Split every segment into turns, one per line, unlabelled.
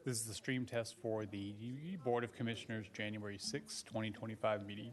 This is the stream test for the Board of Commissioners January 6, 2025 meeting.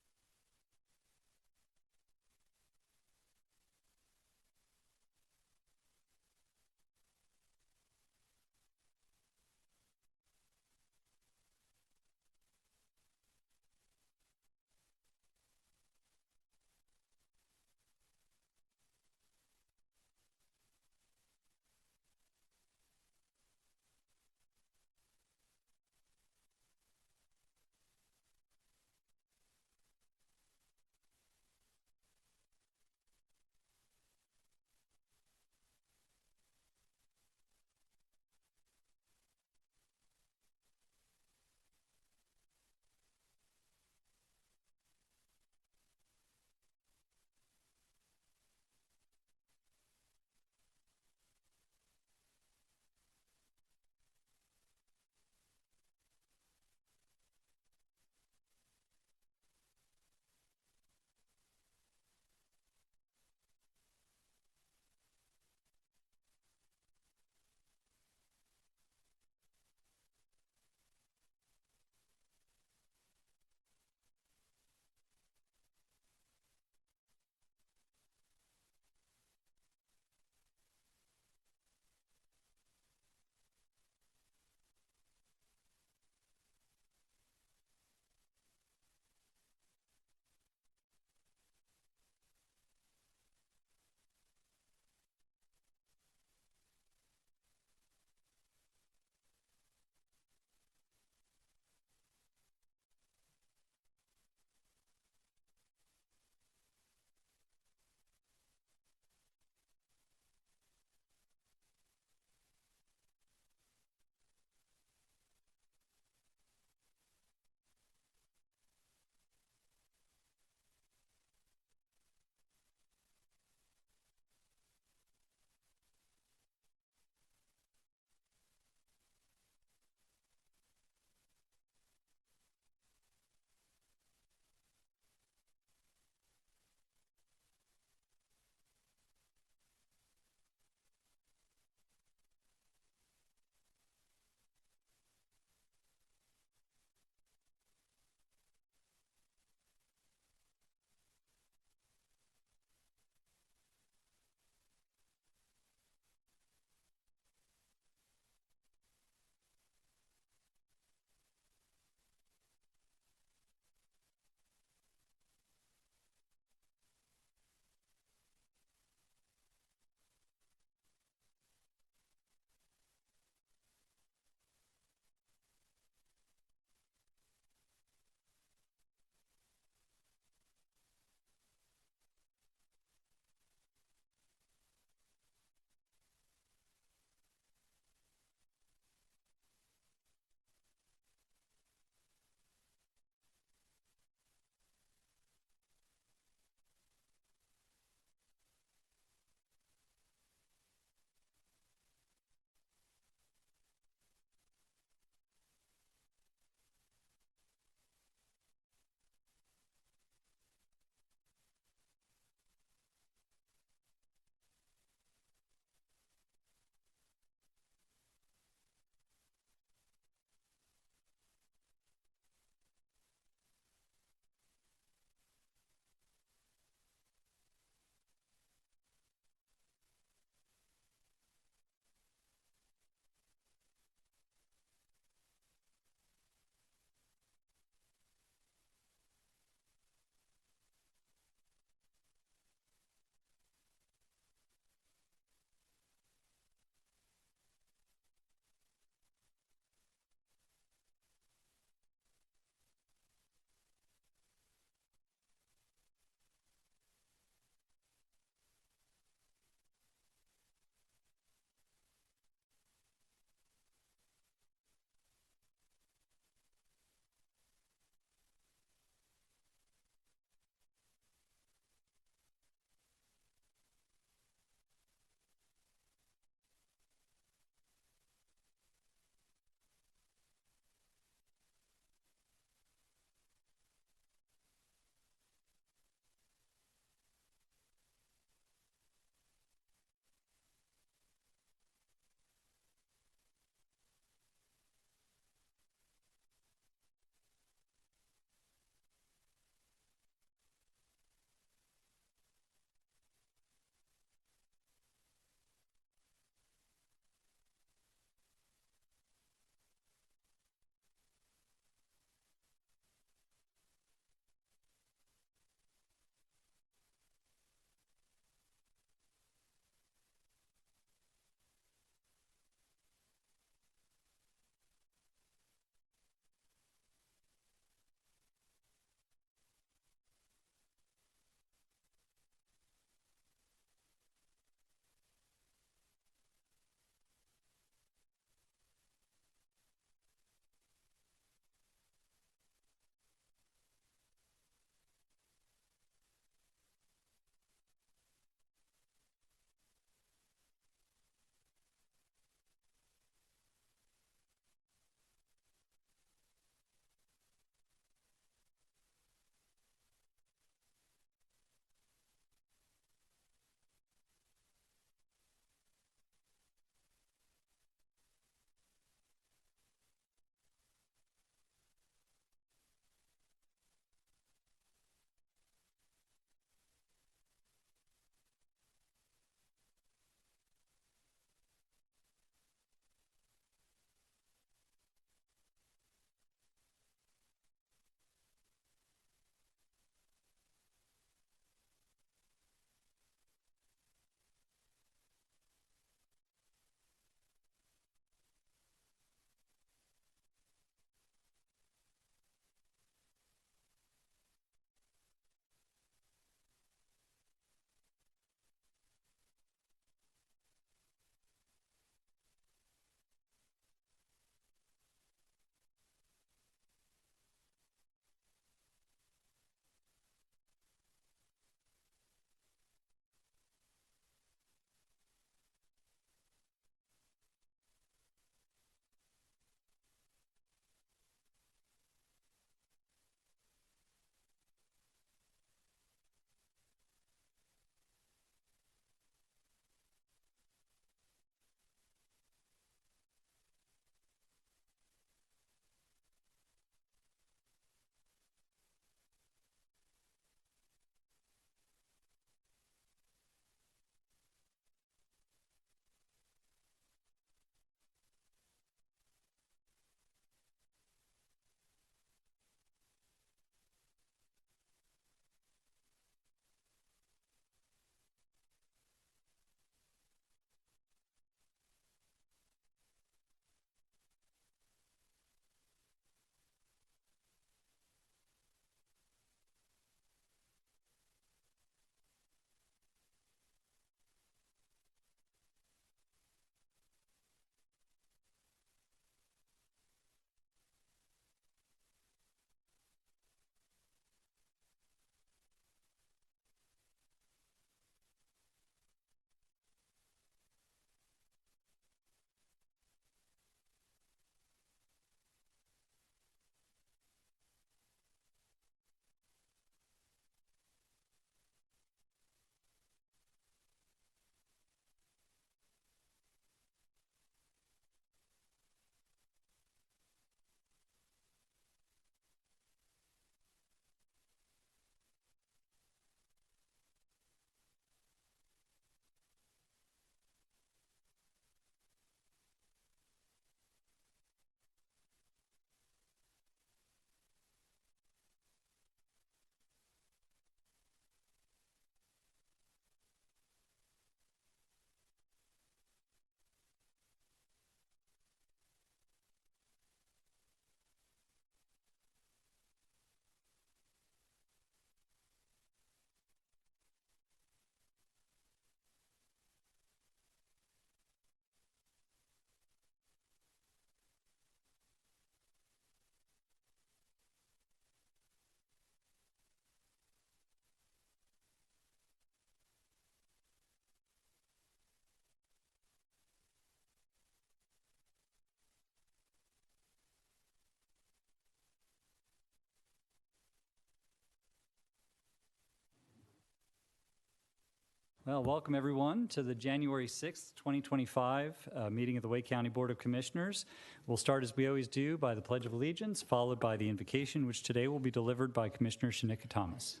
Well, welcome everyone to the January 6th, 2025 meeting of the Wake County Board of Commissioners. We'll start as we always do by the Pledge of Allegiance, followed by the invocation, which today will be delivered by Commissioner Shanika Thomas.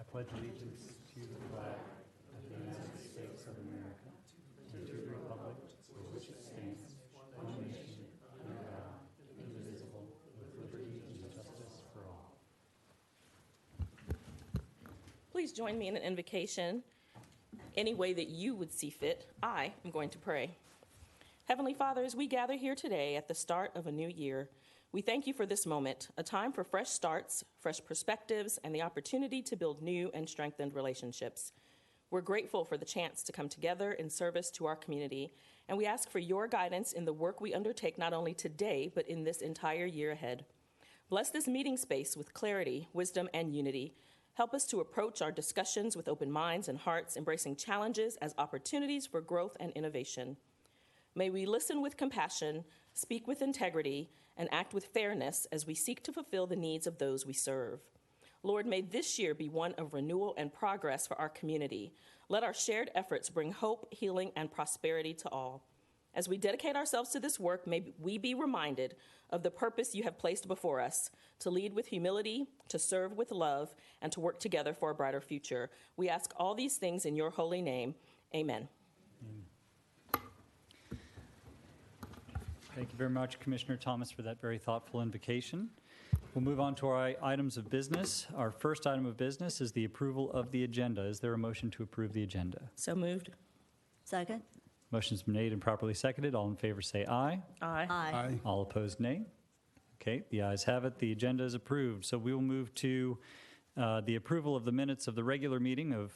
I pledge allegiance to the flag of the United States of America and to the republic for which it stands, one nation, under God, indivisible, with liberty and justice for all.
Please join me in an invocation. Any way that you would see fit, I am going to pray. Heavenly Father, as we gather here today at the start of a new year, we thank you for this moment, a time for fresh starts, fresh perspectives, and the opportunity to build new and strengthened relationships. We're grateful for the chance to come together in service to our community, and we ask for your guidance in the work we undertake not only today, but in this entire year ahead. Bless this meeting space with clarity, wisdom, and unity. Help us to approach our discussions with open minds and hearts, embracing challenges as opportunities for growth and innovation. May we listen with compassion, speak with integrity, and act with fairness as we seek to fulfill the needs of those we serve. Lord, may this year be one of renewal and progress for our community. Let our shared efforts bring hope, healing, and prosperity to all. As we dedicate ourselves to this work, may we be reminded of the purpose you have placed before us, to lead with humility, to serve with love, and to work together for a brighter future. We ask all these things in your holy name. Amen.
Thank you very much, Commissioner Thomas, for that very thoughtful invocation. We'll move on to our items of business. Our first item of business is the approval of the agenda. Is there a motion to approve the agenda?
So moved.
Second.
Motion's been made and properly seconded. All in favor say aye.
Aye.
Aye.
All opposed, nay. Okay, the ayes have it. The agenda is approved. So we will move to the approval of the minutes of the regular meeting of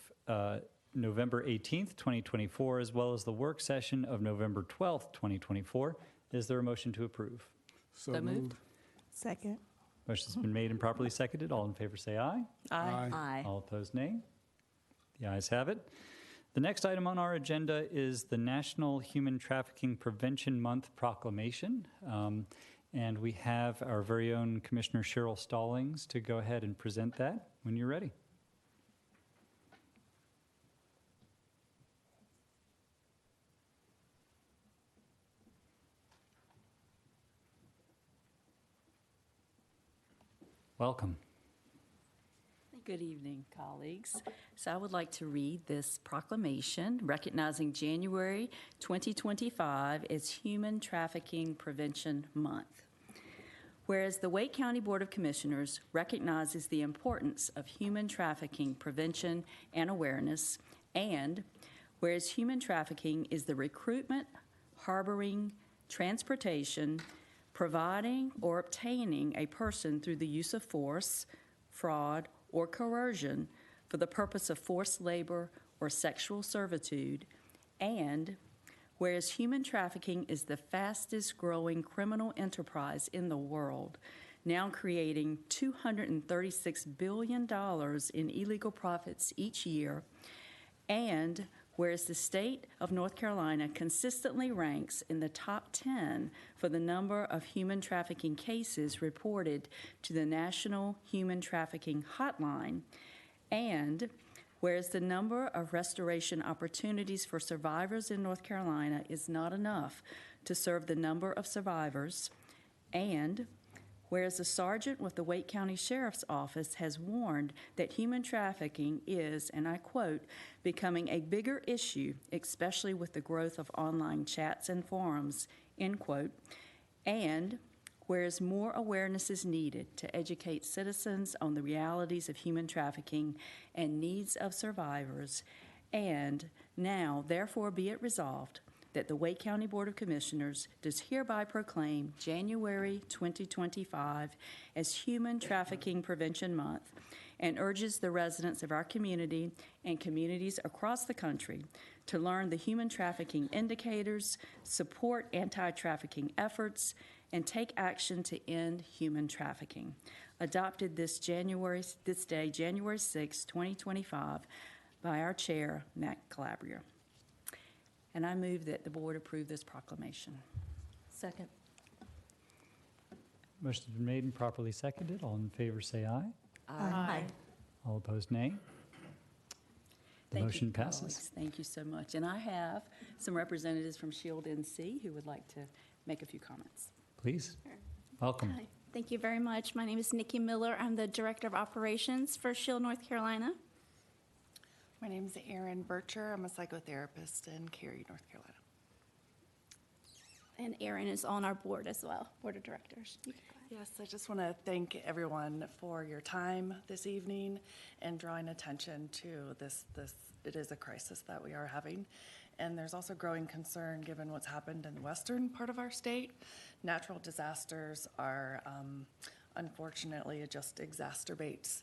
November 18th, 2024, as well as the work session of November 12th, 2024. Is there a motion to approve?
So moved. Second.
Motion's been made and properly seconded. All in favor say aye.
Aye.
Aye.
All opposed, nay. The ayes have it. The next item on our agenda is the National Human Trafficking Prevention Month proclamation. And we have our very own Commissioner Cheryl Stallings to go ahead and present that when you're ready. Welcome.
Good evening, colleagues. So I would like to read this proclamation recognizing January 2025 as Human Trafficking Prevention Month. Whereas the Wake County Board of Commissioners recognizes the importance of human trafficking prevention and awareness, and whereas human trafficking is the recruitment, harboring, transportation, providing, or obtaining a person through the use of force, fraud, or coercion for the purpose of forced labor or sexual servitude, and whereas human trafficking is the fastest growing criminal enterprise in the world, now creating $236 billion in illegal profits each year, and whereas the state of North Carolina consistently ranks in the top 10 for the number of human trafficking cases reported to the National Human Trafficking Hotline, and whereas the number of restoration opportunities for survivors in North Carolina is not enough to serve the number of survivors, and whereas the sergeant with the Wake County Sheriff's Office has warned that human trafficking is, and I quote, becoming a bigger issue, especially with the growth of online chats and forums, end quote, and whereas more awareness is needed to educate citizens on the realities of human trafficking and needs of survivors, and now, therefore, be it resolved that the Wake County Board of Commissioners does hereby proclaim January 2025 as Human Trafficking Prevention Month and urges the residents of our community and communities across the country to learn the human trafficking indicators, support anti-trafficking efforts, and take action to end human trafficking. Adopted this day, January 6, 2025, by our chair, Matt Calabria. And I move that the board approve this proclamation.
Second.
Motion's been made and properly seconded. All in favor say aye.
Aye.
All opposed, nay. The
Thank
motion
you,
passes.
colleagues. Thank you so much. And I have some representatives from Shield NC who would like to make a few comments.
Please, welcome.
Hi, thank you very much. My name is Nikki Miller. I'm the Director of Operations for Shield, North Carolina.
My name is Erin Bircher. I'm a psychotherapist in Cary, North Carolina.
And Erin is on our board as well, Board of Directors. You can go ahead.
Yes, I just want to thank everyone for your time this evening and drawing attention to this. It is a crisis that we are having. And there's also growing concern given what's happened in the western part of our state. Natural disasters are, unfortunately, it just exacerbates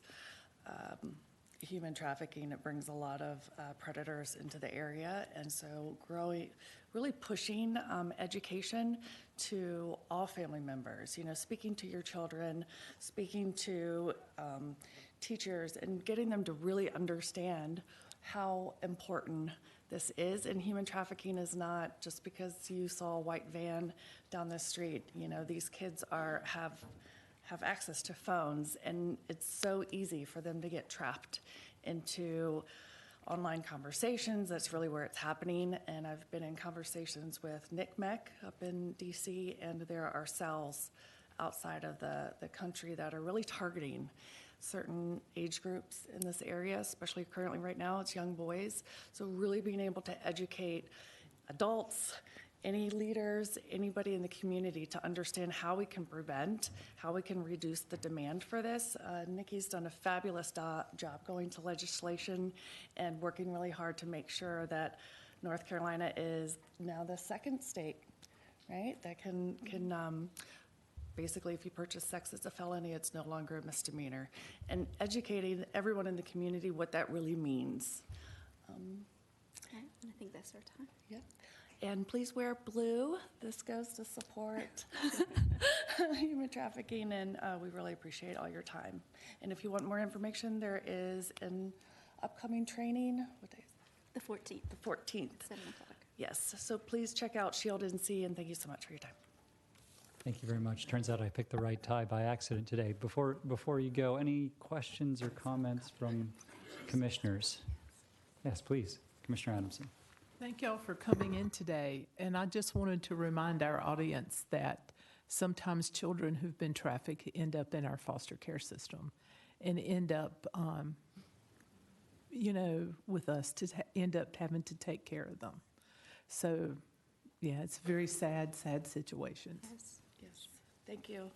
human trafficking. It brings a lot of predators into the area. And so really pushing education to all family members, speaking to your children, speaking to teachers, and getting them to really understand how important this is. And human trafficking is not just because you saw a white van down the street. These kids have access to phones, and it's so easy for them to get trapped into online conversations. That's really where it's happening. And I've been in conversations with NCMEC up in DC, and there are cells outside of the country that are really targeting certain age groups in this area, especially currently right now, it's young boys. So really being able to educate adults, any leaders, anybody in the community to understand how we can prevent, how we can reduce the demand for this. Nikki's done a fabulous job going to legislation and working really hard to make sure that North Carolina is now the second state, right, that can basically, if you purchase sex as a felony, it's no longer a misdemeanor. And educating everyone in the community what that really means.
Okay, I think that's our time.
Yep. And please wear blue. This goes to support human trafficking, and we really appreciate all your time. And if you want more information, there is an upcoming training. What day is it?
The 14th,
The 14th.
7 o'clock.
Yes, so please check out Shield NC, and thank you so much for your time.
Thank you very much. Turns out I picked the right tie by accident today. Before you go, any questions or comments from commissioners? Yes, please. Commissioner Adamson.
Thank y'all for coming in today. And I just wanted to remind our audience that sometimes children who've been trafficked end up in our foster care system and end up, with us to end up having to take care of them. So, yeah, it's a very sad situation.
Yes.
Yes, thank you.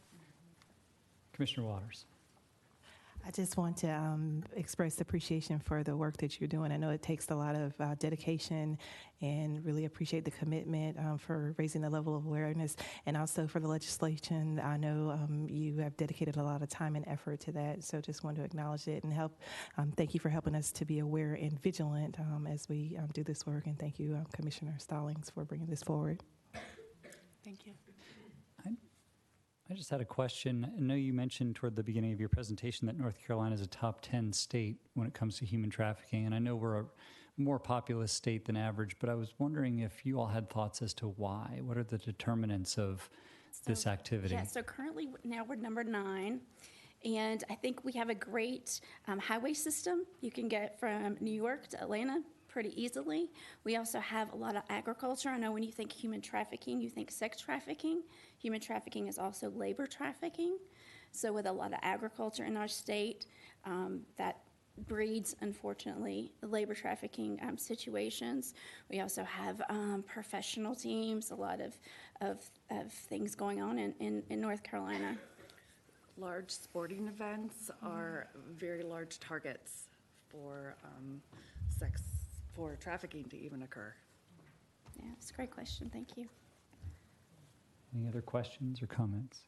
Commissioner Waters.
I just want to express appreciation for the work that you're doing. I know it takes a lot of dedication, and really appreciate the commitment for raising the level of awareness, and also for the legislation. I know you have dedicated a lot of time and effort to that, so just want to acknowledge it and help. Thank you for helping us to be aware and vigilant as we do this work, and thank you, Commissioner Stallings, for bringing this forward.
Thank you.
I just had a question. I know you mentioned toward the beginning of your presentation that North Carolina is a top 10 state when it comes to human trafficking, and I know we're a more populous state than average, but I was wondering if you all had thoughts as to why. What are the determinants of this activity?
Yeah, so currently now we're number 9. And I think we have a great highway system. You can get from New York to Atlanta pretty easily. We also have a lot of agriculture. I know when you think human trafficking, you think sex trafficking. Human trafficking is also labor trafficking. So with a lot of agriculture in our state, that breeds, unfortunately, labor trafficking situations. We also have professional teams, a lot of things going on in North Carolina.
Large sporting events are very large targets for for trafficking to even occur.
Yeah, it's a great question. Thank you.
Any other questions or comments?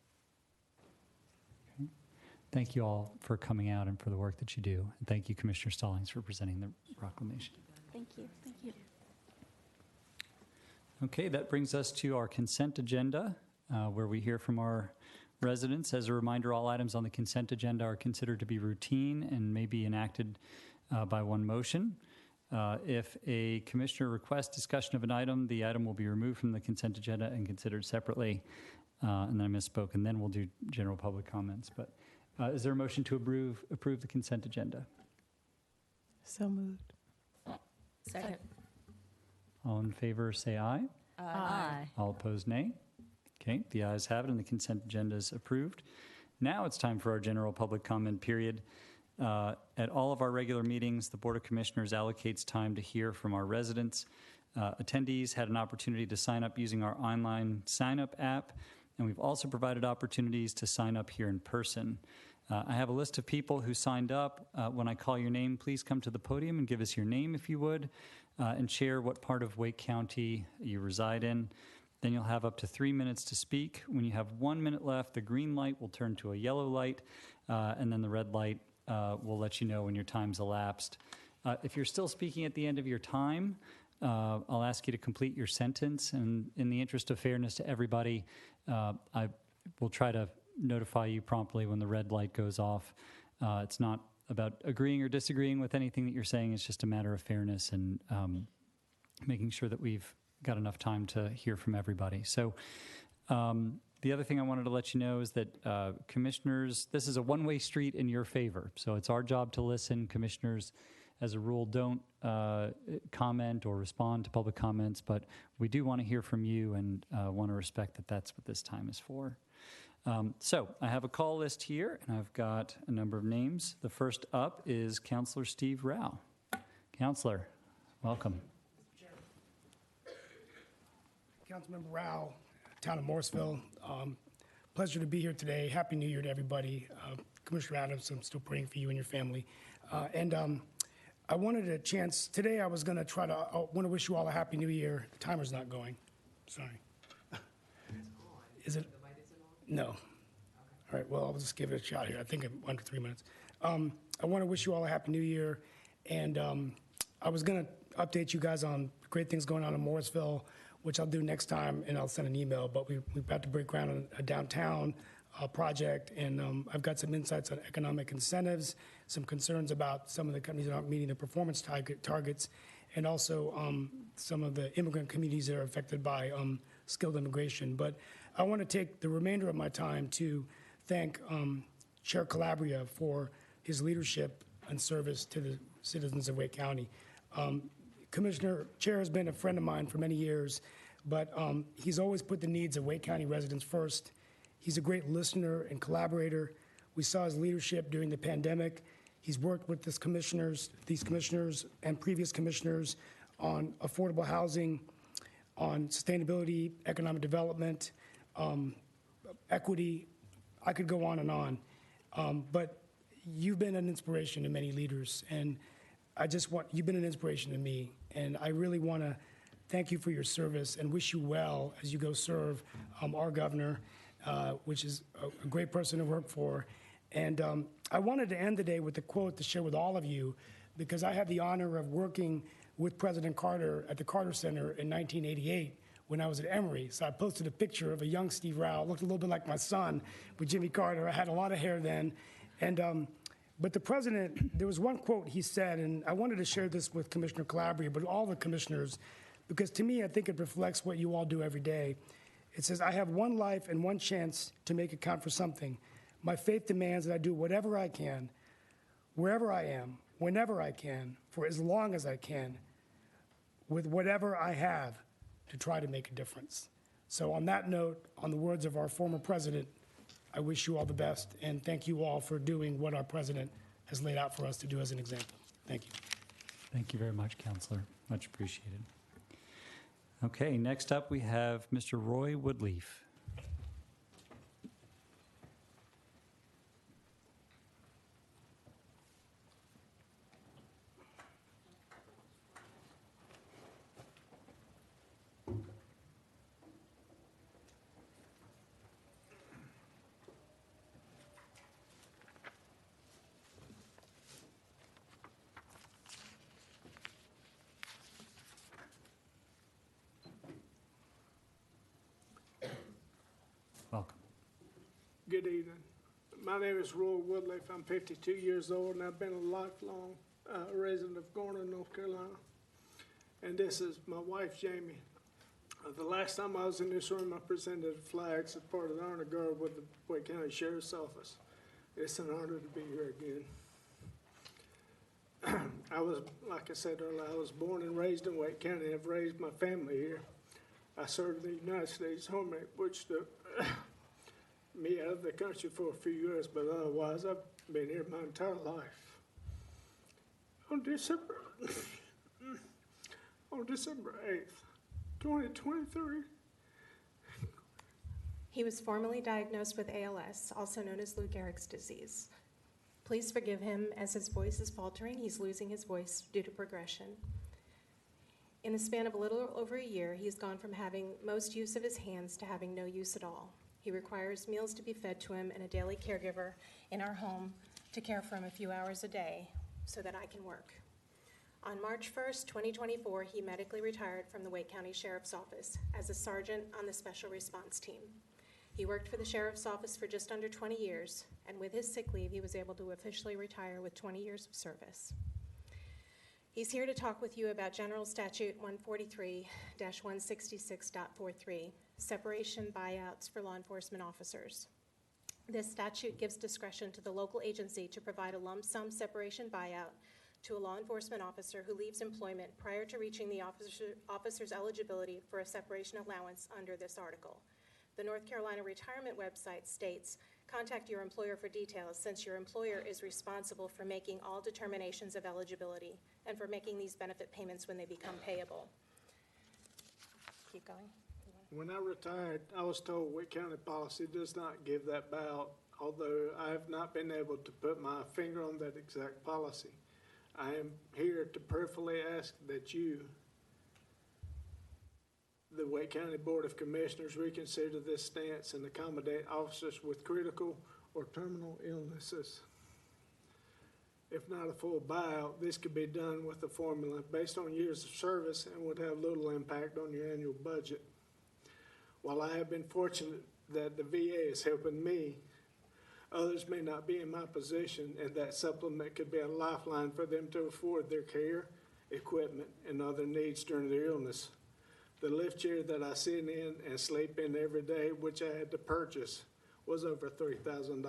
Okay. Thank you all for coming out and for the work that you do. And thank you, Commissioner Stallings, for presenting the proclamation.
Thank you. Thank you.
Okay, that brings us to our consent agenda, where we hear from our residents. As a reminder, all items on the consent agenda are considered to be routine and may be enacted by one motion. If a commissioner requests discussion of an item, the item will be removed from the consent agenda and considered separately. And then I misspoke, and then we'll do general public comments. But Is there a motion to approve the consent agenda?
So moved.
Second.
All in favor, say aye.
Aye.
All opposed, nay. Okay, the ayes have it, and the consent agenda is approved. Now it's time for our general public comment period. At all of our regular meetings, the Board of Commissioners allocates time to hear from our residents. Attendees had an opportunity to sign up using our online sign-up app, and we've also provided opportunities to sign up here in person. I have a list of people who signed up. When I call your name, please come to the podium and give us your name if you would, and share what part of Wake County you reside in. Then you'll have up to 3 minutes to speak. When you have 1 minute left, the green light will turn to a yellow light, and then the red light will let you know when your time's elapsed. If you're still speaking at the end of your time, I'll ask you to complete your sentence, and in the interest of fairness to everybody, I will try to notify you promptly when the red light goes off. It's not about agreeing or disagreeing with anything that you're saying. It's just a matter of fairness and making sure that we've got enough time to hear from everybody. So the other thing I wanted to let you know is that commissioners, this is a one-way street in your favor. So it's our job to listen. Commissioners, as a rule, don't comment or respond to public comments, but we do want to hear from you and want to respect that that's what this time is for. So I have a call list here, and I've got a number of names. The first up is Councilor Steve Rao. Councilor, welcome.
Councilmember Rao, Town of Morrisville. Pleasure to be here today. Happy New Year to everybody. Commissioner Adams, I'm still praying for you and your family. I wanted a chance, today I was going to want to wish you all a Happy New Year. The timer's not going. Sorry. Is it? No. All right, well, I'll just give it a shot here. I think I'm under 3 minutes. I want to wish you all a Happy New Year. And I was going to update you guys on great things going on in Morrisville, which I'll do next time, and I'll send an email. But we've got to break ground on a downtown project, and I've got some insights on economic incentives, some concerns about some of the companies that aren't meeting their performance targets, and also some of the immigrant communities that are affected by skilled immigration. But I want to take the remainder of my time to thank Chair Calabria for his leadership and service to the citizens of Wake County. Chair has been a friend of mine for many years, but he's always put the needs of Wake County residents first. He's a great listener and collaborator. We saw his leadership during the pandemic. He's worked with these commissioners and previous commissioners on affordable housing, on sustainability, economic development, equity. I could go on and on. But you've been an inspiration to many leaders, and you've been an inspiration to me. And I really want to thank you for your service and wish you well as you go serve our governor, which is a great person to work for. And I wanted to end the day with a quote to share with all of you, because I had the honor of working with President Carter at the Carter Center in 1988 when I was at Emory. So I posted a picture of a young Steve Rao, looked a little bit like my son with Jimmy Carter. I had a lot of hair then. And but the president, there was one quote he said, and I wanted to share this with Commissioner Calabria, but all the commissioners, because to me, I think it reflects what you all do every day. It says, "I have one life and one chance to make it count for something. My faith demands that I do whatever I can, wherever I am, whenever I can, for as long as I can, with whatever I have to try to make a difference." So on that note, on the words of our former president, I wish you all the best, and thank you all for doing what our president has laid out for us to do as an example. Thank you.
Thank you very much, Counselor. Much appreciated. Okay, next up we have Mr. Roy Woodleaf. Welcome.
Good evening. My name is Roy Woodleaf. I'm 52 years old, and I've been a lifelong resident of Garner, North Carolina. And this is my wife, Jamie. The last time I was in this room, I presented flags as part of the honor guard with the Wake County Sheriff's Office. It's an honor to be here again. Like I said earlier, I was born and raised in Wake County. I've raised my family here. I served in the United States Army, which took me out of the country for a few years, but otherwise I've been here my entire life. On December 8th, 2023,
he was formally diagnosed with ALS, also known as Lou Gehrig's disease. Please forgive him as his voice is faltering. He's losing his voice due to progression. In the span of a little over a year, he's gone from having most use of his hands to having no use at all. He requires meals to be fed to him and a daily caregiver in our home to care for him a few hours a day so that I can work. On March 1st, 2024, he medically retired from the Wake County Sheriff's Office as a sergeant on the Special Response Team. He worked for the Sheriff's Office for just under 20 years, and with his sick leave, he was able to officially retire with 20 years of service. He's here to talk with you about General Statute 143-166.43, separation buyouts for law enforcement officers. This statute gives discretion to the local agency to provide a lump sum separation buyout to a law enforcement officer who leaves employment prior to reaching the officer's eligibility for a separation allowance under this article. The North Carolina Retirement website states, contact your employer for details since your employer is responsible for making all determinations of eligibility and for making these benefit payments when they become payable. Keep going.
when I retired, I was told Wake County policy does not give that buyout, although I have not been able to put my finger on that exact policy. I am here to prayerfully ask that you, the Wake County Board of Commissioners, reconsider this stance and accommodate officers with critical or terminal illnesses. If not a full buyout, this could be done with a formula based on years of service and would have little impact on your annual budget. While I have been fortunate that the VA is helping me, others may not be in my position, and that supplement could be a lifeline for them to afford their care, equipment, and other needs during their illness. The lift chair that I sit in and sleep in every day, which I had to purchase, was over $3,000.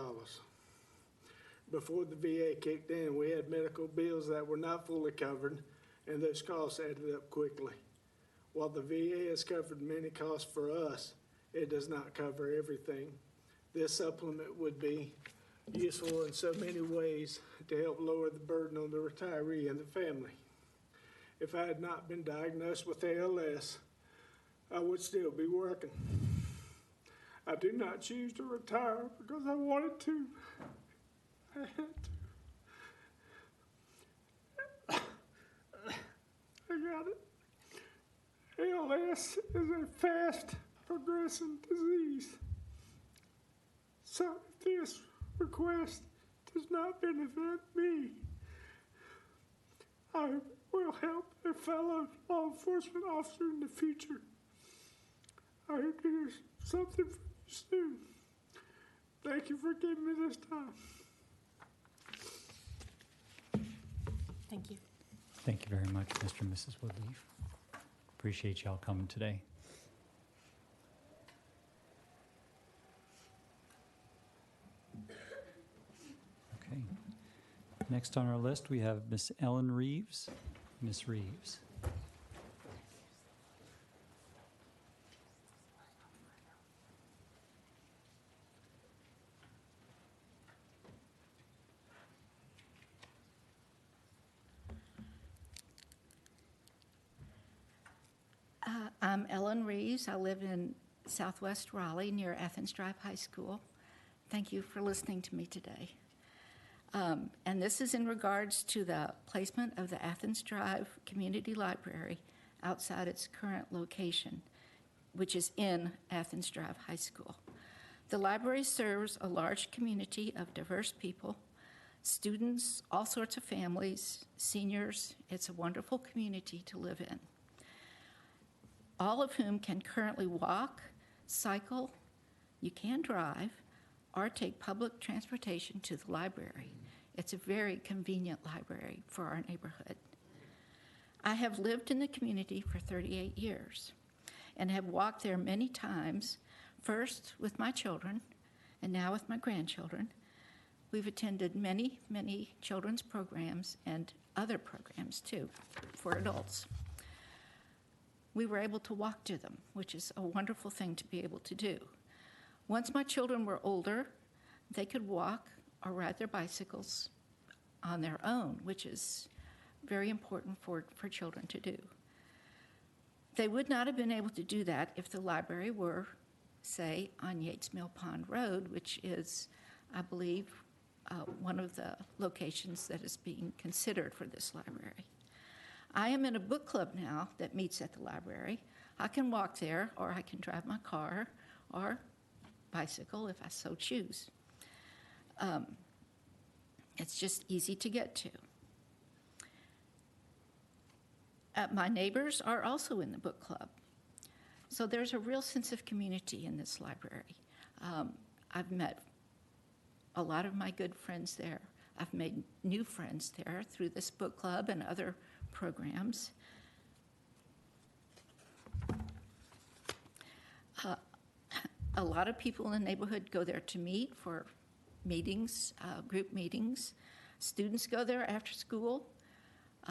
Before the VA kicked in, we had medical bills that were not fully covered, and those costs added up quickly. While the VA has covered many costs for us, it does not cover everything. This supplement would be useful in so many ways to help lower the burden on the retiree and the family. If I had not been diagnosed with ALS, I would still be working. I do not choose to retire because I wanted to. I had to. I got it. ALS is a fast progressing disease. So if this request does not benefit me, I will help a fellow law enforcement officer in the future. I hope to hear something from you soon. Thank you for giving me this time.
Thank you.
Thank you very much, Mr. and Mrs. Woodleaf. Appreciate y'all coming today. Okay. Next on our list, we have Miss Ellen Reeves. Miss Reeves.
I'm Ellen Reeves. I live in Southwest Raleigh near Athens Drive High School. Thank you for listening to me today. And this is in regards to the placement of the Athens Drive Community Library outside its current location, which is in Athens Drive High School. The library serves a large community of diverse people, students, all sorts of families, seniors. It's a wonderful community to live in, all of whom can currently walk, cycle, you can drive, or take public transportation to the library. It's a very convenient library for our neighborhood. I have lived in the community for 38 years and have walked there many times, first with my children and now with my grandchildren, we've attended many, many children's programs and other programs too for adults. We were able to walk to them, which is a wonderful thing to be able to do. Once my children were older, they could walk or ride their bicycles on their own, which is very important for children to do. They would not have been able to do that if the library were, say, on Yates Mill Pond Road, which is, I believe, one of the locations that is being considered for this library. I am in a book club now that meets at the library. I can walk there, or I can drive my car or bicycle if I so choose. It's just easy to get to. My neighbors are also in the book club. So there's a real sense of community in this library. I've met a lot of my good friends there. I've made new friends there through this book club and other programs. A lot of people in the neighborhood go there to meet for meetings, group meetings. Students go there after school.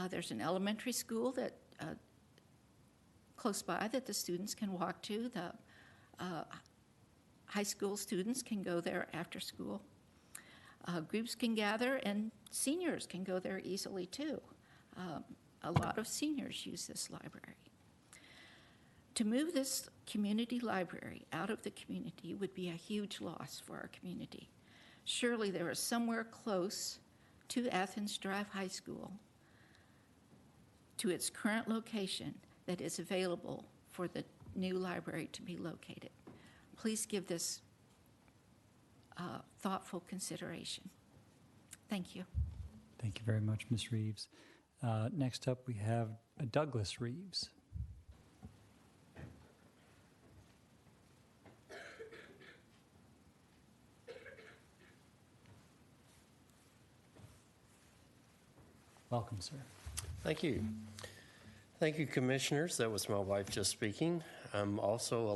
There's an elementary school that close by that the students can walk to. The high school students can go there after school. Groups can gather, and seniors can go there easily too. A lot of seniors use this library. To move this community library out of the community would be a huge loss for our community. Surely there is somewhere close to Athens Drive High School, to its current location, that is available for the new library to be located. Please give this thoughtful consideration. Thank you.
Thank you very much, Ms. Reeves. Next up, we have Douglas Reeves. Welcome, sir.
Thank you. Thank you, commissioners. That was my wife just speaking. I'm also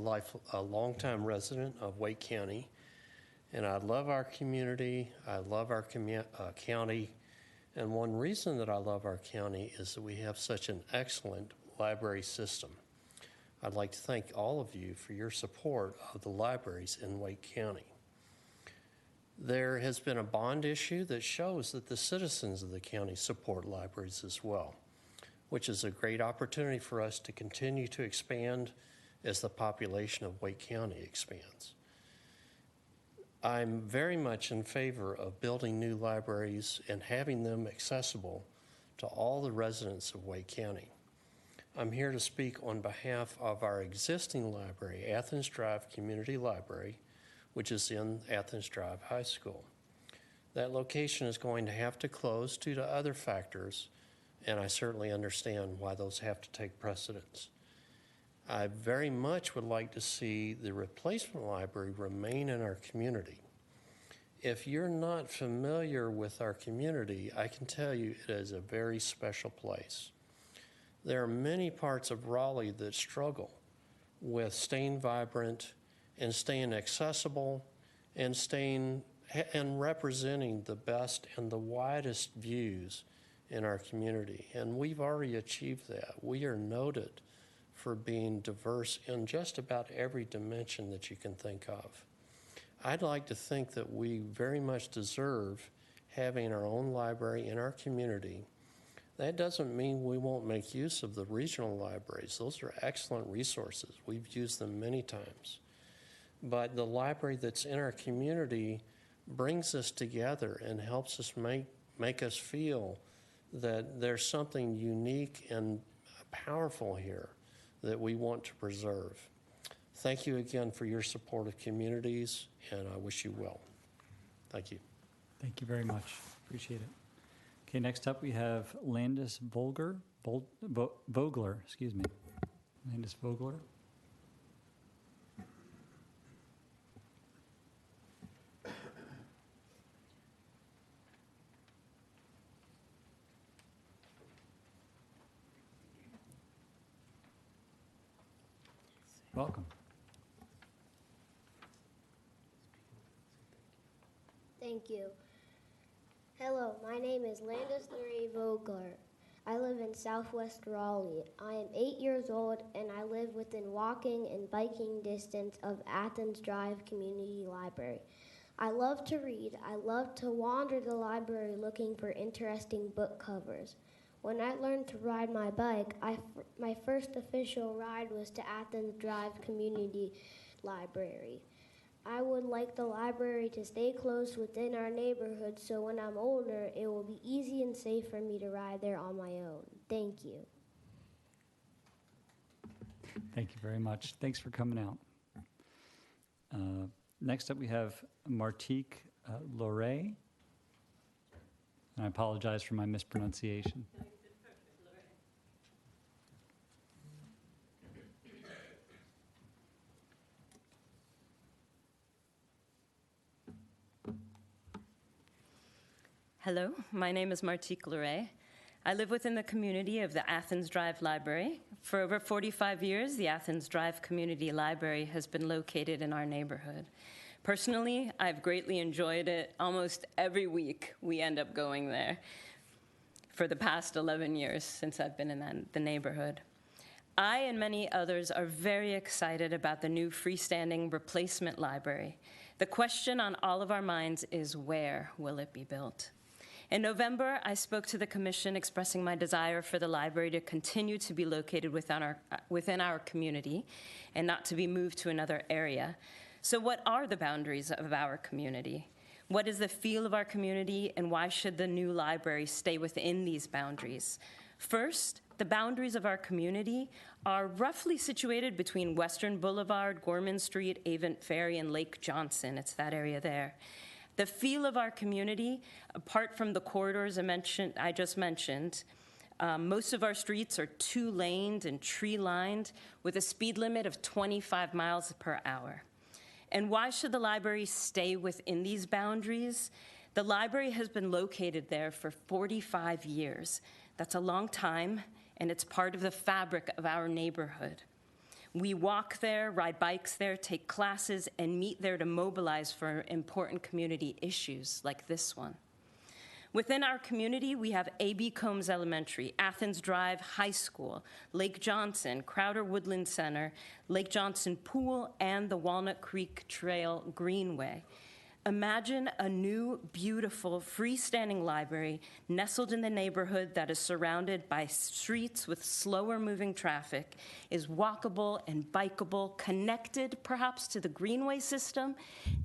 a longtime resident of Wake County, and I love our community. I love our county, and one reason that I love our county is that we have such an excellent library system. I'd like to thank all of you for your support of the libraries in Wake County. There has been a bond issue that shows that the citizens of the county support libraries as well, which is a great opportunity for us to continue to expand as the population of Wake County expands. I'm very much in favor of building new libraries and having them accessible to all the residents of Wake County. I'm here to speak on behalf of our existing library, Athens Drive Community Library, which is in Athens Drive High School. That location is going to have to close due to other factors, and I certainly understand why those have to take precedence. I very much would like to see the replacement library remain in our community. If you're not familiar with our community, I can tell you it is a very special place. There are many parts of Raleigh that struggle with staying vibrant and staying accessible and representing the best and the widest views in our community. And we've already achieved that. We are noted for being diverse in just about every dimension that you can think of. I'd like to think that we very much deserve having our own library in our community. That doesn't mean we won't make use of the regional libraries. Those are excellent resources. We've used them many times. But the library that's in our community brings us together and helps us make us feel that there's something unique and powerful here that we want to preserve. Thank you again for your support of communities, and I wish you well. Thank you.
Thank you very much. Appreciate it. Okay, next up we have Landis Vogler, excuse me. Landis Vogler. Welcome.
Thank you. Hello, my name is Landis Larry Vogler. I live in Southwest Raleigh. I am 8 years old and I live within walking and biking distance of Athens Drive Community Library. I love to read. I love to wander the library looking for interesting book covers. When I learned to ride my bike, my first official ride was to Athens Drive Community Library. I would like the library to stay close within our neighborhood so when I'm older, it will be easy and safe for me to ride there on my own. Thank you.
Thank you very much. Thanks for coming out. Next up, we have Martique Loray. And I apologize for my mispronunciation.
Hello, my name is Martique Loray. I live within the community of the Athens Drive Library. For over 45 years, the Athens Drive Community Library has been located in our neighborhood. Personally, I've greatly enjoyed it. Almost every week, we end up going there for the past 11 years since I've been in the neighborhood. I and many others are very excited about the new freestanding replacement library. The question on all of our minds is, where will it be built? In November, I spoke to the commission expressing my desire for the library to continue to be located within our community and not to be moved to another area. So what are the boundaries of our community? What is the feel of our community, and why should the new library stay within these boundaries? First, the boundaries of our community are roughly situated between Western Boulevard, Gorman Street, Avent Ferry, and Lake Johnson. It's that area there. The feel of our community, apart from the corridors I just mentioned, most of our streets are two-laned and tree-lined with a speed limit of 25 miles per hour. And why should the library stay within these boundaries? The library has been located there for 45 years. That's a long time, and it's part of the fabric of our neighborhood. We walk there, ride bikes there, take classes, and meet there to mobilize for important community issues like this one. Within our community, we have A.B. Combs Elementary, Athens Drive High School, Lake Johnson, Crowder Woodland Center, Lake Johnson Pool, and the Walnut Creek Trail Greenway. Imagine a new, beautiful, freestanding library nestled in the neighborhood that is surrounded by streets with slower-moving traffic, is walkable and bikeable, connected perhaps to the Greenway system,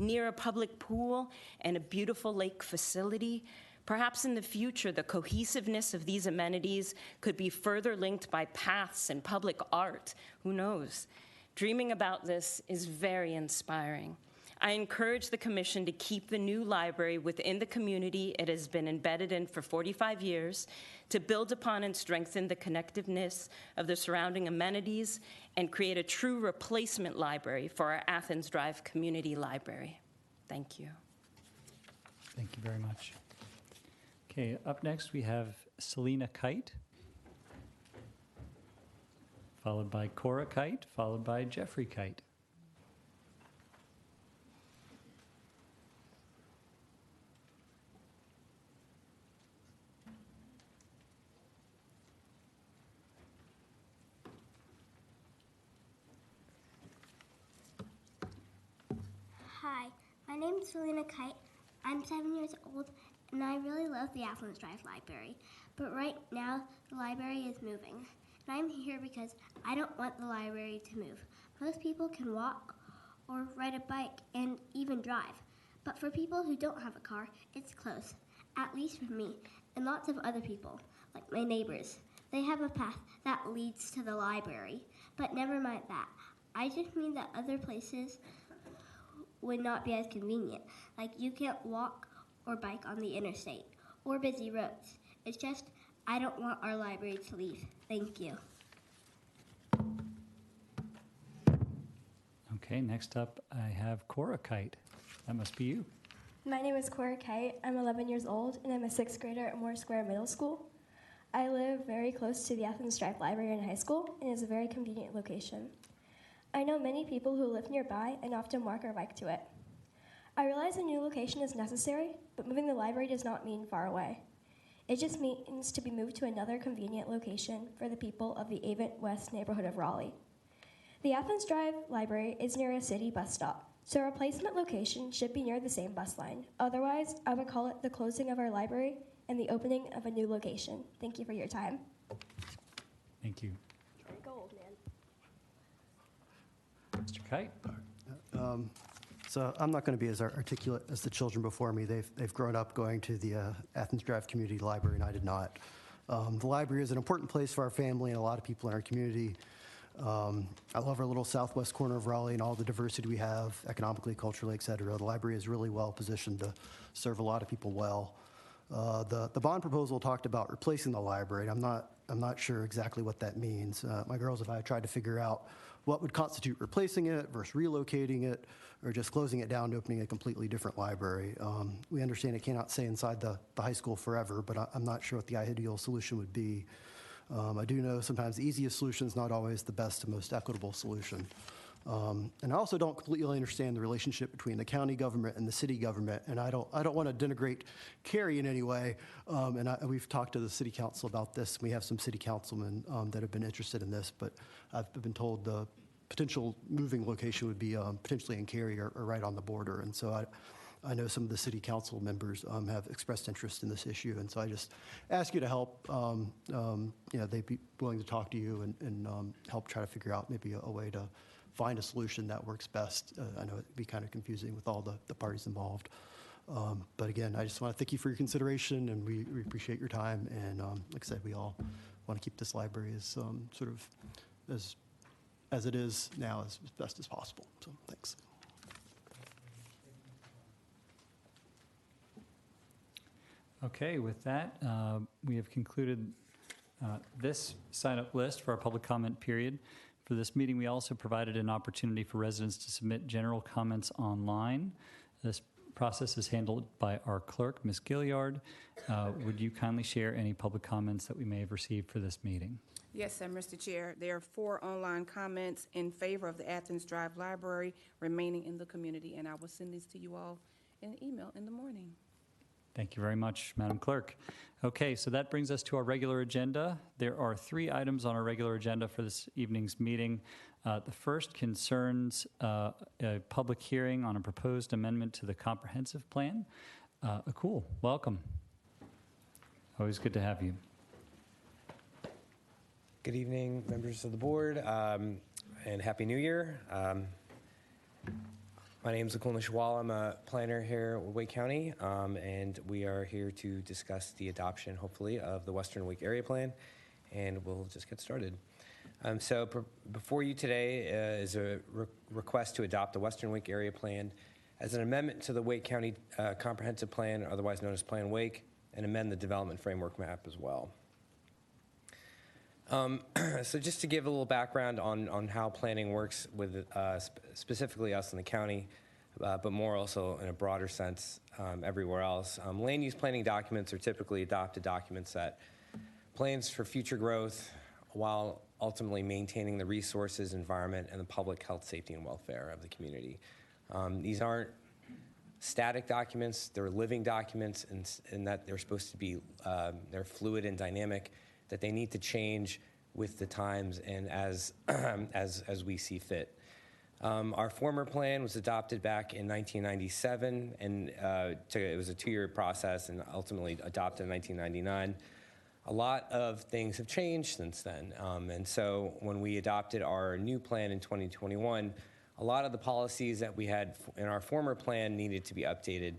near a public pool and a beautiful lake facility. Perhaps in the future, the cohesiveness of these amenities could be further linked by paths and public art. Who knows? Dreaming about this is very inspiring. I encourage the commission to keep the new library within the community it has been embedded in for 45 years, to build upon and strengthen the connectiveness of the surrounding amenities, and create a true replacement library for our Athens Drive Community Library. Thank you.
Thank you very much. Okay, up next we have Selena Kite, followed by Cora Kite, followed by Jeffrey Kite.
Hi, my name is Selena Kite. I'm 7 years old, and I really love the Athens Drive Library. But right now, the library is moving. And I'm here because I don't want the library to move. Most people can walk or ride a bike and even drive. But for people who don't have a car, it's close, at least for me and lots of other people, like my neighbors. They have a path that leads to the library. But never mind that. I just mean that other places would not be as convenient. Like you can't walk or bike on the interstate or busy roads. It's just, I don't want our library to leave. Thank you.
Okay, next up I have Cora Kite. That must be you.
My name is Cora Kite. I'm 11 years old, and I'm a 6th grader at Moore Square Middle School. I live very close to the Athens Drive Library in high school, and it's a very convenient location. I know many people who live nearby and often walk or bike to it. I realize a new location is necessary, but moving the library does not mean far away. It just means to be moved to another convenient location for the people of the Avent West neighborhood of Raleigh. The Athens Drive Library is near a city bus stop, so a replacement location should be near the same bus line. Otherwise, I would call it the closing of our library and the opening of a new location. Thank you for your time.
Thank you.
Try to go, old man.
Mr. Kite?
So I'm not going to be as articulate as the children before me. They've grown up going to the Athens Drive Community Library, and I did not. The library is an important place for our family and a lot of people in our community. I love our little southwest corner of Raleigh and all the diversity we have, economically, culturally, et cetera. The library is really well positioned to serve a lot of people well. The bond proposal talked about replacing the library. I'm not sure exactly what that means. My girls and I tried to figure out what would constitute replacing it versus relocating it, or just closing it down and opening a completely different library. We understand it cannot stay inside the high school forever, but I'm not sure what the ideal solution would be. I do know sometimes the easiest solution is not always the best and most equitable solution. And I also don't completely understand the relationship between the county government and the city government, and I don't want to denigrate Cary in any way. We've talked to the city council about this. We have some city councilmen that have been interested in this, but I've been told the potential moving location would be potentially in Cary or right on the border. And so I know some of the city council members have expressed interest in this issue, and so I just ask you to help. They'd be willing to talk to you and help try to figure out maybe a way to find a solution that works best. I know it'd be kind of confusing with all the parties involved. But again, I just want to thank you for your consideration, and we appreciate your time. And like I said, we all want to keep this library as sort of as it is now as best as possible. So thanks.
Okay, with that, we have concluded this sign-up list for our public comment period. For this meeting, we also provided an opportunity for residents to submit general comments online. This process is handled by our clerk, Ms. Gilliard. Would you kindly share any public comments that we may have received for this meeting?
Yes, sir, Mr. Chair. There are 4 online comments in favor of the Athens Drive Library remaining in the community, and I will send these to you all in an email in the morning.
Thank you very much, Madam Clerk. Okay, so that brings us to our regular agenda. There are 3 items on our regular agenda for this evening's meeting. The first concerns a public hearing on a proposed amendment to the comprehensive plan. Akul, welcome. Always good to have you.
Good evening, members of the board, and Happy New Year. My name is Akul Nishwal. I'm a planner here at Wake County, and we are here to discuss the adoption, hopefully, of the Western Wake Area Plan, and we'll just get started. Before you today is a request to adopt the Western Wake Area Plan as an amendment to the Wake County Comprehensive Plan, otherwise known as Plan Wake, and amend the development framework map as well. So just to give a little background on how planning works with specifically us in the county, but more also in a broader sense everywhere else. Land use planning documents are typically adopted documents that plans for future growth while ultimately maintaining the resources, environment, and the public health, safety, and welfare of the community. These aren't static documents, they're living documents in that they're supposed to be, they're fluid and dynamic, that they need to change with the times and as we see fit. Our former plan was adopted back in 1997, and it was a 2-year process and ultimately adopted in 1999. A lot of things have changed since then, and so when we adopted our new plan in 2021, a lot of the policies that we had in our former plan needed to be updated.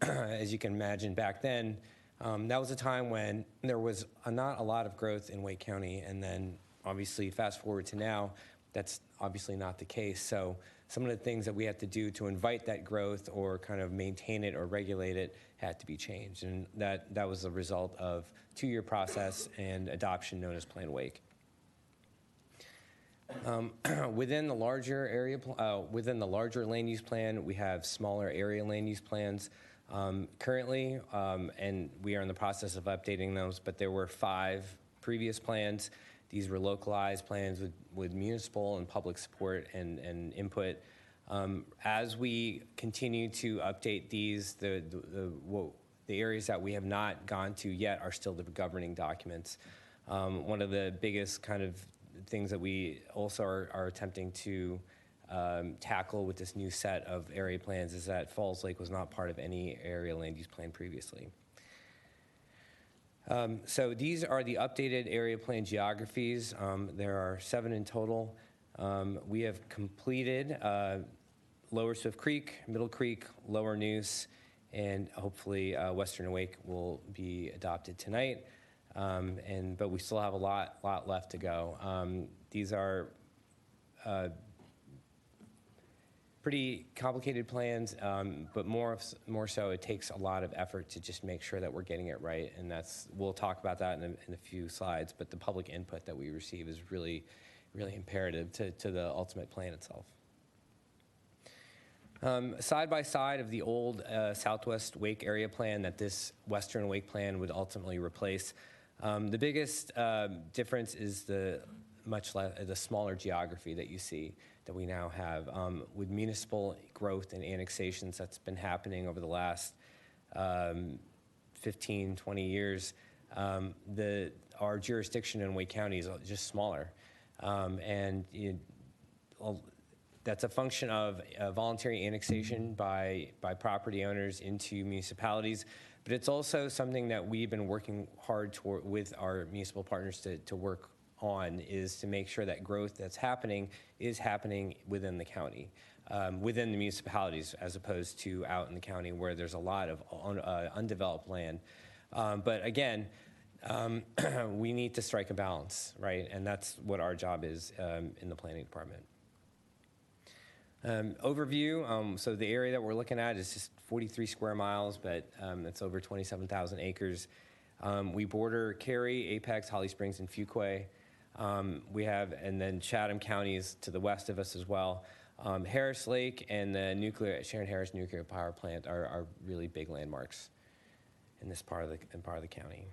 As you can imagine, back then, that was a time when there was not a lot of growth in Wake County, and then obviously fast forward to now, that's obviously not the case. So some of the things that we had to do to invite that growth or kind of maintain it or regulate it had to be changed, and that was a result of 2-year process and adoption known as Plan Wake. Within the larger area, within the larger land use plan, we have smaller area land use plans. Currently, and we are in the process of updating those, but there were 5 previous plans. These were localized plans with municipal and public support and input. As we continue to update these, the areas that we have not gone to yet are still the governing documents. One of the biggest kind of things that we also are attempting to tackle with this new set of area plans is that Falls Lake was not part of any area land use plan previously. So these are the updated area plan geographies. There are 7 in total. We have completed Lower Swift Creek, Middle Creek, Lower Neuse, and hopefully Western Awake will be adopted tonight. But we still have a lot left to go. These are pretty complicated plans, but more so, it takes a lot of effort to just make sure that we're getting it right, and we'll talk about that in a few slides. But the public input that we receive is really imperative to the ultimate plan itself. Side by side of the old Southwest Wake area plan that this Western Wake plan would ultimately replace, the biggest difference is the smaller geography that you see that we now have. With municipal growth and annexations that's been happening over the last 15, 20 years, our jurisdiction in Wake County is just smaller. That's a function of voluntary annexation by property owners into municipalities, but it's also something that we've been working hard with our municipal partners to work on, is to make sure that growth that's happening is happening within the county, within the municipalities, as opposed to out in the county where there's a lot of undeveloped land. But again, we need to strike a balance, right? And that's what our job is in the planning department. Overview, so the area that we're looking at is just 43 square miles, but it's over 27,000 acres. We border Cary, Apex, Holly Springs, and Fuquay. We have, and then Chatham County is to the west of us as well. Harris Lake and the Sharon Harris nuclear power plant are really big landmarks in this part of the county.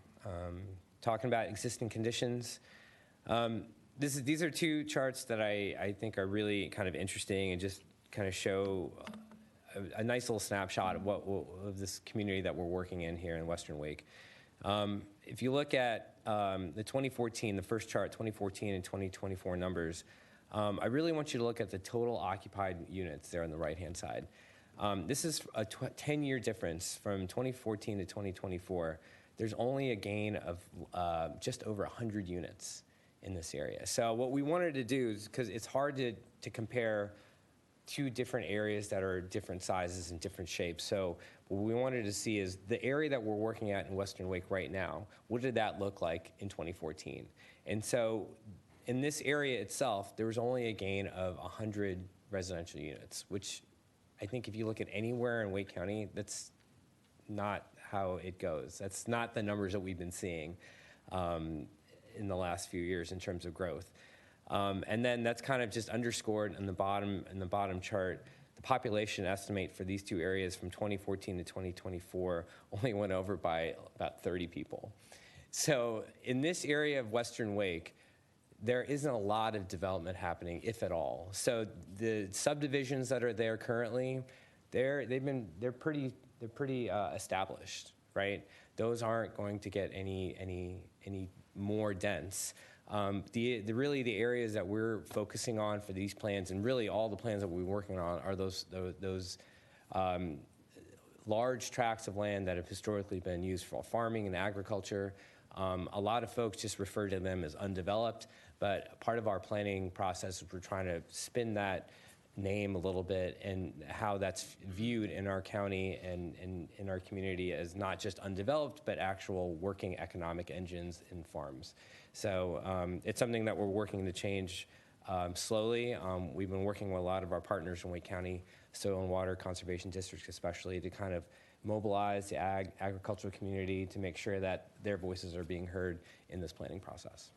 Talking about existing conditions, these are 2 charts that I think are really kind of interesting and just kind of show a nice little snapshot of this community that we're working in here in Western Wake. If you look at the 2014, the first chart, 2014 and 2024 numbers, I really want you to look at the total occupied units there on the right-hand side. This is a 10-year difference from 2014 to 2024. There's only a gain of just over 100 units in this area. So what we wanted to do is, because it's hard to compare 2 different areas that are different sizes and different shapes. So what we wanted to see is the area that we're working at in Western Wake right now, what did that look like in 2014? And so in this area itself, there was only a gain of 100 residential units, which I think if you look at anywhere in Wake County, that's not how it goes. That's not the numbers that we've been seeing in the last few years in terms of growth. And then that's kind of just underscored in the bottom chart. The population estimate for these 2 areas from 2014 to 2024 only went over by about 30 people. So in this area of Western Wake, there isn't a lot of development happening, if at all. So the subdivisions that are there currently, they're pretty established, right? Those aren't going to get any more dense. Really the areas that we're focusing on for these plans, and really all the plans that we're working on, are those large tracts of land that have historically been used for farming and agriculture. A lot of folks just refer to them as undeveloped, but part of our planning process is we're trying to spin that name a little bit and how that's viewed in our county and in our community as not just undeveloped, but actual working economic engines in farms. So it's something that we're working to change slowly. We've been working with a lot of our partners in Wake County, Soil and Water Conservation Districts especially, to kind of mobilize the agricultural community to make sure that their voices are being heard in this planning process.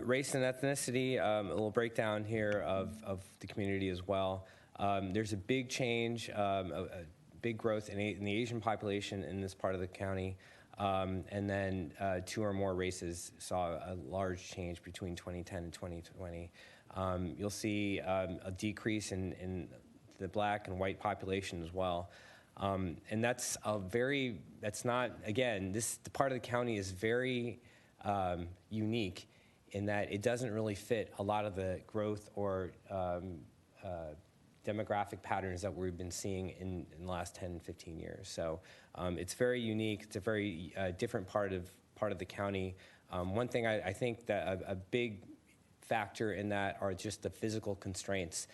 Race and ethnicity, a little breakdown here of the community as well. There's a big change, a big growth in the Asian population in this part of the county. And then 2 or more races saw a large change between 2010 and 2020. You'll see a decrease in the black and white population as well. And that's not, again, the part of the county is very unique in that it doesn't really fit a lot of the growth or demographic patterns that we've been seeing in the last 10, 15 years. So it's very unique. It's a very different part of the county. One thing I think that a big factor in that are just the physical constraints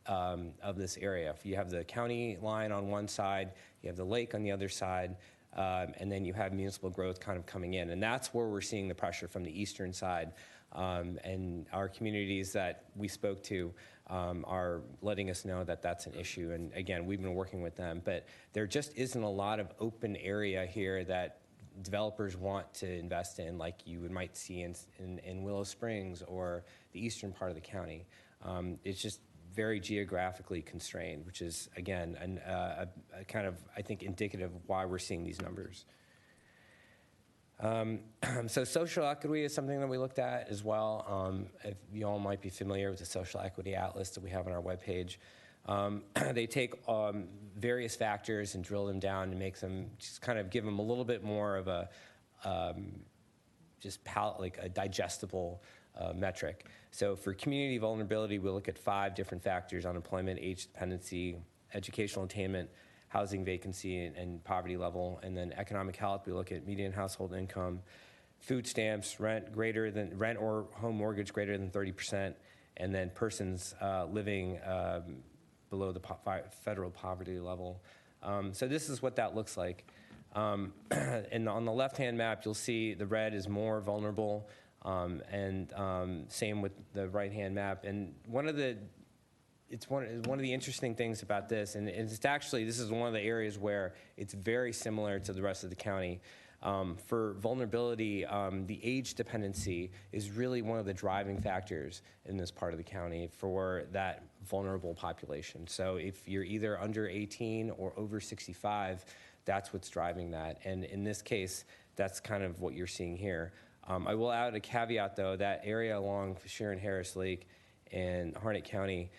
of this area. If you have the county line on one side, you have the lake on the other side, and then you have municipal growth kind of coming in. And that's where we're seeing the pressure from the eastern side. And our communities that we spoke to are letting us know that that's an issue. And again, we've been working with them. But there just isn't a lot of open area here that developers want to invest in, like you might see in Willow Springs or the eastern part of the county. It's just very geographically constrained, which is, again, a kind of, I think, indicative of why we're seeing these numbers. So social equity is something that we looked at as well. If you all might be familiar with the social equity atlas that we have on our webpage. They take various factors and drill them down and make them, just kind of give them a little bit more of a, like a digestible metric. So for community vulnerability, we look at 5 different factors: unemployment, age dependency, educational attainment, housing vacancy, and poverty level. And then economic health, we look at median household income, food stamps, rent or home mortgage greater than 30%, and then persons living below the federal poverty level. So this is what that looks like. And on the left-hand map, you'll see the red is more vulnerable, and same with the right-hand map. And one of the interesting things about this, and it's actually, this is one of the areas where it's very similar to the rest of the county. For vulnerability, the age dependency is really one of the driving factors in this part of the county for that vulnerable population. So if you're either under 18 or over 65, that's what's driving that. And in this case, that's kind of what you're seeing here. I will add a caveat, though. That area along Sharon Harris Lake and Harnett County,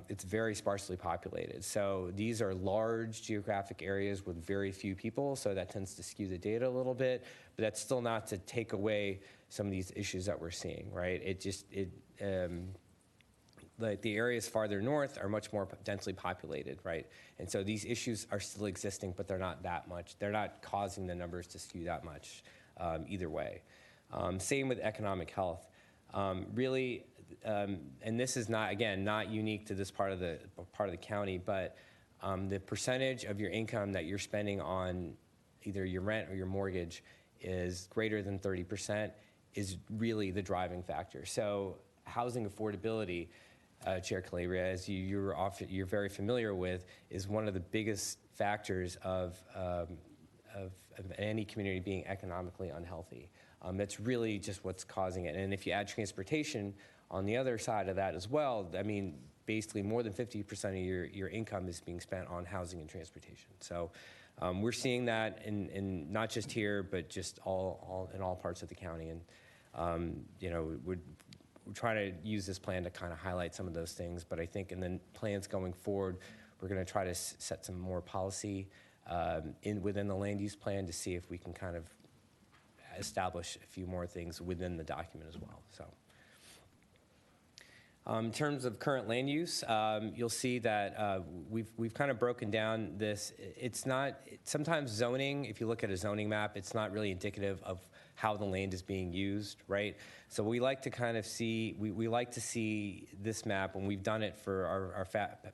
it's very sparsely populated. So these are large geographic areas with very few people, so that tends to skew the data a little bit, but that's still not to take away some of these issues that we're seeing, right? Like the areas farther north are much more densely populated, right? And so these issues are still existing, but they're not that much. They're not causing the numbers to skew that much either way. Same with economic health. Really, and this is not unique to this part of the county, but the percentage of your income that you're spending on either your rent or your mortgage is greater than 30% is really the driving factor. So housing affordability, Chair Calabria, as you're very familiar with, is one of the biggest factors of any community being economically unhealthy. That's really just what's causing it. And if you add transportation on the other side of that as well, I mean, basically more than 50% of your income is being spent on housing and transportation. So we're seeing that in not just here, but just all in all parts of the county. And we're trying to use this plan to kind of highlight some of those things. But I think in the plans going forward, we're going to try to set some more policy within the land use plan to see if we can kind of establish a few more things within the document as well. So, in terms of current land use, you'll see that we've kind of broken down this. It's not sometimes zoning. If you look at a zoning map, it's not really indicative of how the land is being used, right? So we like to kind of see we like to see this map, and we've done it for our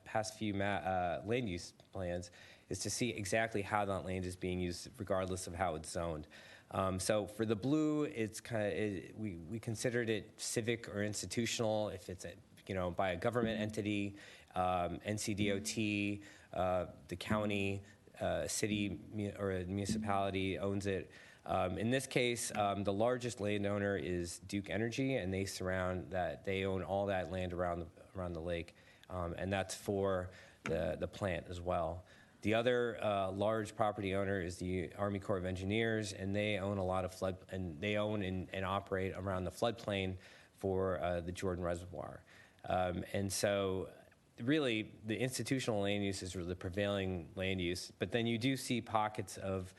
past few land use plans, is to see exactly how that land is being used, regardless of how it's zoned. So for the blue, it's we considered it civic or institutional if it's by a government entity, NCDOT, the county, city or a municipality owns it. In this case, the largest landowner is Duke Energy, and they own all that land around the lake, and that's for the plant as well. The other large property owner is the Army Corps of Engineers, and they own a lot of they own and operate around the floodplain for the Jordan Reservoir. And so really the institutional land use is really the prevailing land use, but then you do see pockets of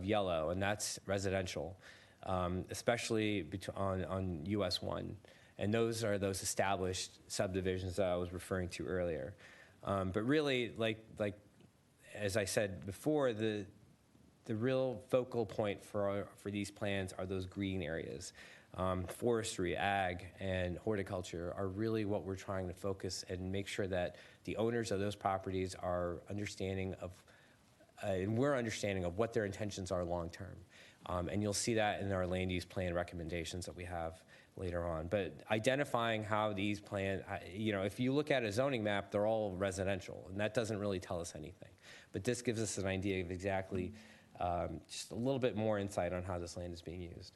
yellow, and that's residential, especially on US 1. And those are those established subdivisions that I was referring to earlier. But really, like as I said before, the real focal point for these plans are those green areas. Forestry, ag, and horticulture are really what we're trying to focus and make sure that the owners of those properties are understanding of, and we're understanding of what their intentions are long term. And you'll see that in our land use plan recommendations that we have later on. But identifying how these plans, if you look at a zoning map, they're all residential, and that doesn't really tell us anything. But this gives us an idea of exactly, just a little bit more insight on how this land is being used.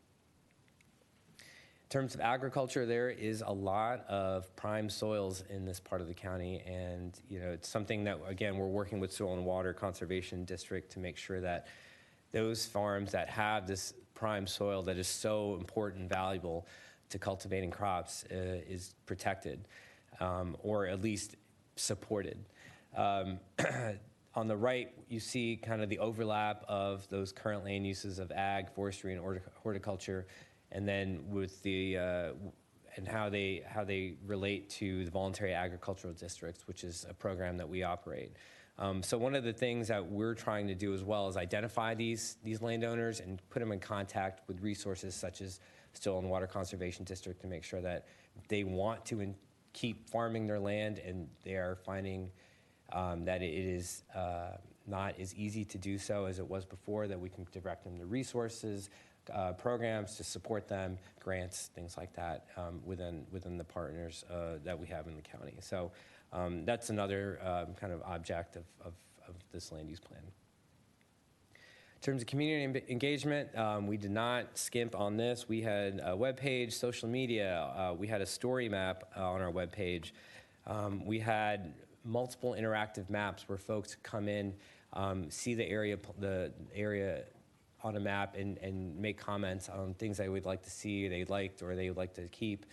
In terms of agriculture, there is a lot of prime soils in this part of the county, and it's something that, again, we're working with Soil and Water Conservation District to make sure that those farms that have this prime soil that is so important and valuable to cultivating crops is protected, or at least supported. On the right, you see kind of the overlap of those current land uses of ag, forestry, and horticulture, and then with the and how they relate to the voluntary agricultural districts, which is a program that we operate. So one of the things that we're trying to do as well is identify these landowners and put them in contact with resources such as Soil and Water Conservation District to make sure that they want to keep farming their land, and they are finding that it is not as easy to do so as it was before, that we can direct them to resources, programs to support them, grants, things like that, within the partners that we have in the county. So that's another kind of object of this land use plan. In terms of community engagement, we did not skimp on this. We had a webpage, social media. We had a story map on our webpage. We had multiple interactive maps where folks come in, see the area on a map, and make comments on things they would like to see, they liked, or they would like to keep.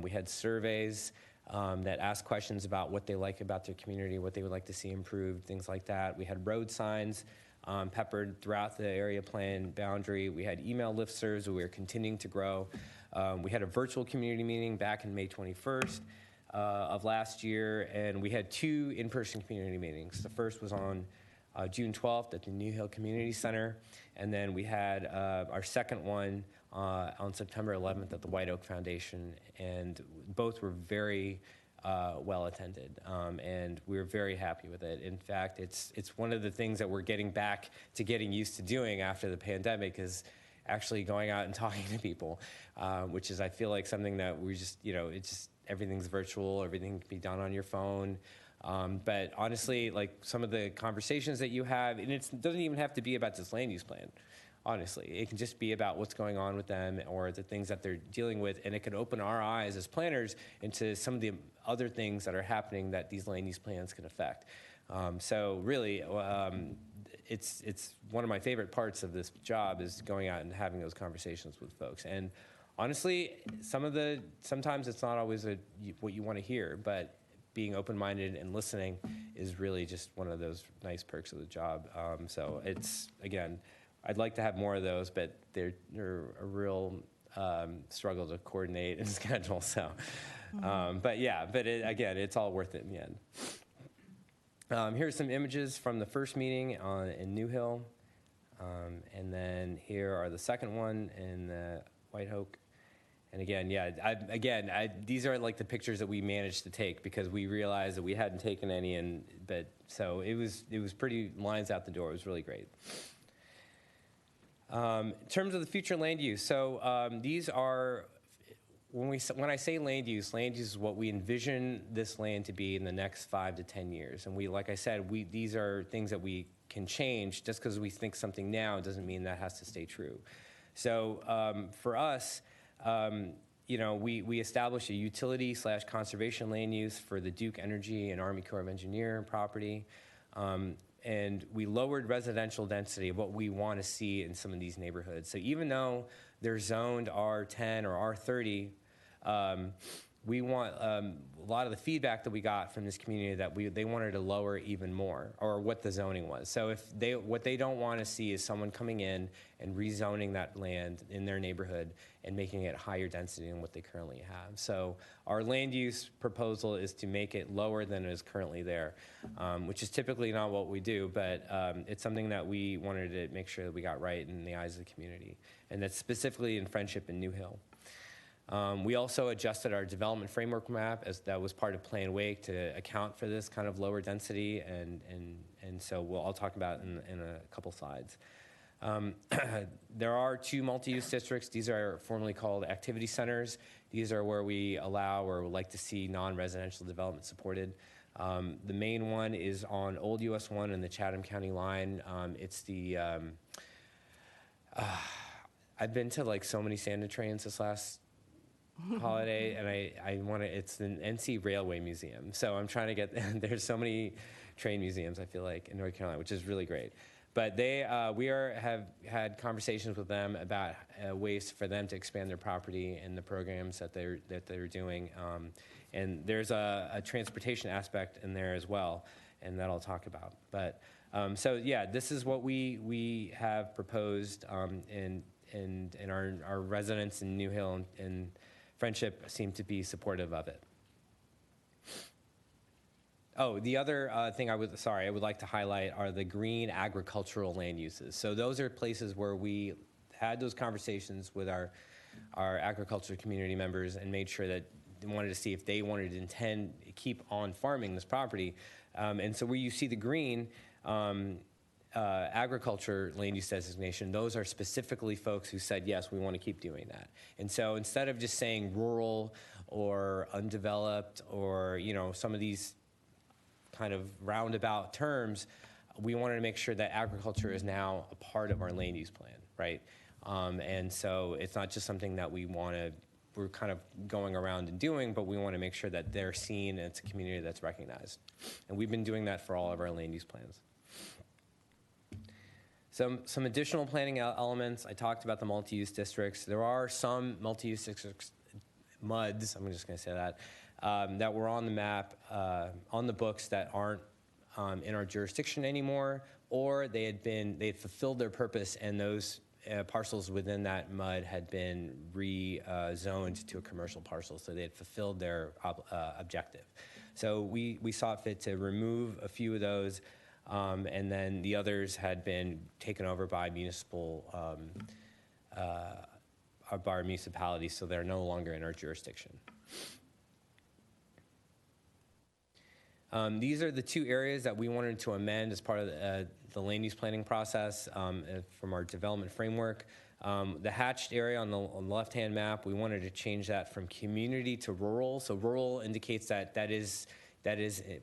We had surveys that asked questions about what they like about their community, what they would like to see improved, things like that. We had road signs peppered throughout the area plan boundary. We had email listservs that we are continuing to grow. We had a virtual community meeting back in May 21st of last year, and we had 2 in-person community meetings. The first was on June 12th at the New Hill Community Center, and then we had our second one on September 11th at the White Oak Foundation, and both were very well attended, and we were very happy with it. In fact, it's one of the things that we're getting back to getting used to doing after the pandemic is actually going out and talking to people, which is, I feel like, something that we just, it's just everything's virtual, everything can be done on your phone. But honestly, like some of the conversations that you have, and it doesn't even have to be about this land use plan. Honestly, it can just be about what's going on with them or the things that they're dealing with, and it can open our eyes as planners into some of the other things that are happening that these land use plans can affect. So really, it's one of my favorite parts of this job is going out and having those conversations with folks. And honestly, sometimes it's not always what you want to hear, but being open-minded and listening is really just one of those nice perks of the job. So it's, again, I'd like to have more of those, but they're a real struggle to coordinate and schedule. So, but again, it's all worth it in the end. Here's some images from the first meeting in New Hill, and then here are the second one in White Oak. And again, these are like the pictures that we managed to take because we realized that we hadn't taken any, so it was pretty lines out the door. It was really great. In terms of the future land use, so these are, when I say land use is what we envision this land to be in the next 5 to 10 years. And like I said, these are things that we can change. Just because we think something now doesn't mean that has to stay true. So for us, we established a utility/conservation land use for the Duke Energy and Army Corps of Engineer property. and we lowered residential density of what we want to see in some of these neighborhoods. So even though they're zoned R10 or R30, we want a lot of the feedback that we got from this community that they wanted to lower even more, or what the zoning was. So what they don't want to see is someone coming in and rezoning that land in their neighborhood and making it higher density than what they currently have. So our land use proposal is to make it lower than is currently there, which is typically not what we do, but it's something that we wanted to make sure that we got right in the eyes of the community, and that's specifically in Friendship and New Hill. We also adjusted our development framework map as that was part of Plan Wake to account for this kind of lower density, and so I'll talk about in a couple slides. There are 2 multi-use districts. These are formerly called activity centers. These are where we allow or would like to see non-residential development supported. The main one is on Old US 1 and the Chatham County line. It's the I've been to like so many Santa trains this last holiday, and I want to. It's the NC Railway Museum. So I'm trying to get. There's so many train museums, I feel like, in North Carolina, which is really great. But we have had conversations with them about ways for them to expand their property and the programs that they're doing. And there's a transportation aspect in there as well, and that I'll talk about. But so yeah, this is what we have proposed, and our residents in New Hill and Friendship seem to be supportive of it. Oh, the other thing I would like to highlight are the green agricultural land uses. So those are places where we had those conversations with our agriculture community members and made sure that they wanted to see if they wanted to keep on farming this property. And so where you see the green agriculture land use designation, those are specifically folks who said, yes, we want to keep doing that. And so instead of just saying rural or undeveloped or, some of these kind of roundabout terms, we wanted to make sure that agriculture is now a part of our land use plan, right? And so it's not just something that we're kind of going around and doing, but we want to make sure that they're seen and it's a community that's recognized. And we've been doing that for all of our land use plans. Some additional planning elements. I talked about the multi-use districts. There are some multi-use districts, MUDs, I'm just going to say that, that were on the map, on the books that aren't in our jurisdiction anymore, or they had fulfilled their purpose, and those parcels within that MUD had been rezoned to a commercial parcel, so they had fulfilled their objective. So we saw fit to remove a few of those. And then the others had been taken over by municipalities, so they're no longer in our jurisdiction. These are the 2 areas that we wanted to amend as part of the land use planning process from our development framework. The hatched area on the left-hand map, we wanted to change that from community to rural. So rural indicates that is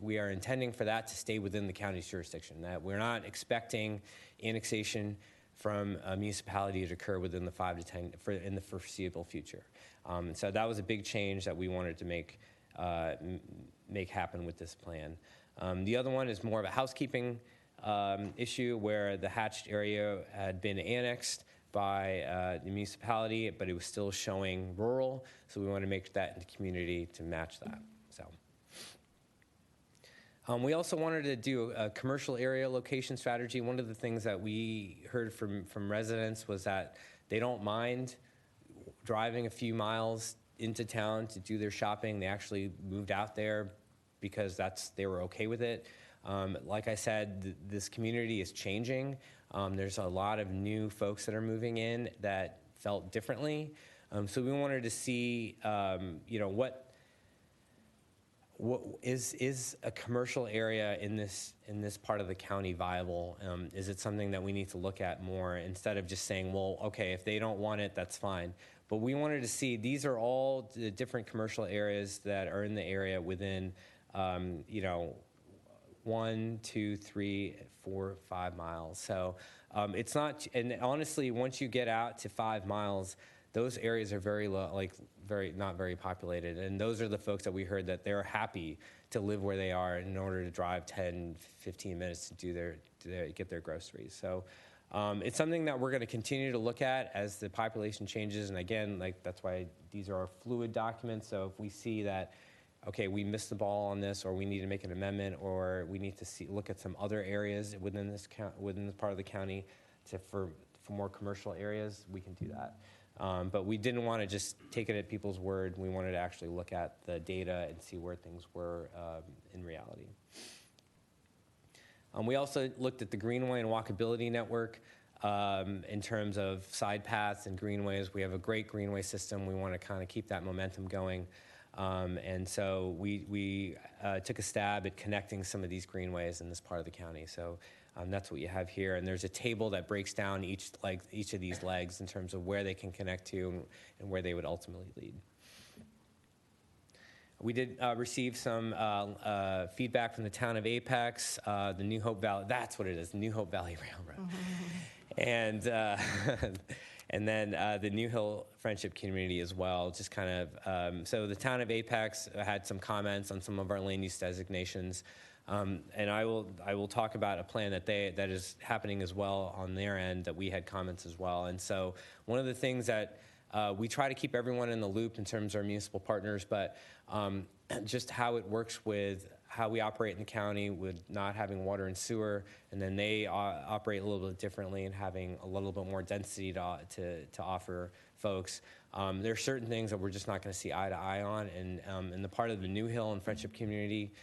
we are intending for that to stay within the county's jurisdiction, that we're not expecting annexation from a municipality to occur within the 5 to 10 in the foreseeable future. So that was a big change that we wanted to make happen with this plan. The other one is more of a housekeeping issue where the hatched area had been annexed by the municipality, but it was still showing rural, so we want to make that in the community to match that. We also wanted to do a commercial area location strategy. One of the things that we heard from residents was that they don't mind driving a few miles into town to do their shopping. They actually moved out there because they were okay with it. Like I said, this community is changing. There's a lot of new folks that are moving in that felt differently. So we wanted to see, what is a commercial area in this part of the county viable? Is it something that we need to look at more instead of just saying, well, okay, if they don't want it, that's fine. But we wanted to see, these are all the different commercial areas that are in the area within, 1, 2, 3, 4, 5 miles. So it's not, and honestly, once you get out to 5 miles, those areas are very low, like not very populated. And those are the folks that we heard that they're happy to live where they are in order to drive 10, 15 minutes to get their groceries. So it's something that we're going to continue to look at as the population changes. And again, like that's why these are our fluid documents. So if we see that, okay, we missed the ball on this, or we need to make an amendment, or we need to look at some other areas within this part of the county for more commercial areas, we can do that. But we didn't want to just take it at people's word. We wanted to actually look at the data and see where things were in reality. We also looked at the Greenway and Walkability Network in terms of side paths and greenways. We have a great greenway system. We want to kind of keep that momentum going. And so we took a stab at connecting some of these greenways in this part of the county. So that's what you have here. And there's a table that breaks down each of these legs in terms of where they can connect to and where they would ultimately lead. We did receive some feedback from the town of Apex, the New Hope Valley, that's what it is, New Hope Valley Railroad. And then the New Hill Friendship Community as well, just kind of, so the town of Apex had some comments on some of our land use designations. And I will talk about a plan that is happening as well on their end that we had comments as well. And so one of the things that we try to keep everyone in the loop in terms of our municipal partners, but just how it works with how we operate in the county with not having water and sewer, and then they operate a little bit differently and having a little bit more density to offer folks. There are certain things that we're just not going to see eye to eye on, and in the part of the New Hill and Friendship Community,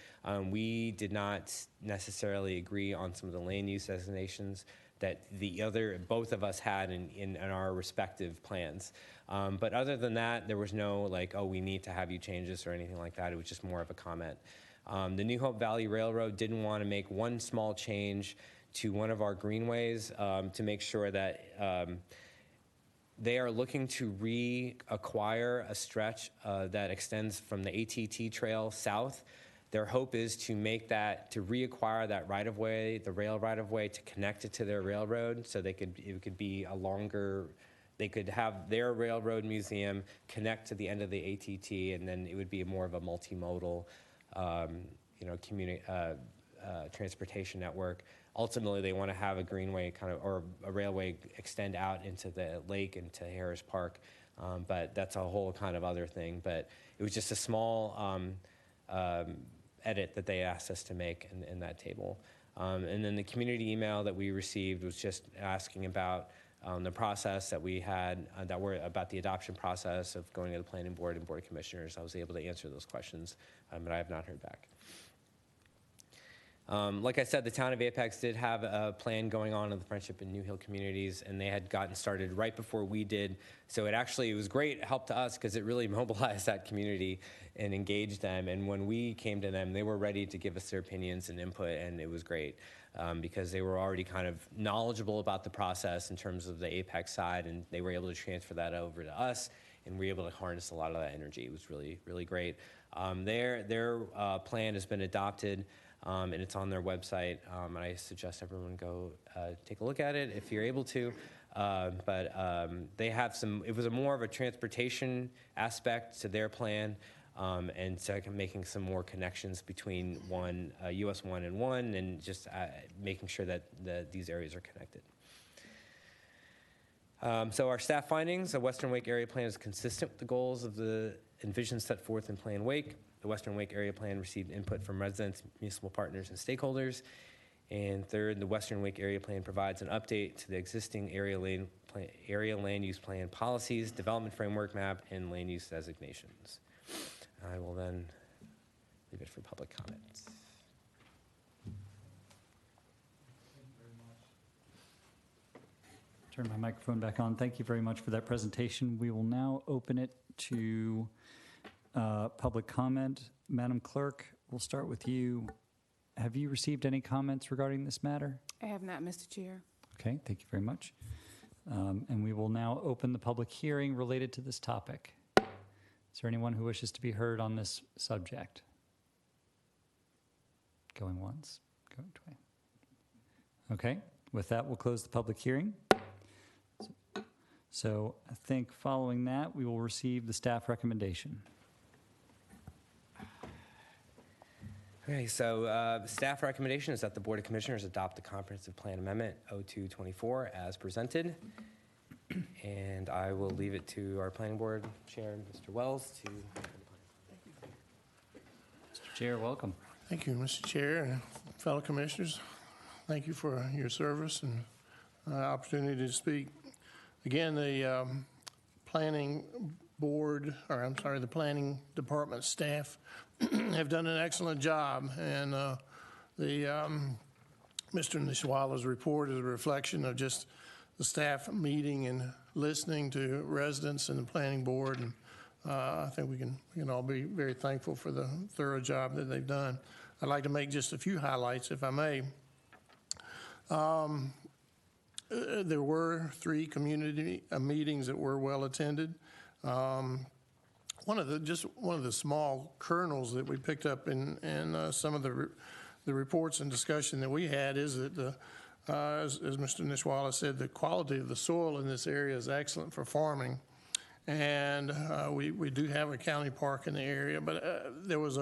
we did not necessarily agree on some of the land use designations that both of us had in our respective plans. But other than that, there was no like, oh, we need to have you change this or anything like that. It was just more of a comment. The New Hope Valley Railroad didn't want to make one small change to one of our greenways to make sure that they are looking to reacquire a stretch that extends from the ATT trail south. Their hope is to reacquire that right-of-way, the rail right-of-way, to connect it to their railroad, so it could be a longer. They could have their railroad museum connect to the end of the ATT, and then it would be more of a multimodal, transportation network. Ultimately, they want to have a greenway or a railway extend out into the lake and to Harris Park, but that's a whole kind of other thing. But it was just a small edit that they asked us to make in that table. And then the community email that we received was just asking about the process that we had, about the adoption process of going to the planning board and board of commissioners. I was able to answer those questions, but I have not heard back. Like I said, the town of Apex did have a plan going on in the Friendship and New Hill communities, and they had gotten started right before we did. So it was great help to us because it really mobilized that community and engaged them. And when we came to them, they were ready to give us their opinions and input, and it was great because they were already kind of knowledgeable about the process in terms of the Apex side, and they were able to transfer that over to us, and we were able to harness a lot of that energy. It was really, really great. Their plan has been adopted. And it's on their website, and I suggest everyone go take a look at it if you're able to. But they have it was more of a transportation aspect to their plan, and so making some more connections between US 1 and 1, and just making sure that these areas are connected. So our staff findings: the Western Wake Area Plan is consistent with the goals of the envision set forth in Plan Wake. The Western Wake Area Plan received input from residents, municipal partners, and stakeholders. And third, the Western Wake Area Plan provides an update to the existing area land use plan policies, development framework map, and land use designations. I will then leave it for public comments.
Turn my microphone back on. Thank you very much for that presentation. We will now open it to public comment. Madam Clerk, we'll start with you. Have you received any comments regarding this matter?
I have not, Mr. Chair.
Okay, thank you very much. And we will now open the public hearing related to this topic. Is there anyone who wishes to be heard on this subject? Going once, going twice. Okay, with that, we'll close the public hearing. So I think following that, we will receive the staff recommendation.
Okay, so the staff recommendation is that the Board of Commissioners adopt the Comprehensive Plan Amendment 0224 as presented. And I will leave it to our Planning Board Chair, Mr. Wells, to.
Mr. Chair, welcome.
Thank you, Mr. Chair and fellow commissioners. Thank you for your service and opportunity to speak. Again, the Planning Board, or I'm sorry, the Planning Department staff have done an excellent job, and Mr. Nishwala's report is a reflection of just the staff meeting and listening to residents and the Planning Board, and I think we can all be very thankful for the thorough job that they've done. I'd like to make just a few highlights, if I may. There were 3 community meetings that were well attended. One of the small kernels that we picked up in some of the reports and discussion that we had is that as Mr. Nishwala said, the quality of the soil in this area is excellent for farming, and we do have a county park in the area. But there was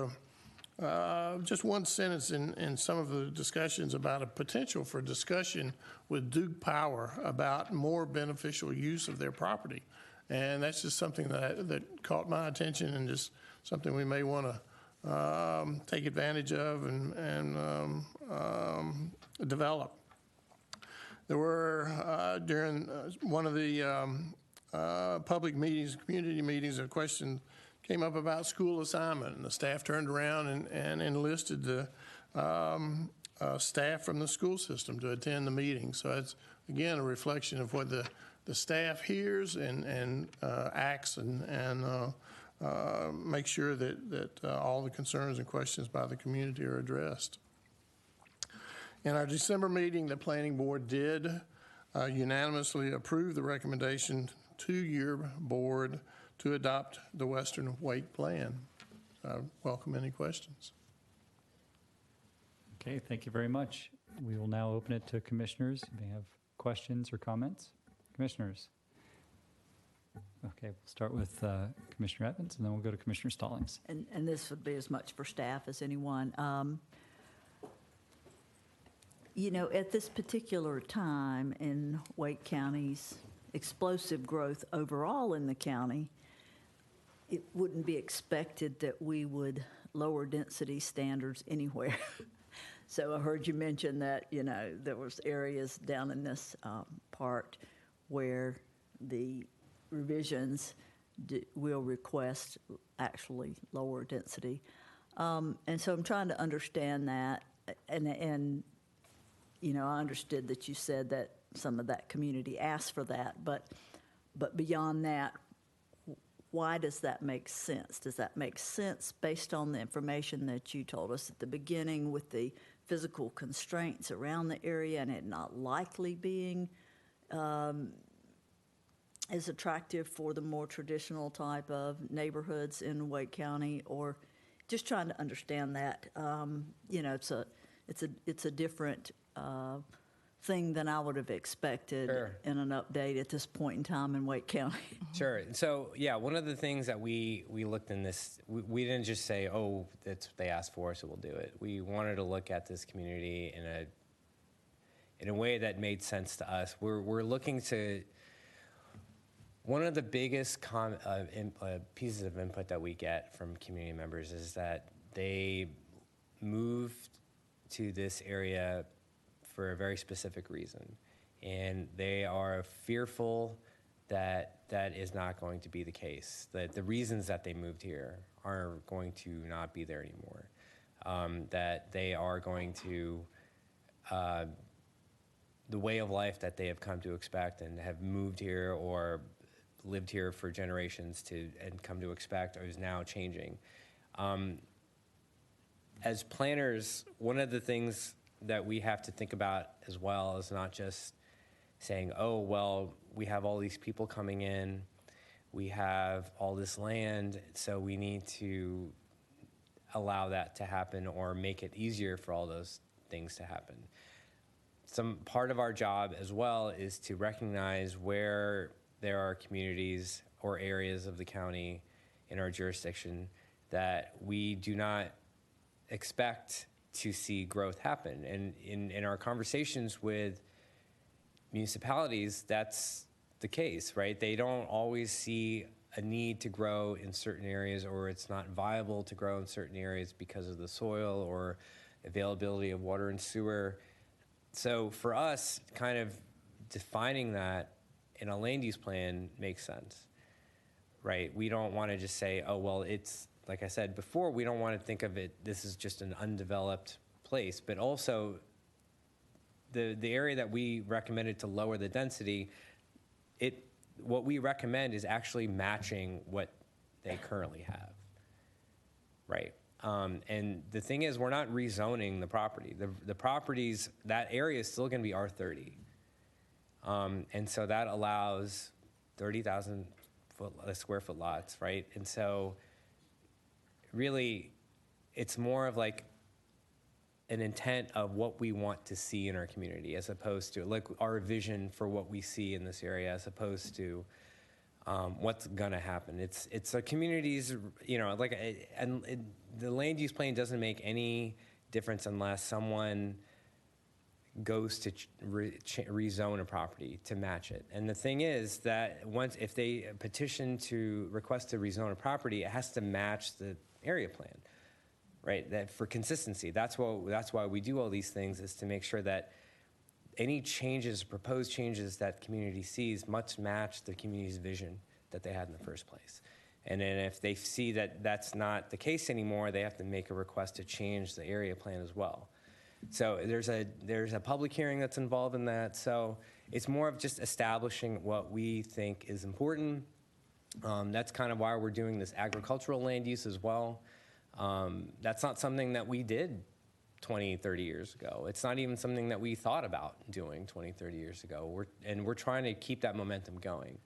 just one sentence in some of the discussions about a potential for discussion with Duke Power about more beneficial use of their property. And that's just something that caught my attention, and just something we may want to take advantage of and develop. There were, during one of the public meetings, community meetings, a question came up about school assignment, and the staff turned around and enlisted the staff from the school system to attend the meeting. So it's, again, a reflection of what the staff hears and acts and make sure that all the concerns and questions by the community are addressed. In our December meeting, the Planning Board did unanimously approve the recommendation to your board to adopt the Western Wake Plan. I welcome any questions.
Okay, thank you very much. We will now open it to commissioners who may have questions or comments. Commissioners. Okay, we'll start with Commissioner Evans, and then we'll go to Commissioner Stallings.
And this would be as much for staff as anyone. You know, at this particular time in Wake County's explosive growth overall in the county, it wouldn't be expected that we would lower density standards anywhere. So I heard you mention that, you know, there was areas down in this part where the revisions will request actually lower density. And so I'm trying to understand that, and you know, I understood that you said that some of that community asked for that, but beyond that, why does that make sense? Does that make sense based on the information that you told us at the beginning with the physical constraints around the area and it not likely being as attractive for the more traditional type of neighborhoods in Wake County? Or just trying to understand that, you know, it's a different thing than I would have expected in an update at this point in time in Wake County.
Sure. So, yeah, one of the things that we looked in this, we didn't just say, oh, that's what they asked for, so we'll do it. We wanted to look at this community in a way that made sense to us. We're looking to, one of the biggest pieces of input that we get from community members is that they moved to this area for a very specific reason, and they are fearful that that is not going to be the case, that the reasons that they moved here are going to not be there anymore, that they are going to, the way of life that they have come to expect and have moved here or lived here for generations and come to expect is now changing. As planners, one of the things that we have to think about as well is not just saying, oh, well, we have all these people coming in, we have all this land, so we need to allow that to happen or make it easier for all those things to happen. Some part of our job as well is to recognize where there are communities or areas of the county in our jurisdiction that we do not expect to see growth happen. And in our conversations with municipalities, that's the case, right? They don't always see a need to grow in certain areas, or it's not viable to grow in certain areas because of the soil or availability of water and sewer. So for us, kind of defining that in a land use plan makes sense, right? We don't want to just say, oh, well, it's, like I said before, we don't want to think of it, this is just an undeveloped place, but also the area that we recommended to lower the density, what we recommend is actually matching what they currently have, right? And the thing is, we're not rezoning the property. The properties, that area is still going to be R30. And so that allows 30,000 square foot lots, right? And so really, it's more of like an intent of what we want to see in our community, as opposed to like our vision for what we see in this area, as opposed to what's gonna happen. It's a community's, like, and the land use plan doesn't make any difference unless someone goes to rezone a property to match it. And the thing is that if they petition to request to rezone a property, it has to match the area plan, right? That for consistency. That's why we do all these things, is to make sure that any changes, proposed changes that community sees must match the community's vision that they had in the first place. And then if they see that that's not the case anymore, they have to make a request to change the area plan as well. So there's a public hearing that's involved in that. So it's more of just establishing what we think is important. That's kind of why we're doing this agricultural land use as well. That's not something that we did 20, 30 years ago. It's not even something that we thought about doing 20, 30 years ago. We're trying to keep that momentum going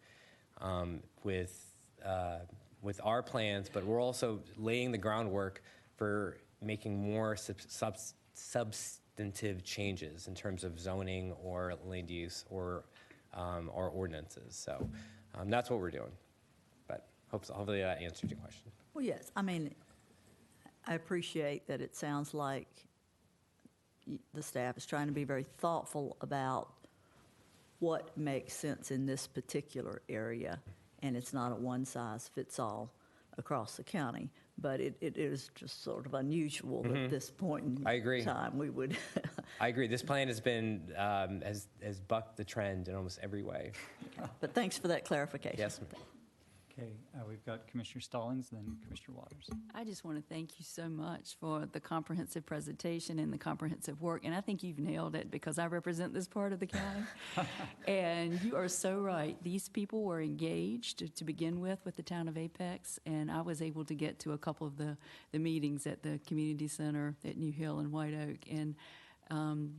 with our plans, but we're also laying the groundwork for making more substantive changes in terms of zoning or land use or ordinances. So that's what we're doing. But hopefully that answered your question.
Well, yes. I mean, I appreciate that it sounds like the staff is trying to be very thoughtful about what makes sense in this particular area, and it's not a one-size-fits-all across the county. But it is just sort of unusual that at this point in
I agree.
time we would.
I agree. This plan has been has bucked the trend in almost every way.
But thanks for that clarification.
Yes, ma'am.
Okay, we've got Commissioner Stallings, then Commissioner Waters.
I just want to thank you so much for the comprehensive presentation and the comprehensive work. And I think you've nailed it, because I represent this part of the county. And you are so right. These people were engaged to begin with the town of Apex. And I was able to get to a couple of the meetings at the community center at New Hill and White Oak. And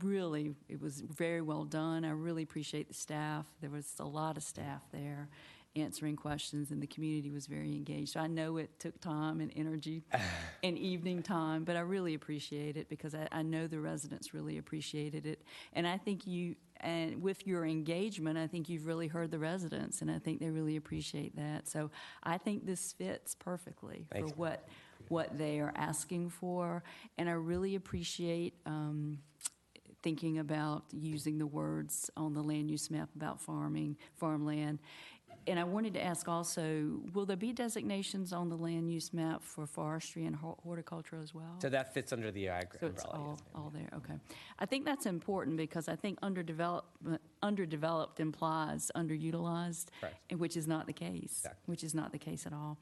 really, it was very well done. I really appreciate the staff. There was a lot of staff there answering questions, and the community was very engaged. So I know it took time and energy and evening time, but I really appreciate it, because I know the residents really appreciated it. And I think and with your engagement, I think you've really heard the residents, and I think they really appreciate that. So I think this fits perfectly for what they are asking for. And I really appreciate thinking about using the words on the land use map about farmland. And I wanted to ask also, will there be designations on the land use map for forestry and horticulture as well?
So that fits under the ag
So it's
umbrella.
all there, okay. I think that's important, because I think underdeveloped implies underutilized,
Correct.
which is not the case.
Exactly.
Which is not the case at all.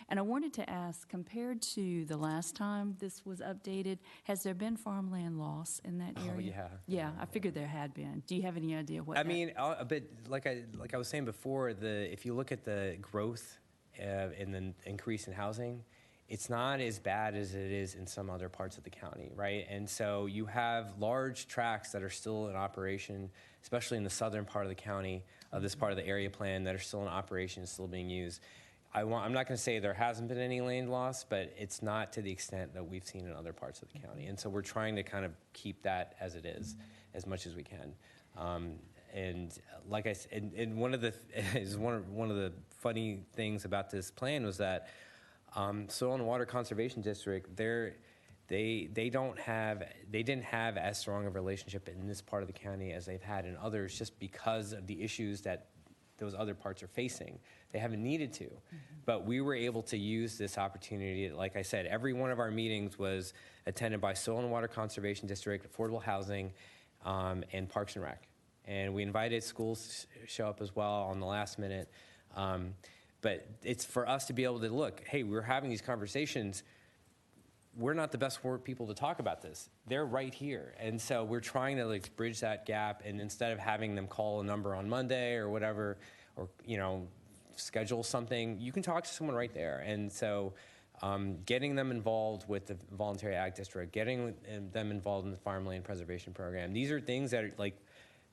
And I wanted to ask, compared to the last time this was updated, has there been farmland loss in that area?
yeah.
Yeah, I figured there had been. Do you have any idea what?
I mean, a bit like I was saying before, if you look at the growth and the increase in housing, it's not as bad as it is in some other parts of the county, right? And so you have large tracts that are still in operation, especially in the southern part of the county, of this part of the area plan, that are still in operation, still being used. I'm not going to say there hasn't been any land loss, but it's not to the extent that we've seen in other parts of the county. And so we're trying to kind of keep that as it is, as much as we can. like I said, and one of the is one of the funny things about this plan was that Soil and Water Conservation District, they didn't have as strong a relationship in this part of the county as they've had in others, just because of the issues that those other parts are facing. They haven't needed to, but we were able to use this opportunity. Like I said, every one of our meetings was attended by Soil and Water Conservation District, Affordable Housing, and Parks and Rec. And we invited schools to show up as well on the last minute. But it's for us to be able to look, hey, we're having these conversations. We're not the best people to talk about this. They're right here. And so we're trying to like bridge that gap. And instead of having them call a number on Monday or whatever, or, schedule something, you can talk to someone right there. And so getting them involved with the Voluntary Ag District, getting them involved in the Farmland Preservation Program, these are things that are like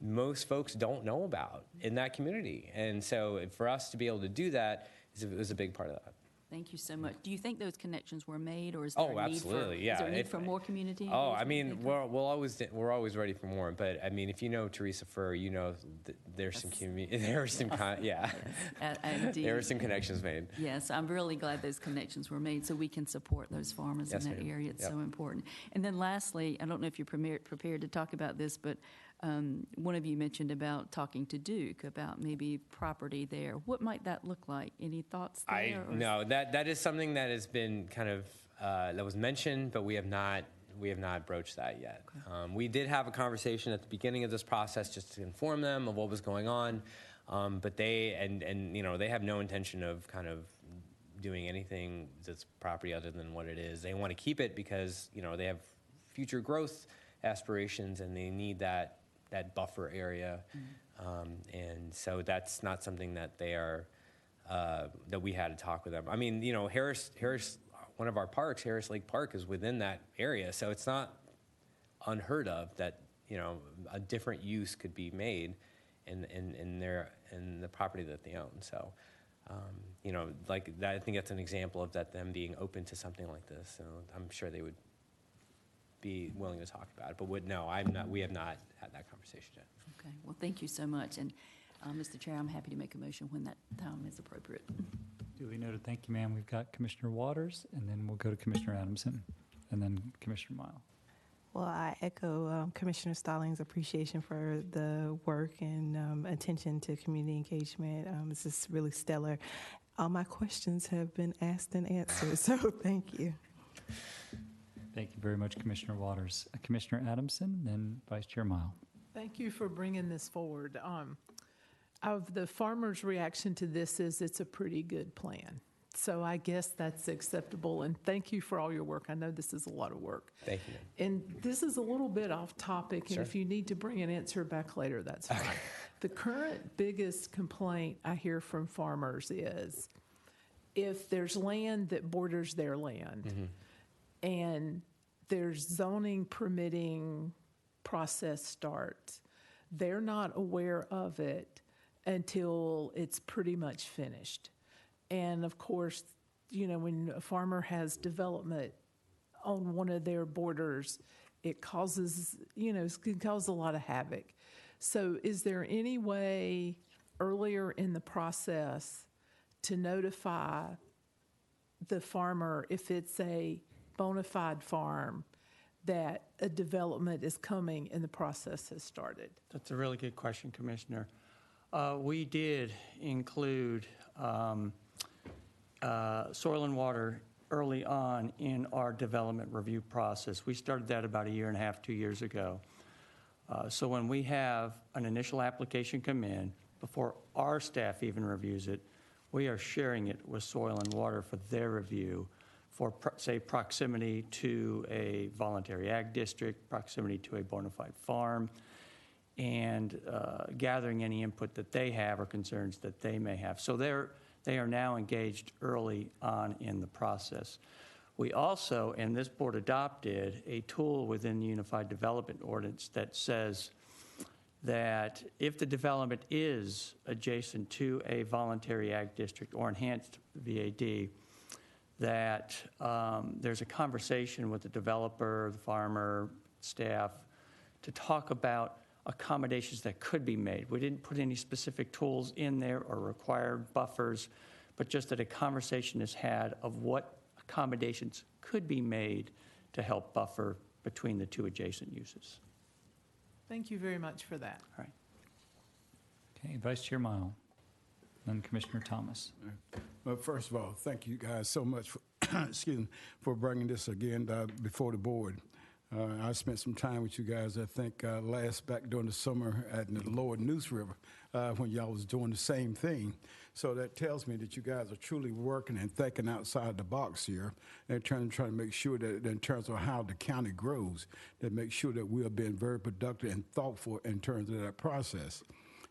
most folks don't know about in that community. And so for us to be able to do that was a big part of that.
Thank you so much. Do you think those connections were made, or is there a need
absolutely, yeah.
Is there a need for more community
Oh, I
engagement?
mean, we're always ready for more. But I mean, if you know Teresa Furr, you know there's some community, there are some
Indeed.
there are some connections made.
Yes, I'm really glad those connections were made so we can support those farmers in that area. It's so important. And then lastly, I don't know if you're prepared to talk about this, but one of you mentioned about talking to Duke about maybe property there. What might that look like? Any thoughts there?
No, that is something that has been kind of that was mentioned, but we have not broached that yet. Okay. We did have a conversation at the beginning of this process just to inform them of what was going on, but they they have no intention of kind of doing anything that's property other than what it is. They want to keep it because they have future growth aspirations and they need that buffer area, and so that's not something that they are that we had to talk with them. I mean, Harris, one of our parks, Harris Lake Park, is within that area, so it's not unheard of that a different use could be made in the property that they own. So, like that, I think that's an example of them being open to something like this. So I'm sure they would be willing to talk about it, but we have not had that conversation yet.
Okay, well, thank you so much. And Mr. Chair, I'm happy to make a motion when that time is appropriate.
Duly noted. Thank you, ma'am. We've got Commissioner Waters, and then we'll go to Commissioner Adamson, and then Commissioner Mile.
Well, I echo Commissioner Stallings' appreciation for the work and attention to community engagement. It's just really stellar. All my questions have been asked and answered, so thank you.
Thank you very much, Commissioner Waters. Commissioner Adamson, then Vice Chair Mile.
Thank you for bringing this forward. Of the farmers' reaction to this is it's a pretty good plan. So I guess that's acceptable, and thank you for all your work. I know this is a lot of work.
Thank you.
And this is a little bit off topic, and
Sure.
if you need to bring an answer back later, that's fine. Okay. The current biggest complaint I hear from farmers is if there's land that borders their land, and there's zoning permitting process starts, they're not aware of it until it's pretty much finished. And of course, when a farmer has development on one of their borders, it causes, it can cause a lot of havoc. So is there any way earlier in the process to notify the farmer, if it's a bona fide farm, that a development is coming and the process has started?
That's a really good question, Commissioner. We did include soil and water early on in our development review process. We started that about 1.5 years, 2 years ago. So when we have an initial application come in, before our staff even reviews it, we are sharing it with soil and water for their review for, say, proximity to a voluntary ag district, proximity to a bona fide farm, and gathering any input that they have or concerns that they may have. So they are now engaged early on in the process. We also, and this board adopted, a tool within the Unified Development Ordinance that says that if the development is adjacent to a voluntary ag district or enhanced VAD, that there's a conversation with the developer, the farmer, staff, to talk about accommodations that could be made. We didn't put any specific tools in there or required buffers, but just that a conversation is had of what accommodations could be made to help buffer between the two adjacent uses.
Thank you very much for that.
All right.
Okay, Vice Chair Mile, then Commissioner Thomas.
Well, first of all, thank you guys so much for, excuse me, for bringing this again before the board. I spent some time with you guys, I think, back during the summer at the Lower Neuse River when y'all was doing the same thing. So that tells me that you guys are truly working and thinking outside the box here and trying to make sure that in terms of how the county grows, that make sure that we are being very productive and thoughtful in terms of that process.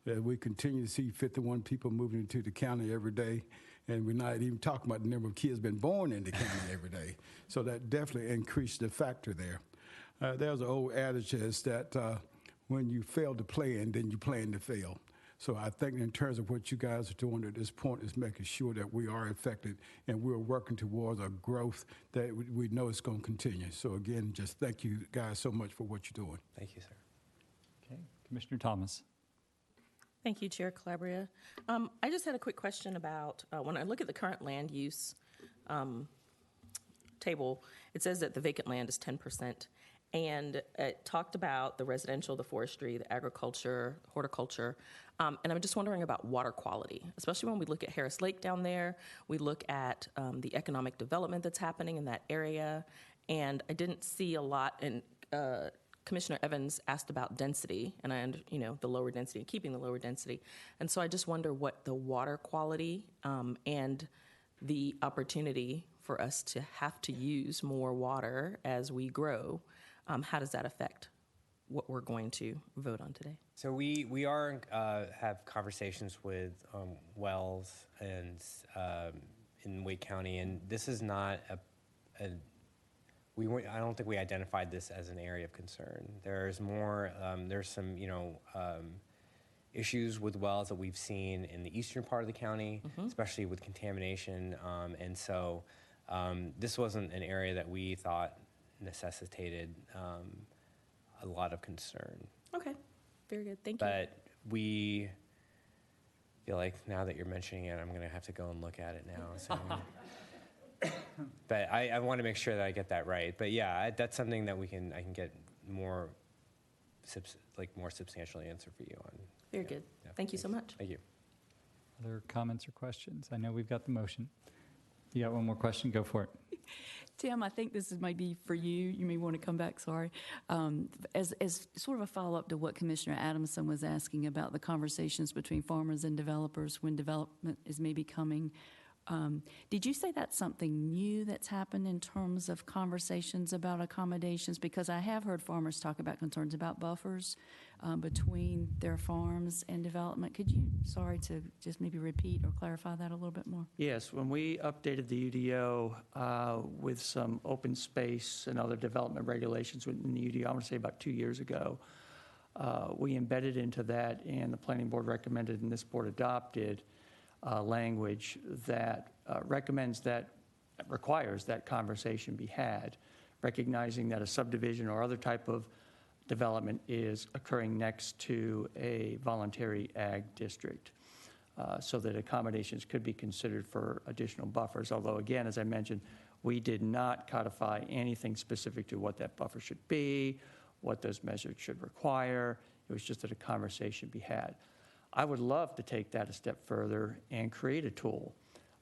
That we continue to see 51 people moving into the county every day, and we're not even talking about the number of kids been born in the county every day. So that definitely increased the factor there. There's an old adage is that when you fail to plan, then you plan to fail. So I think in terms of what you guys are doing at this point is making sure that we are effective and we're working towards a growth that we know is going to continue. So again, just thank you guys so much for what you're doing.
Thank you, sir.
Okay, Commissioner Thomas.
Thank you, Chair Calabria. I just had a quick question about when I look at the current land use table, it says that the vacant land is 10%. And it talked about the residential, the forestry, the agriculture, horticulture. And I'm just wondering about water quality, especially when we look at Harris Lake down there. We look at the economic development that's happening in that area. And I didn't see a lot. And Commissioner Evans asked about density, and the lower density, keeping the lower density. And so I just wonder what the water quality and the opportunity for us to have to use more water as we grow, how does that affect what we're going to vote on today?
So we are have conversations with wells and in Wake County, and this is not I don't think we identified this as an area of concern. There's more. There's some issues with wells that we've seen in the eastern part of the county, especially with contamination, and so this wasn't an area that we thought necessitated a lot of concern.
Okay, very good. Thank you.
But we feel like now that you're mentioning it, I'm going to have to go and look at it now. So. But I want to make sure that I get that right. But yeah, that's something that I can get more substantially answer for you on.
Very good.
Yeah,
Thank you so much.
Thank you.
Other comments or questions? I know we've got the motion. You got one more question? Go for it.
Tim, I think this is maybe for you. You may want to come back, sorry. As sort of a follow-up to what Commissioner Adamson was asking about the conversations between farmers and developers when development is maybe coming. Did you say that's something new that's happened in terms of conversations about accommodations? Because I have heard farmers talk about concerns about buffers between their farms and development. Could you, to just maybe repeat or clarify that a little bit more?
Yes, when we updated the UDO with some open space and other development regulations within the UDO, I want to say about 2 years ago, we embedded into that, and the Planning Board recommended and this board adopted language that requires that conversation be had, recognizing that a subdivision or other type of development is occurring next to a voluntary ag district, so that accommodations could be considered for additional buffers. Although, again, as I mentioned, we did not codify anything specific to what that buffer should be, what those measures should require. It was just that a conversation be had. I would love to take that a step further and create a tool,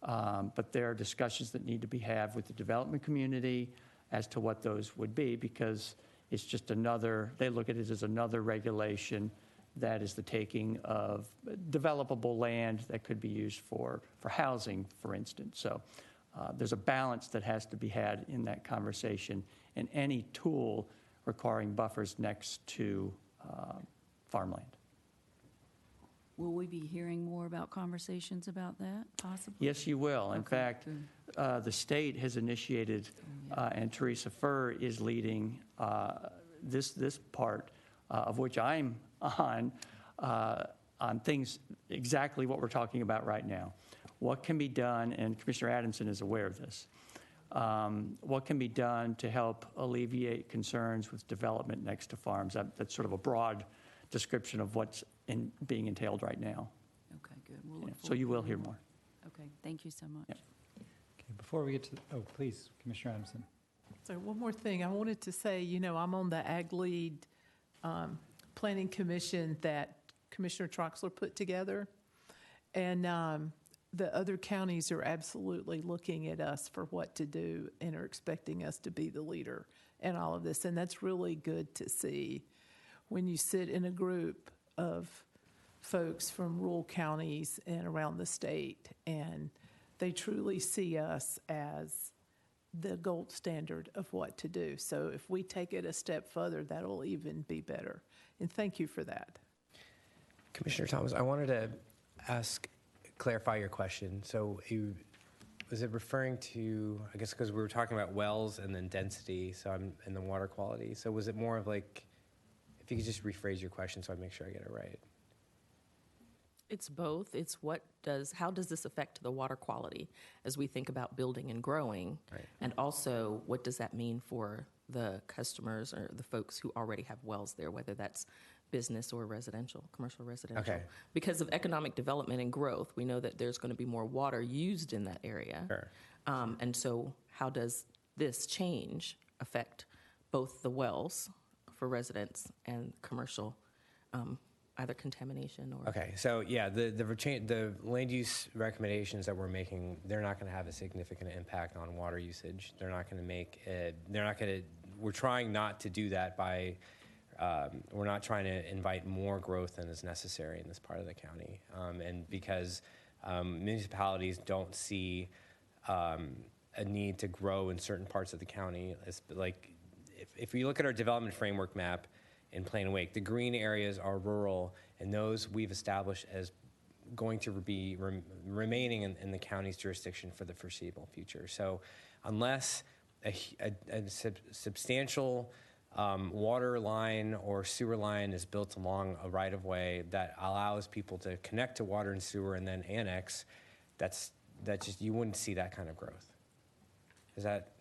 but there are discussions that need to be had with the development community as to what those would be, because it's just they look at it as another regulation that is the taking of developable land that could be used for housing, for instance. So there's a balance that has to be had in that conversation, and any tool requiring buffers next to farmland.
Will we be hearing more about conversations about that, possibly?
Yes, you will. In
Okay,
fact,
good.
the state has initiated, and Teresa Furr is leading this part, of which I'm on things exactly what we're talking about right now. What can be done, and Commissioner Adamson is aware of this, what can be done to help alleviate concerns with development next to farms? That's sort of a broad description of what's being entailed right now.
Okay, good. We'll look
So you
forward
will
to
hear
hearing
more.
Okay, thank you so much.
Yep.
Okay, before we get to, please, Commissioner Adamson.
So one more thing, I wanted to say, I'm on the Ag Lead Planning Commission that Commissioner Troxler put together. And the other counties are absolutely looking at us for what to do and are expecting us to be the leader in all of this. And that's really good to see when you sit in a group of folks from rural counties and around the state, and they truly see us as the gold standard of what to do. So if we take it a step further, that'll even be better. And thank you for that.
Commissioner Thomas, I wanted to clarify your question. So was it referring to, I guess because we were talking about wells and then density, and the water quality. So was it more of like, if you could just rephrase your question so I make sure I get it right.
It's both. It's how does this affect the water quality as we think about building and growing?
Right.
And also, what does that mean for the customers or the folks who already have wells there, whether that's business or residential, commercial residential?
Okay.
Because of economic development and growth, we know that there's going to be more water used in that area.
Sure.
And so how does this change affect both the wells for residents and commercial, either contamination or...
Okay, so yeah, the land use recommendations that we're making, they're not going to have a significant impact on water usage. They're not going to we're trying not to do that by, we're not trying to invite more growth than is necessary in this part of the county. And because municipalities don't see a need to grow in certain parts of the county, it's like, if you look at our development framework map, in Plain Wake, the green areas are rural, and those we've established as going to be remaining in the county's jurisdiction for the foreseeable future. So unless a substantial water line or sewer line is built along a right-of-way that allows people to connect to water and sewer and then annex, that's just, you wouldn't see that kind of growth. Is that,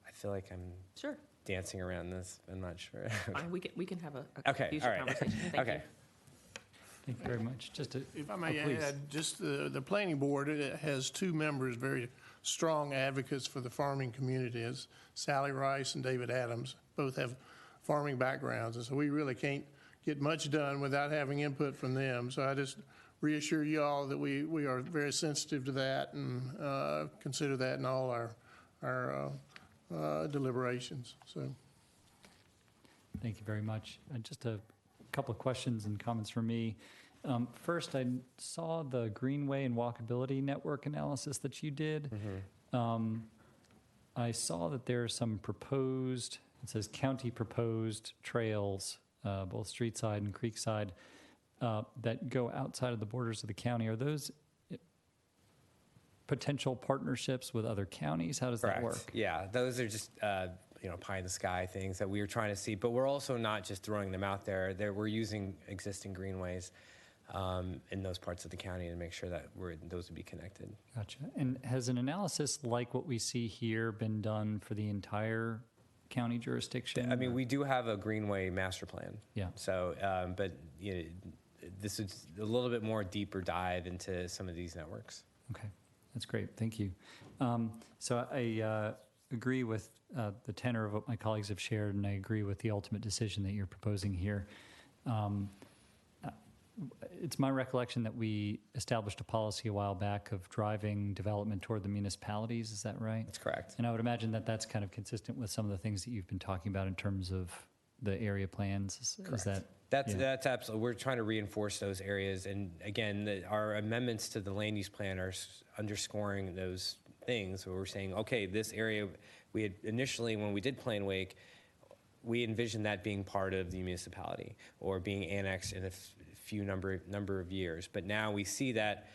I feel like I'm...
Sure.
Dancing around this, I'm not sure.
Fine, we can have a
Okay,
future
all right.
conversation. Thank
Okay.
you.
Thank you very much.
If I may
please.
add, just the planning board, it has two members, very strong advocates for the farming community, as Sally Rice and David Adams. Both have farming backgrounds, and so we really can't get much done without having input from them. So I just reassure you all that we are very sensitive to that and consider that in all our deliberations. So,
Thank you very much. Just a couple of questions and comments from me. First, I saw the Greenway and Walkability Network analysis that you did.
Mm-hmm.
I saw that there are some proposed, it says county proposed trails, both street side and creek side, that go outside of the borders of the county. Are those potential partnerships with other counties? How does that work?
Yeah, those are just pie in the sky things that we were trying to see, but we're also not just throwing them out there. We're using existing greenways in those parts of the county to make sure that those would be connected.
Gotcha. And has an analysis like what we see here been done for the entire county jurisdiction?
I mean, we do have a greenway master plan.
Yeah.
So, but this is a little bit more deeper dive into some of these networks.
Okay. That's great. Thank you. So I agree with the tenor of what my colleagues have shared, and I agree with the ultimate decision that you're proposing here. It's my recollection that we established a policy a while back of driving development toward the municipalities. Is that right?
That's correct.
And I would imagine that that's kind of consistent with some of the things that you've been talking about in terms of the area plans. Is that?
That's absolutely. We're trying to reinforce those areas, and again, our amendments to the land use plan are underscoring those things. Where we're saying, okay, this area, we had initially when we did Plain Wake, we envisioned that being part of the municipality or being annexed in a few number of years, but now we see that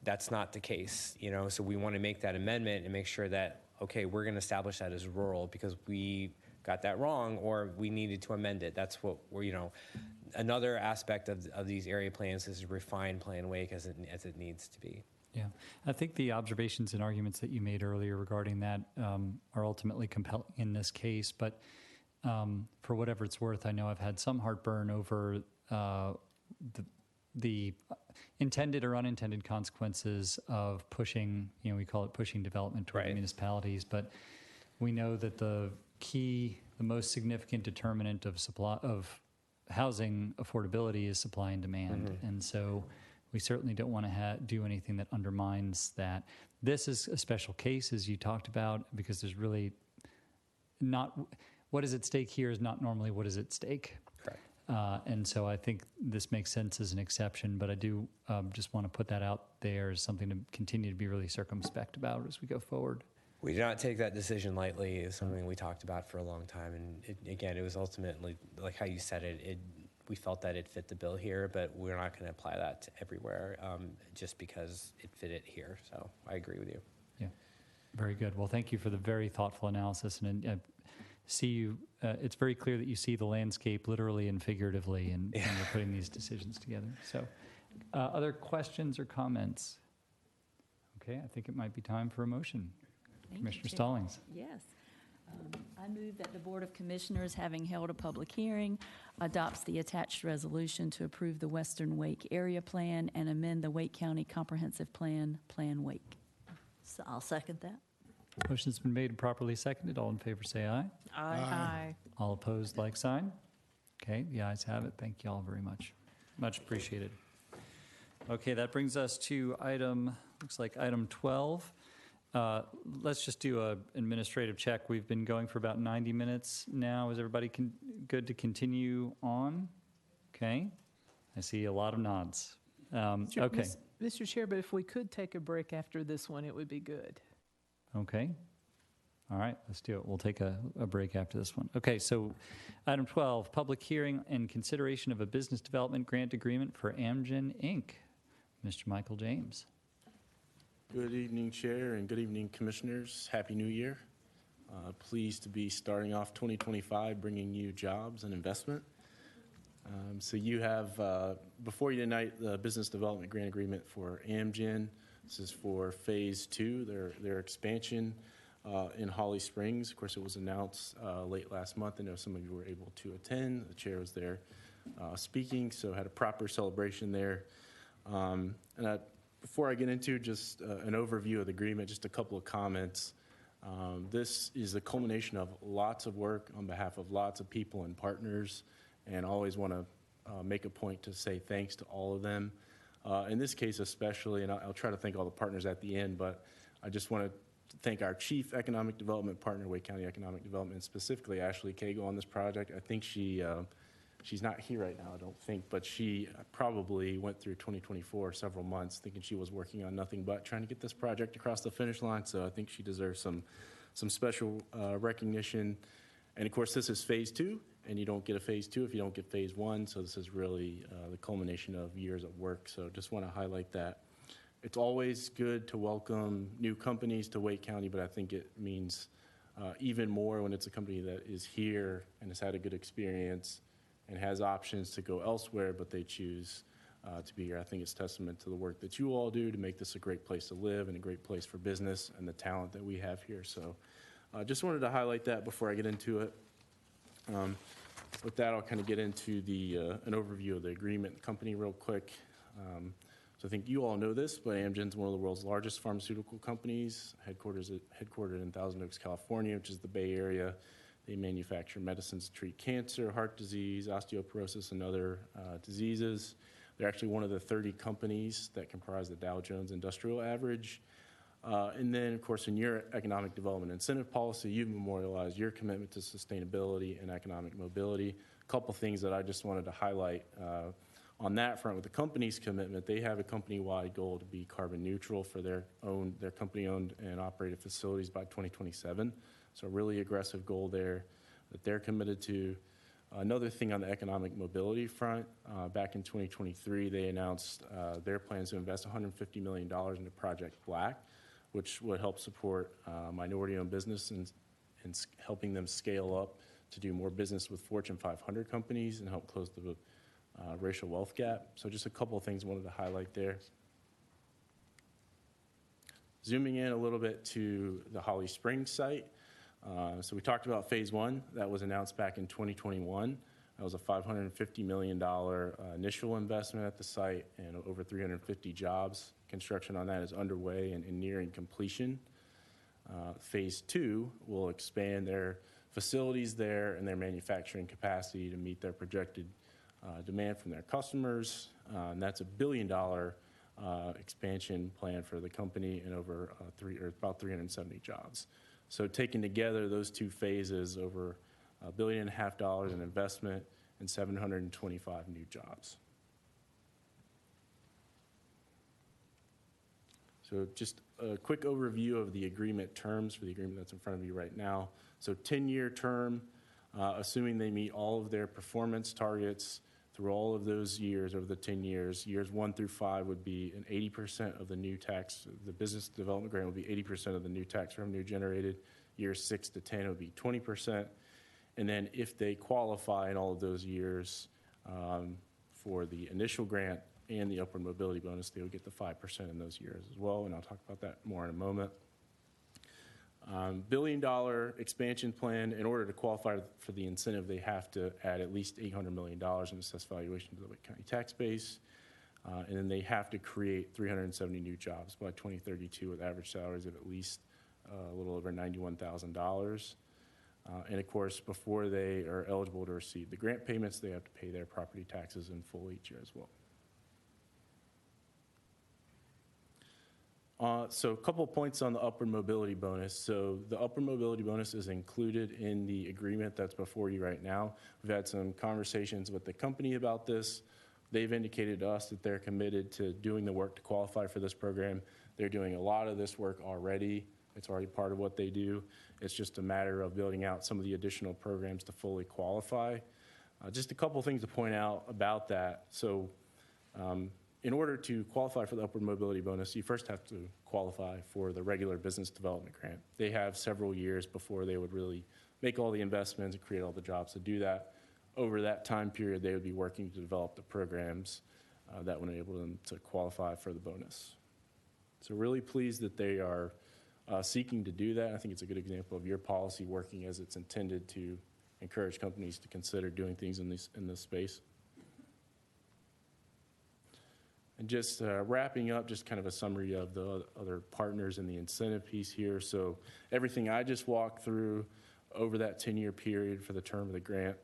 that's not the case. So we want to make that amendment and make sure that okay, we're going to establish that as rural because we got that wrong or we needed to amend it. That's what we're, another aspect of these area plans is to refine Plain Wake as it needs to be.
Yeah, I think the observations and arguments that you made earlier regarding that are ultimately compelling in this case, but for whatever it's worth, I know I've had some heartburn over the intended or unintended consequences of pushing, we call it pushing development toward the municipalities, but we know that the most significant determinant of supply of housing affordability is supply and demand. And so we certainly don't want to do anything that undermines that. This is a special case, as you talked about, because there's really not, what is at stake here is not normally what is at stake.
Correct.
And so I think this makes sense as an exception, but I do just want to put that out there as something to continue to be really circumspect about as we go forward.
We did not take that decision lightly. It's something we talked about for a long time. And it was ultimately, like how you said it, we felt that it fit the bill here, but we're not going to apply that to everywhere just because it fit it here. So I agree with you.
Yeah, very good. Well, thank you for the very thoughtful analysis. And see you, it's very clear that you see the landscape literally and figuratively, and you're putting these decisions together. So other questions or comments? Okay, I think it might be time for a motion. Commissioner Stallings.
Yes. I move that the Board of Commissioners, having held a public hearing, adopts the attached resolution to approve the Western Wake Area Plan and amend the Wake County Comprehensive Plan, Plan Wake.
So I'll second that.
Motion's been made and properly seconded. All in favor say aye.
Aye. Aye.
All opposed, like sign. Okay, the ayes have it. Thank you all very much. Much appreciated. Okay, that brings us to looks like item 12. Let's just do an administrative check. We've been going for about 90 minutes now. Is everybody good to continue on? Okay. I see a lot of nods. Okay.
Mr. Chair, but if we could take a break after this one, it would be good.
Okay. All right, let's do it. We'll take a break after this one. Okay, so item 12, public hearing and consideration of a business development grant agreement for Amgen, Inc. Mr. Michael James.
Good evening, Chair, and good evening, Commissioners. Happy New Year. Pleased to be starting off 2025 bringing you jobs and investment. So you have before you tonight the business development grant agreement for Amgen. This is for Phase 2, their expansion in Holly Springs. Of course, it was announced late last month. I know some of you were able to attend. The chair was there speaking, so had a proper celebration there. Before I get into just an overview of the agreement, just a couple of comments. This is the culmination of lots of work on behalf of lots of people and partners, and I always want to make a point to say thanks to all of them. In this case especially, and I'll try to thank all the partners at the end, but I just want to thank our Chief Economic Development Partner, Wake County Economic Development, specifically Ashley Cagle on this project. I think she's not here right now, I don't think, but she probably went through 2024 several months thinking she was working on nothing but trying to get this project across the finish line, so I think she deserves some special recognition. And of course, this is Phase 2, and you don't get a Phase 2 if you don't get Phase 1, so this is really the culmination of years of work, so just want to highlight that. It's always good to welcome new companies to Wake County, but I think it means even more when it's a company that is here and has had a good experience and has options to go elsewhere, but they choose to be here. I think it's testament to the work that you all do to make this a great place to live and a great place for business and the talent that we have here. So I just wanted to highlight that before I get into it. With that, I'll kind of get into an overview of the agreement, the company real quick. So I think you all know this, but Amgen's one of the world's largest pharmaceutical companies, headquartered in Thousand Oaks, California, which is the Bay Area. They manufacture medicines to treat cancer, heart disease, osteoporosis, and other diseases. They're actually one of the 30 companies that comprise the Dow Jones Industrial Average. And then, of course, in your economic development incentive policy, you've memorialized your commitment to sustainability and economic mobility. A couple things that I just wanted to highlight on that front with the company's commitment. They have a company-wide goal to be carbon neutral for their company-owned and operated facilities by 2027. So a really aggressive goal there that they're committed to. Another thing on the economic mobility front, back in 2023, they announced their plans to invest $150 million into Project Black, which would help support minority-owned business and helping them scale up to do more business with Fortune 500 companies and help close the racial wealth gap. So just a couple of things I wanted to highlight there. Zooming in a little bit to the Holly Springs site. So we talked about Phase 1. That was announced back in 2021. That was a $550 million initial investment at the site and over 350 jobs. Construction on that is underway and nearing completion. Phase 2 will expand their facilities there and their manufacturing capacity to meet their projected demand from their customers. And that's a $1 billion expansion plan for the company and over about 370 jobs. So taken together, those two phases, over $1.5 billion in investment and 725 new jobs. So just a quick overview of the agreement terms for the agreement that's in front of you right now. So 10-year term, assuming they meet all of their performance targets through all of those years over the 10 years. Years 1 through 5 would be an 80% of the new tax, the business development grant would be 80% of the new tax revenue generated. Years 6 to 10 would be 20%. And then if they qualify in all of those years for the initial grant and the upward mobility bonus, they would get the 5% in those years as well, and I'll talk about that more in a moment. $1 billion expansion plan. In order to qualify for the incentive, they have to add at least $800 million in assessed valuation to the Wake County tax base, and then they have to create 370 new jobs by 2032 with average salaries of at least a little over $91,000. And of course, before they are eligible to receive the grant payments, they have to pay their property taxes in full each year as well. So a couple of points on the upward mobility bonus. So the upward mobility bonus is included in the agreement that's before you right now. We've had some conversations with the company about this. They've indicated to us that they're committed to doing the work to qualify for this program. They're doing a lot of this work already. It's already part of what they do. It's just a matter of building out some of the additional programs to fully qualify. Just a couple of things to point out about that. So in order to qualify for the upward mobility bonus, you first have to qualify for the regular business development grant. They have several years before they would really make all the investments and create all the jobs to do that. Over that time period, they would be working to develop the programs that would enable them to qualify for the bonus. So really pleased that they are seeking to do that. I think it's a good example of your policy working as it's intended to encourage companies to consider doing things in this space. And just wrapping up, just kind of a summary of the other partners in the incentive piece here. So everything I just walked through over that 10-year period for the term of the grant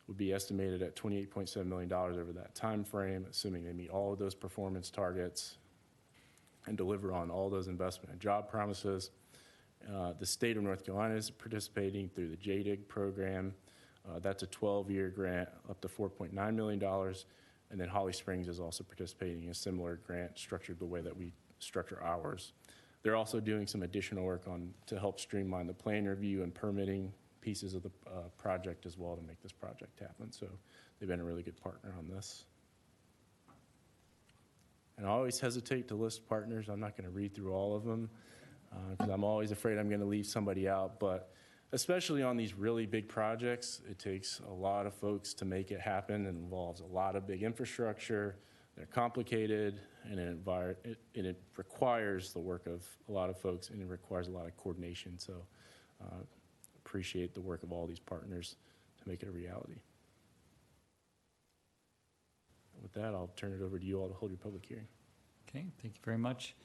would be estimated at $28.7 million over that time frame, assuming they meet all of those performance targets and deliver on all those investment and job promises. The state of North Carolina is participating through the JDIG program. That's a 12-year grant up to $4.9 million. And then Holly Springs is also participating in a similar grant structured the way that we structure ours. They're also doing some additional work to help streamline the plan review and permitting pieces of the project as well to make this project happen. So they've been a really good partner on this. And I always hesitate to list partners. I'm not going to read through all of them because I'm always afraid I'm going to leave somebody out. But especially on these really big projects, it takes a lot of folks to make it happen. It involves a lot of big infrastructure. They're complicated, and it requires the work of a lot of folks, and it requires a lot of coordination. So appreciate the work of all these partners to make it a reality. With that, I'll turn it over to you all to hold your public hearing.
Okay, thank you very much.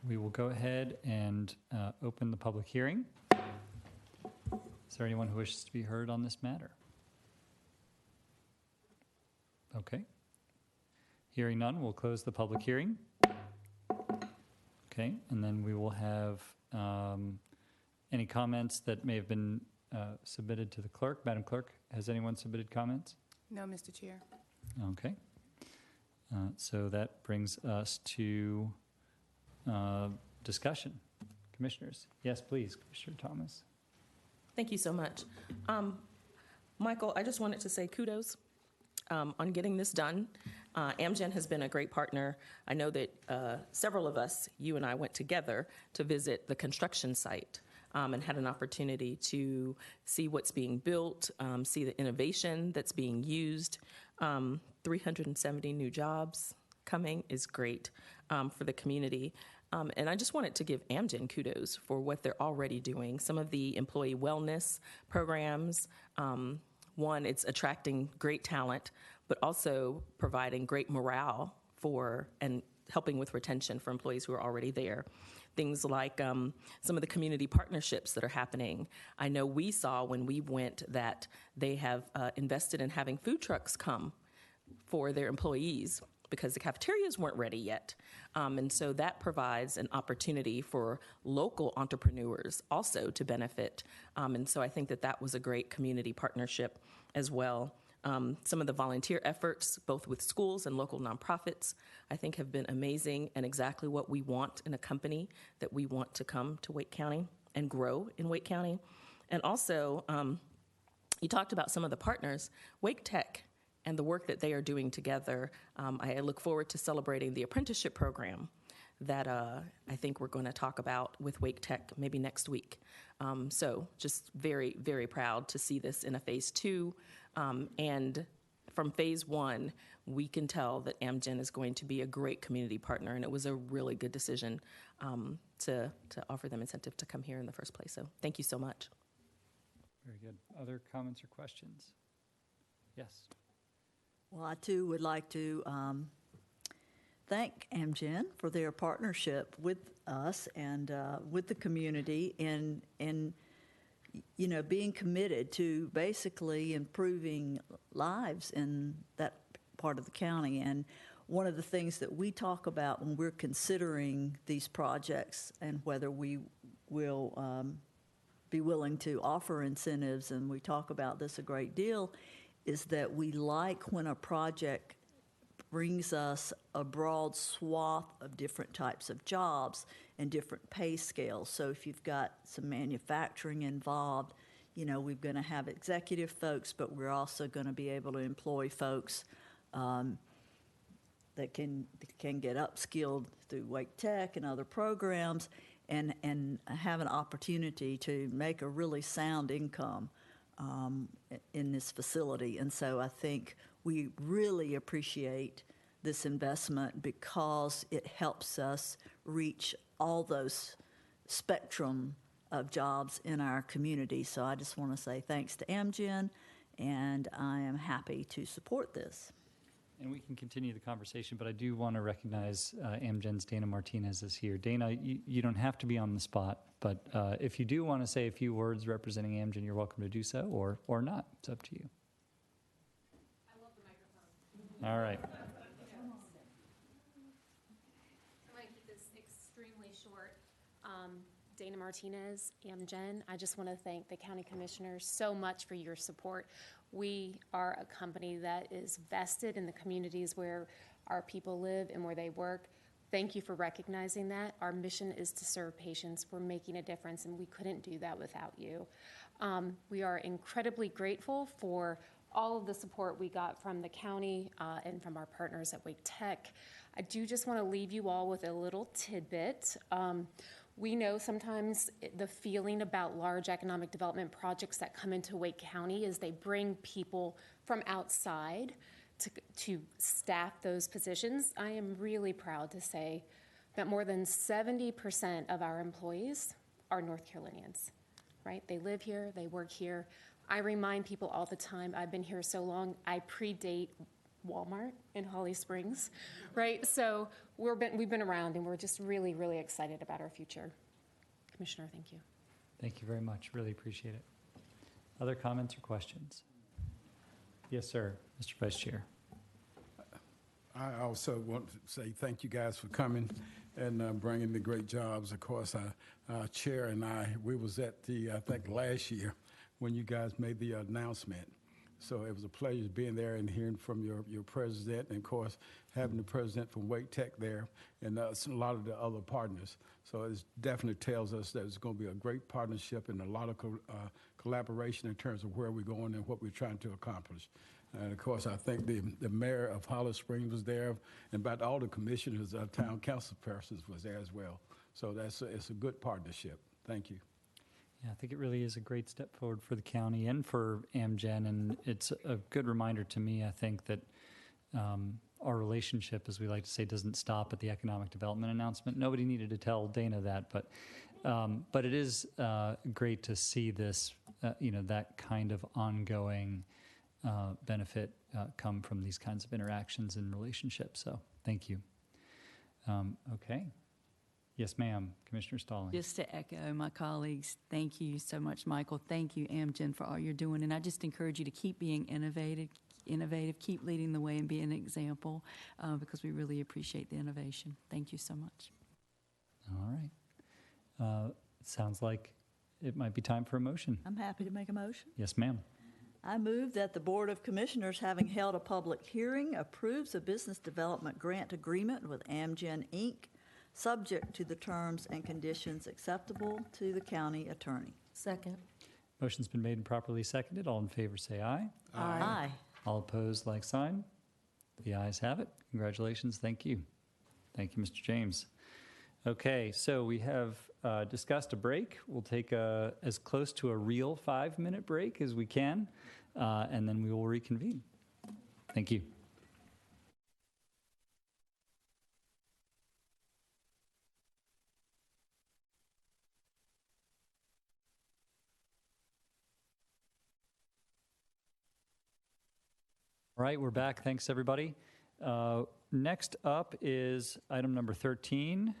We will go ahead and open the public hearing. Is there anyone who wishes to be heard on this matter? Okay. Hearing none, we'll close the public hearing. Okay, and then we will have any comments that may have been submitted to the clerk. Madam Clerk, has anyone submitted comments?
No, Mr. Chair.
Okay. So that brings us to discussion. Commissioners. Yes, please, Commissioner Thomas.
Thank you so much. Michael, I just wanted to say kudos on getting this done. Amgen has been a great partner. I know that several of us, you and I, went together to visit the construction site and had an opportunity to see what's being built, see the innovation that's being used. 370 new jobs coming is great for the community. And I just wanted to give Amgen kudos for what they're already doing. Some of the employee wellness programs, one, it's attracting great talent, but also providing great morale for and helping with retention for employees who are already there. Things like some of the community partnerships that are happening. I know we saw when we went that they have invested in having food trucks come for their employees because the cafeterias weren't ready yet. And so that provides an opportunity for local entrepreneurs also to benefit. And so I think that that was a great community partnership as well. Some of the volunteer efforts, both with schools and local nonprofits, I think have been amazing and exactly what we want in a company that we want to come to Wake County and grow in Wake County. And also, you talked about some of the partners, Wake Tech and the work that they are doing together. I look forward to celebrating the apprenticeship program that I think we're going to talk about with Wake Tech maybe next week. So just very, very proud to see this in a phase 2. And from phase 1, we can tell that Amgen is going to be a great community partner, and it was a really good decision to offer them incentive to come here in the first place. So thank you so much.
Very good. Other comments or questions? Yes.
Well, I too would like to thank Amgen for their partnership with us and with the community in being committed to basically improving lives in that part of the county. And one of the things that we talk about when we're considering these projects and whether we will be willing to offer incentives, and we talk about this a great deal, is that we like when a project brings us a broad swath of different types of jobs and different pay scales. So if you've got some manufacturing involved, we're going to have executive folks, but we're also going to be able to employ folks that can get upskilled through Wake Tech and other programs and have an opportunity to make a really sound income in this facility. And so I think we really appreciate this investment because it helps us reach all those spectrum of jobs in our community. So I just want to say thanks to Amgen, and I am happy to support this.
And we can continue the conversation, but I do want to recognize Amgen's Dana Martinez is here. Dana, you don't have to be on the spot, but if you do want to say a few words representing Amgen, you're welcome to do so, or not. It's up to you.
I love the microphone.
All right.
I'm going to keep this extremely short. Dana Martinez, Amgen, I just want to thank the county commissioners so much for your support. We are a company that is vested in the communities where our people live and where they work. Thank you for recognizing that. Our mission is to serve patients. We're making a difference, and we couldn't do that without you. We are incredibly grateful for all of the support we got from the county and from our partners at Wake Tech. I do just want to leave you all with a little tidbit. We know sometimes the feeling about large economic development projects that come into Wake County is they bring people from outside to staff those positions. I am really proud to say that more than 70% of our employees are North Carolinians, right? They live here, they work here. I remind people all the time, I've been here so long, I predate Walmart in Holly Springs, right? So we've been around, and we're just really, really excited about our future. Commissioner, thank you.
Thank you very much. Really appreciate it. Other comments or questions? Yes, sir. Mr. Vice Chair.
I also want to say thank you guys for coming and bringing the great jobs. Of course, our chair and we was at I think last year when you guys made the announcement. So it was a pleasure being there and hearing from your president, and of course having the president from Wake Tech there, and a lot of the other partners. So it definitely tells us that it's going to be a great partnership and a lot of collaboration in terms of where we're going and what we're trying to accomplish. And of course, I think the mayor of Holly Springs was there, and about all the commissioners, town council persons was there as well. So it's a good partnership. Thank you.
Yeah, I think it really is a great step forward for the county and for Amgen, and it's a good reminder to me, I think, that our relationship, as we like to say, doesn't stop at the economic development announcement. Nobody needed to tell Dana that, but it is great to see this, that kind of ongoing benefit come from these kinds of interactions and relationships. So thank you. Okay. Yes, ma'am. Commissioner Stalling.
Just to echo my colleagues, thank you so much, Michael. Thank you, Amgen, for all you're doing. And I just encourage you to keep being innovative, keep leading the way and be an example because we really appreciate the innovation. Thank you so much.
All right. It sounds like it might be time for a motion.
I'm happy to make a motion.
Yes, ma'am.
I move that the Board of Commissioners, having held a public hearing, approves a business development grant agreement with Amgen, Inc., subject to the terms and conditions acceptable to the county attorney.
Second.
Motion's been made and properly seconded. All in favor say aye.
Aye. Aye.
All opposed, like sign. The ayes have it. Congratulations. Thank you. Thank you, Mr. James. Okay, so we have discussed a break. We'll take as close to a real 5-minute break as we can, and then we will reconvene. Thank you. All right, we're back. Thanks, everybody. Next up is item number 13,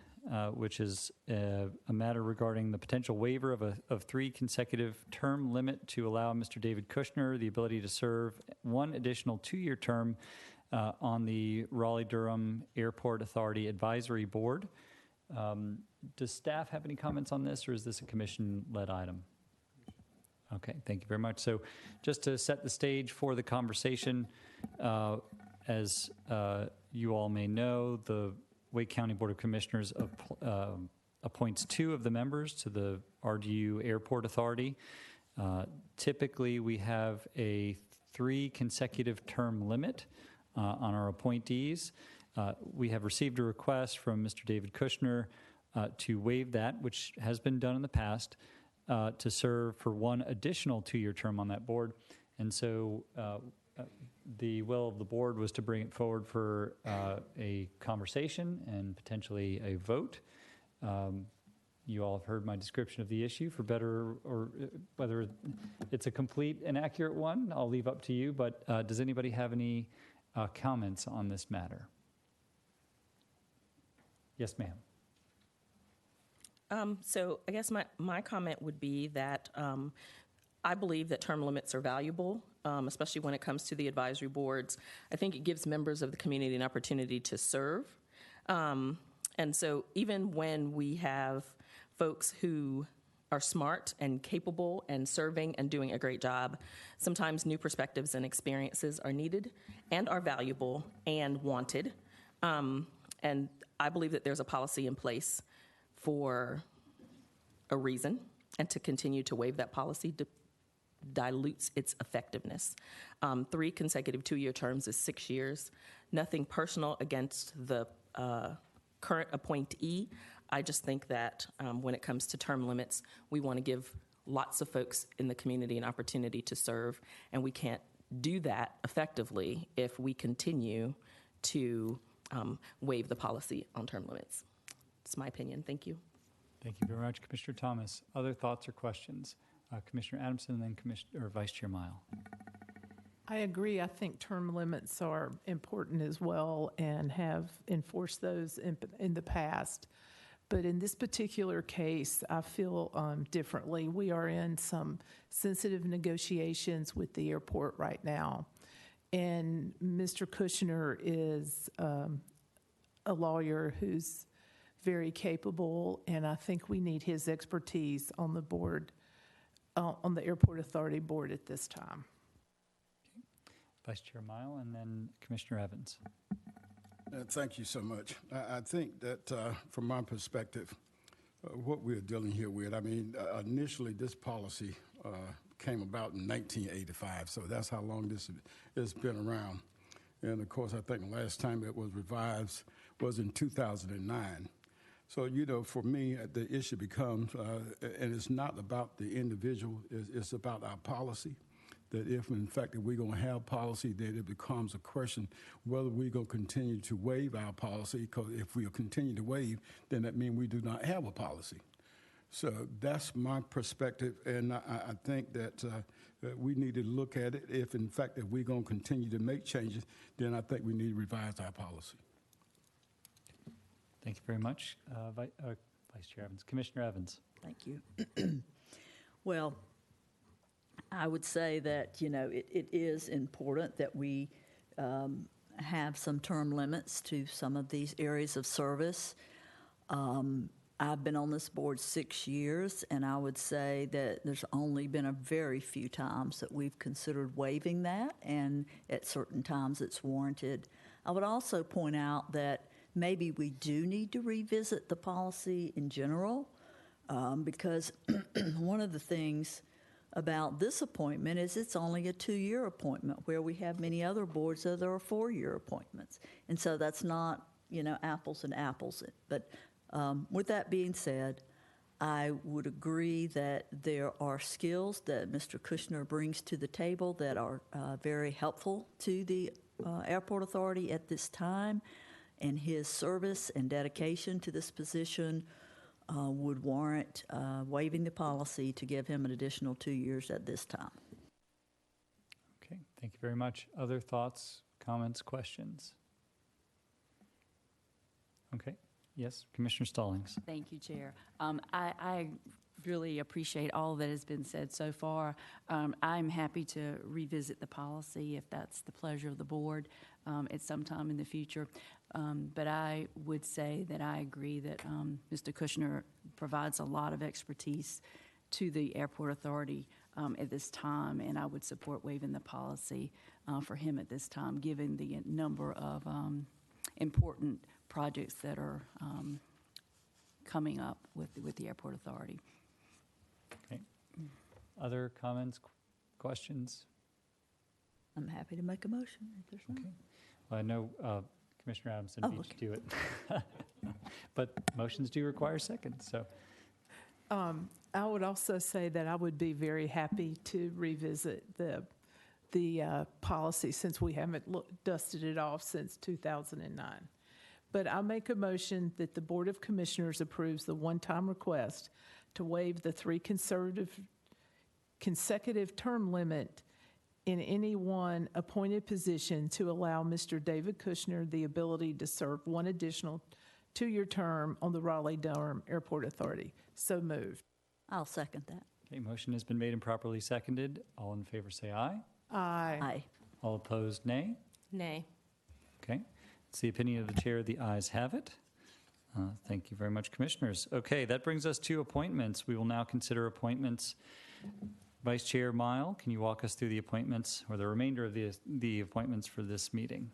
which is a matter regarding the potential waiver of 3 consecutive term limit to allow Mr. David Kushner the ability to serve 1 additional 2-year term on the Raleigh-Durham Airport Authority Advisory Board. Does staff have any comments on this, or is this a commission-led item? Okay, thank you very much. So just to set the stage for the conversation, as you all may know, the Wake County Board of Commissioners appoints 2 of the members to the RDU Airport Authority. Typically, we have a 3 consecutive term limit on our appointees. We have received a request from Mr. David Kushner to waive that, which has been done in the past, to serve for 1 additional 2-year term on that board. And so the will of the board was to bring it forward for a conversation and potentially a vote. You all have heard my description of the issue. For better or whether it's a complete and accurate one, I'll leave up to you. But does anybody have any comments on this matter? Yes, ma'am.
So I guess my comment would be that I believe that term limits are valuable, especially when it comes to the advisory boards. I think it gives members of the community an opportunity to serve. And so even when we have folks who are smart and capable and serving and doing a great job, sometimes new perspectives and experiences are needed and are valuable and wanted. And I believe that there's a policy in place for a reason, and to continue to waive that policy dilutes its effectiveness. 3 consecutive 2-year terms is 6 years. Nothing personal against the current appointee. I just think that when it comes to term limits, we want to give lots of folks in the community an opportunity to serve, and we can't do that effectively if we continue to waive the policy on term limits. It's my opinion. Thank you.
Thank you very much, Commissioner Thomas. Other thoughts or questions? Commissioner Adamson and then Vice Chair Mile.
I agree. I think term limits are important as well and have enforced those in the past. But in this particular case, I feel differently. We are in some sensitive negotiations with the airport right now. And Mr. Kushner is a lawyer who's very capable, and I think we need his expertise on the board, on the Airport Authority board at this time.
Okay. Vice Chair Mile and then Commissioner Evans.
Thank you so much. I think that from my perspective, what we're dealing here with, I mean, initially this policy came about in 1985, so that's how long this has been around. And of course, I think the last time it was revised was in 2009. So, you know, for me, the issue becomes, and it's not about the individual, it's about our policy. that if in fact that we're going to have policy, that it becomes a question whether we're going to continue to waive our policy, because if we continue to waive, then that means we do not have a policy. So that's my perspective, and I think that we need to look at it. If in fact that we're going to continue to make changes, then I think we need to revise our policy.
Thank you very much, Vice Chair Evans. Commissioner Evans.
Thank you. Well, I would say that, it is important that we have some term limits to some of these areas of service. I've been on this board 6 years, and I would say that there's only been a very few times that we've considered waiving that, and at certain times it's warranted. I would also point out that maybe we do need to revisit the policy in general, because one of the things about this appointment is it's only a 2-year appointment, where we have many other boards that are 4-year appointments. And so that's not, apples and apples. But with that being said, I would agree that there are skills that Mr. Kushner brings to the table that are very helpful to the Airport Authority at this time, and his service and dedication to this position would warrant waiving the policy to give him an additional 2 years at this time.
Okay, thank you very much. Other thoughts, comments, questions? Okay, yes, Commissioner Stallings.
Thank you, Chair. I really appreciate all that has been said so far. I'm happy to revisit the policy if that's the pleasure of the board at some time in the future. But I would say that I agree that Mr. Kushner provides a lot of expertise to the Airport Authority at this time, and I would support waiving the policy for him at this time, given the number of important projects that are coming up with the Airport Authority.
Okay. Other comments, questions?
I'm happy to make a motion if there's none.
Okay. Well, I know Commissioner Adamson beat you to it, but motions do require seconds. So,
I would also say that I would be very happy to revisit the policy, since we haven't dusted it off since 2009. But I make a motion that the Board of Commissioners approves the one-time request to waive the 3 consecutive term limit in any one appointed position to allow Mr. David Kushner the ability to serve one additional 2-year term on the Raleigh-Durham Airport Authority. So moved.
I'll second that.
okay, motion has been made and properly seconded. All in favor say aye.
Aye.
Aye.
All opposed, nay.
Nay.
Okay, it's the opinion of the chair. The ayes have it. Thank you very much, commissioners. Okay, that brings us to appointments. We will now consider appointments. Vice Chair Mile, can you walk us through the appointments, or the remainder of the appointments for this meeting?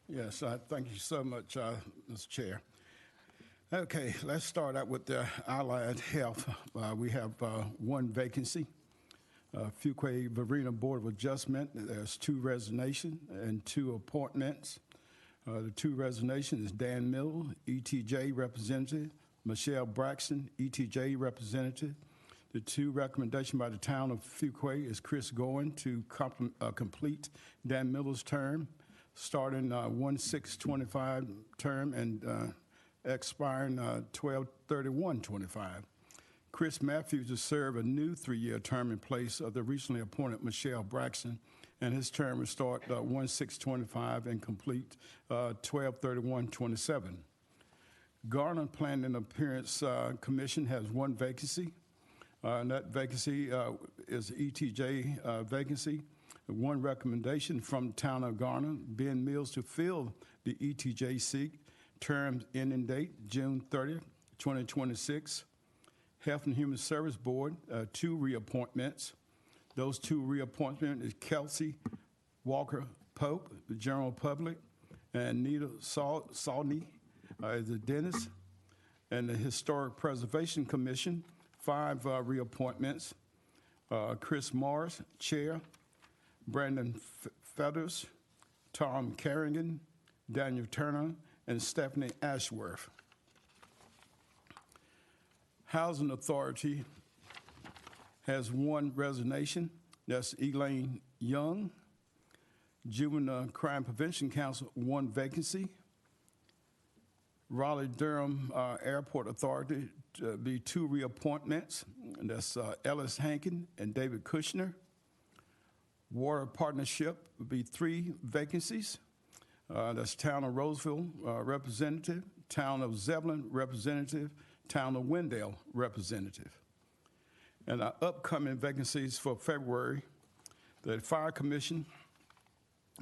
Yes, thank you so much, Mr. Chair. Okay, let's start out with the Allied Health. We have 1 vacancy. Fuquay Varina Board of Adjustment, there's 2 resignations and 2 appointments. The 2 resignations is Dan Miller, ETJ representative, Michelle Braxton, ETJ representative. The 2 recommendations by the town of Fuquay is Chris Goen to complete Dan Miller's term, starting 1/6/25 term and expiring 12/31/25. Chris Matthews to serve a new 3-year term in place of the recently appointed Michelle Braxton, and his term will start 1/6/25 and complete 12/31/27. Garland Planning and Appearance Commission has 1 vacancy. And that vacancy is ETJ vacancy. 1 recommendation from the town of Garner, Ben Mills to fill the ETJ seat, term ending date June 30th, 2026. Health and Human Service Board, 2 reappointments. Those 2 reappointments is Kelsey Walker Pope, the general public, and Nita Salney is the dentist. And the Historic Preservation Commission, 5 reappointments. Chris Morris, chair. Brandon Feathers, Tom Carrigan, Daniel Turner, and Stephanie Ashworth. Housing Authority has 1 resignation. That's Elaine Young. Juvenile Crime Prevention Council, 1 vacancy. Raleigh-Durham Airport Authority to be 2 reappointments. And that's Ellis Hankin and David Kushner. Water Partnership would be 3 vacancies. That's Town of Roseville representative, Town of Zebulon representative, Town of Wendell representative. And our upcoming vacancies for February, the Fire Commission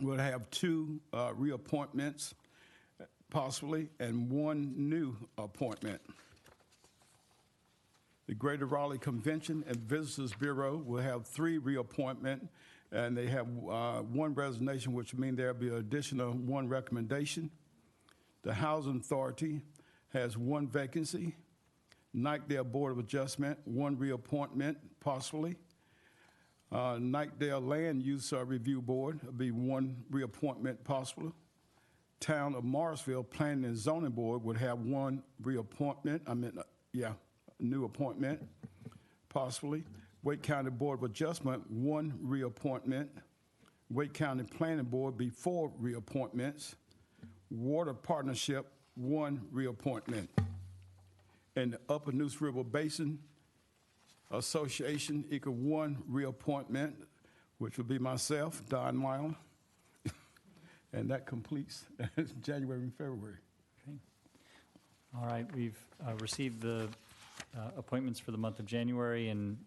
will have 2 reappointments possibly and 1 new appointment. The Greater Raleigh Convention and Visitors Bureau will have 3 reappointment, and they have 1 resignation, which means there'll be an additional 1 recommendation. The Housing Authority has 1 vacancy. Knightdale Board of Adjustment, 1 reappointment, possibly. Knightdale Land Use Review Board will be 1 reappointment, possibly. Town of Morrisville Planning and Zoning Board would have 1 reappointment, new appointment, possibly. Wake County Board of Adjustment, 1 reappointment. Wake County Planning Board be 4 reappointments. Water Partnership, 1 reappointment. And the Upper Neuse River Basin Association, equal 1 reappointment, which would be myself, Don Miles. And that completes January and February.
Okay. All right, we've received the appointments for the month of January and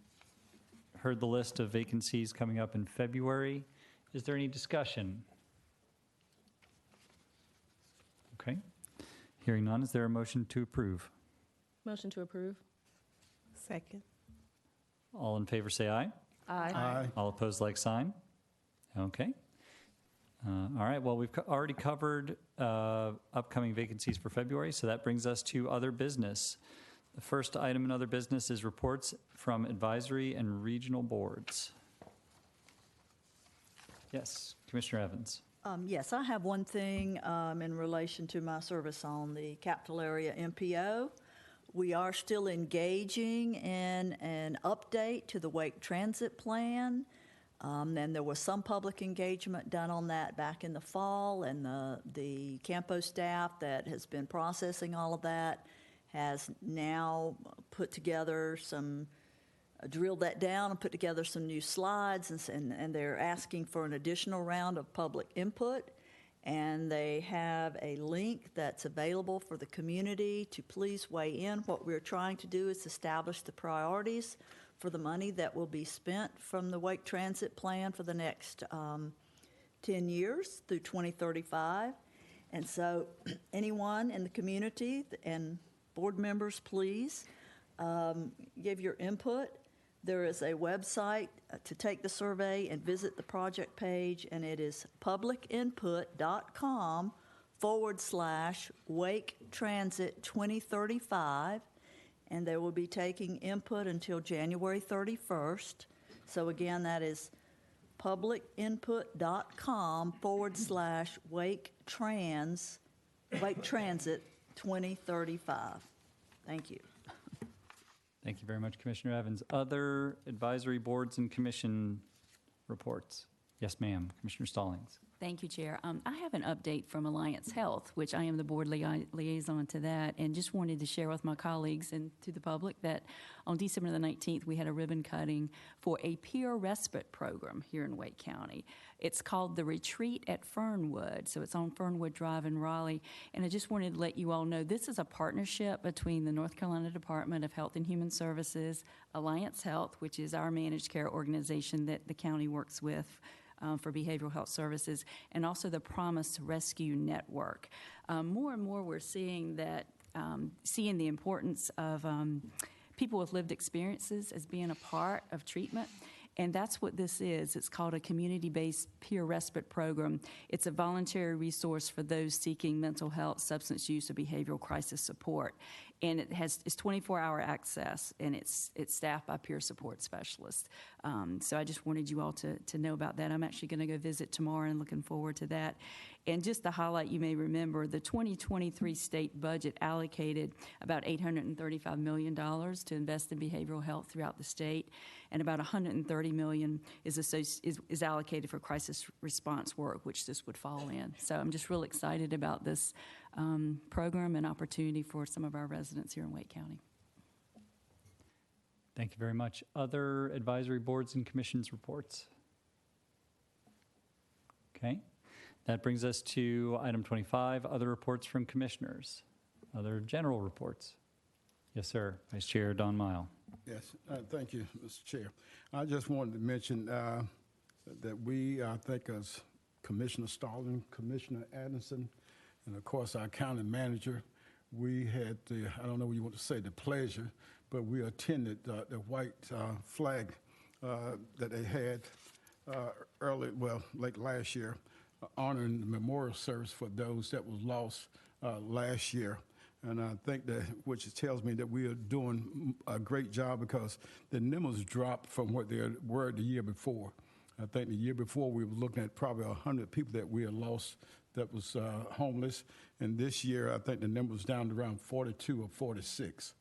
heard the list of vacancies coming up in February. Is there any discussion? Okay. Hearing none, is there a motion to approve?
Motion to approve.
Second.
All in favor say aye.
Aye.
Aye.
All opposed, like sign. Okay. All right, well, we've already covered upcoming vacancies for February, so that brings us to other business. The first item in other business is reports from advisory and regional boards. Yes, Commissioner Evans.
Yes, I have one thing in relation to my service on the Capital Area MPO. We are still engaging in an update to the Wake Transit Plan. And there was some public engagement done on that back in the fall, and the Campo staff that has been processing all of that has now put together drilled that down and put together some new slides, and they're asking for an additional round of public input. And they have a link that's available for the community to please weigh in. What we're trying to do is establish the priorities for the money that will be spent from the Wake Transit Plan for the next 10 years through 2035. And so anyone in the community and board members, please give your input. There is a website to take the survey and visit the project page, and it is publicinput.com/Wake Transit 2035. And they will be taking input until January 31st. So again, that is publicinput.com/Wake Transit 2035. Thank you.
Thank you very much, Commissioner Evans. Other advisory boards and commission reports? Yes, ma'am. Commissioner Stallings.
Thank you, Chair. I have an update from Alliance Health, which I am the board liaison to that, and just wanted to share with my colleagues and to the public that on December the 19th, we had a ribbon cutting for a peer respite program here in Wake County. It's called the Retreat at Fernwood, so it's on Fernwood Drive in Raleigh, and I just wanted to let you all know this is a partnership between the North Carolina Department of Health and Human Services, Alliance Health, which is our managed care organization that the county works with for behavioral health services, and also the Promise Rescue Network. More and more we're seeing that, seeing the importance of people with lived experiences as being a part of treatment. And that's what this is. It's called a community-based peer respite program. It's a voluntary resource for those seeking mental health, substance use, or behavioral crisis support. and it's 24-hour access, and it's staffed by peer support specialists. So I just wanted you all to know about that. I'm actually going to go visit tomorrow and looking forward to that. And just to highlight, you may remember the 2023 state budget allocated about $835 million to invest in behavioral health throughout the state, and about $130 million is allocated for crisis response work, which this would fall in. So I'm just real excited about this program and opportunity for some of our residents here in Wake County.
Thank you very much. Other advisory boards and commissions reports? Okay. That brings us to item 25, other reports from commissioners. Other general reports. Yes, sir. Vice Chair Don Mile.
Yes, thank you, Mr. Chair. I just wanted to mention that we, I think as Commissioner Stalling, Commissioner Addison, and of course our county manager, we had the, I don't know what you want to say, the pleasure, but we attended the white flag that they had late last year, honoring the memorial service for those that was lost last year. And I think that, which tells me that we are doing a great job, because the numbers dropped from what they were the year before. I think the year before we were looking at probably 100 people that we had lost that was homeless. And this year, I think the number was down to around 42 or 46.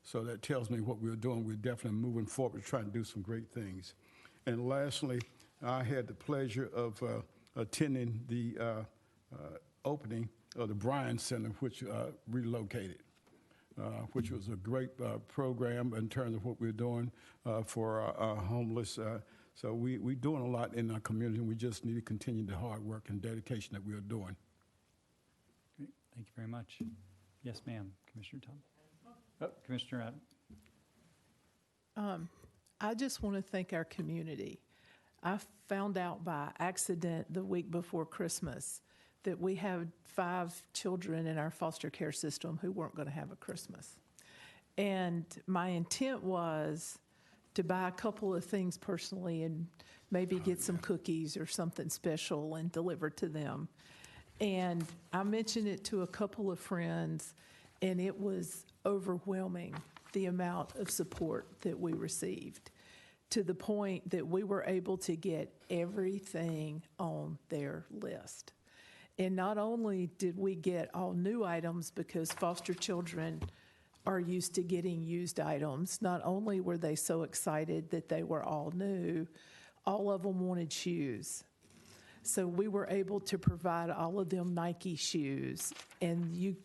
So that tells me what we're doing. We're definitely moving forward, trying to do some great things. And lastly, I had the pleasure of attending the opening of the Bryan Center, which relocated, which was a great program in terms of what we're doing for our homeless. So we're doing a lot in our community, and we just need to continue the hard work and dedication that we are doing.
Great. Thank you very much. Yes, ma'am. Commissioner Tom. Oh, Commissioner Adam.
I just want to thank our community. I found out by accident the week before Christmas that we had 5 children in our foster care system who weren't going to have a Christmas. And my intent was to buy a couple of things personally and maybe get some cookies or something special and deliver to them. And I mentioned it to a couple of friends, and it was overwhelming, the amount of support that we received, to the point that we were able to get everything on their list. And not only did we get all new items, because foster children are used to getting used items, not only were they so excited that they were all new, all of them wanted shoes. So we were able to provide all of them Nike shoes. And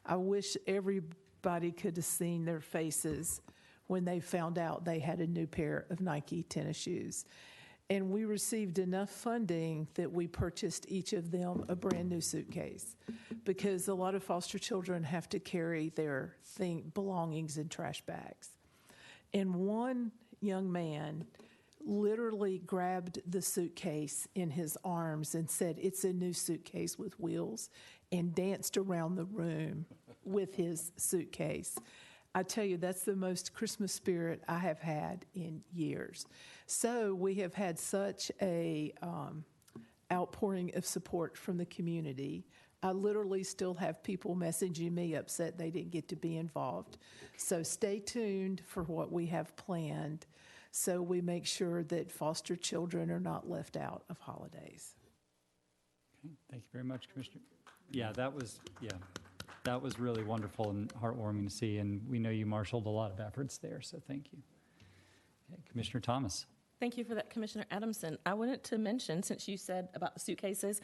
I wish everybody could have seen their faces when they found out they had a new pair of Nike tennis shoes. And we received enough funding that we purchased each of them a brand new suitcase, because a lot of foster children have to carry their belongings in trash bags. And one young man literally grabbed the suitcase in his arms and said, "It's a new suitcase with wheels," and danced around the room with his suitcase. I tell you, that's the most Christmas spirit I have had in years. So we have had such a outpouring of support from the community. I literally still have people messaging me upset they didn't get to be involved. So stay tuned for what we have planned, so we make sure that foster children are not left out of holidays.
Okay. Thank you very much, Commissioner. That was really wonderful and heartwarming to see, and we know you marshaled a lot of efforts there, so thank you. Okay, Commissioner Thomas.
Thank you for that, Commissioner Adamson. I wanted to mention, since you said about the suitcases,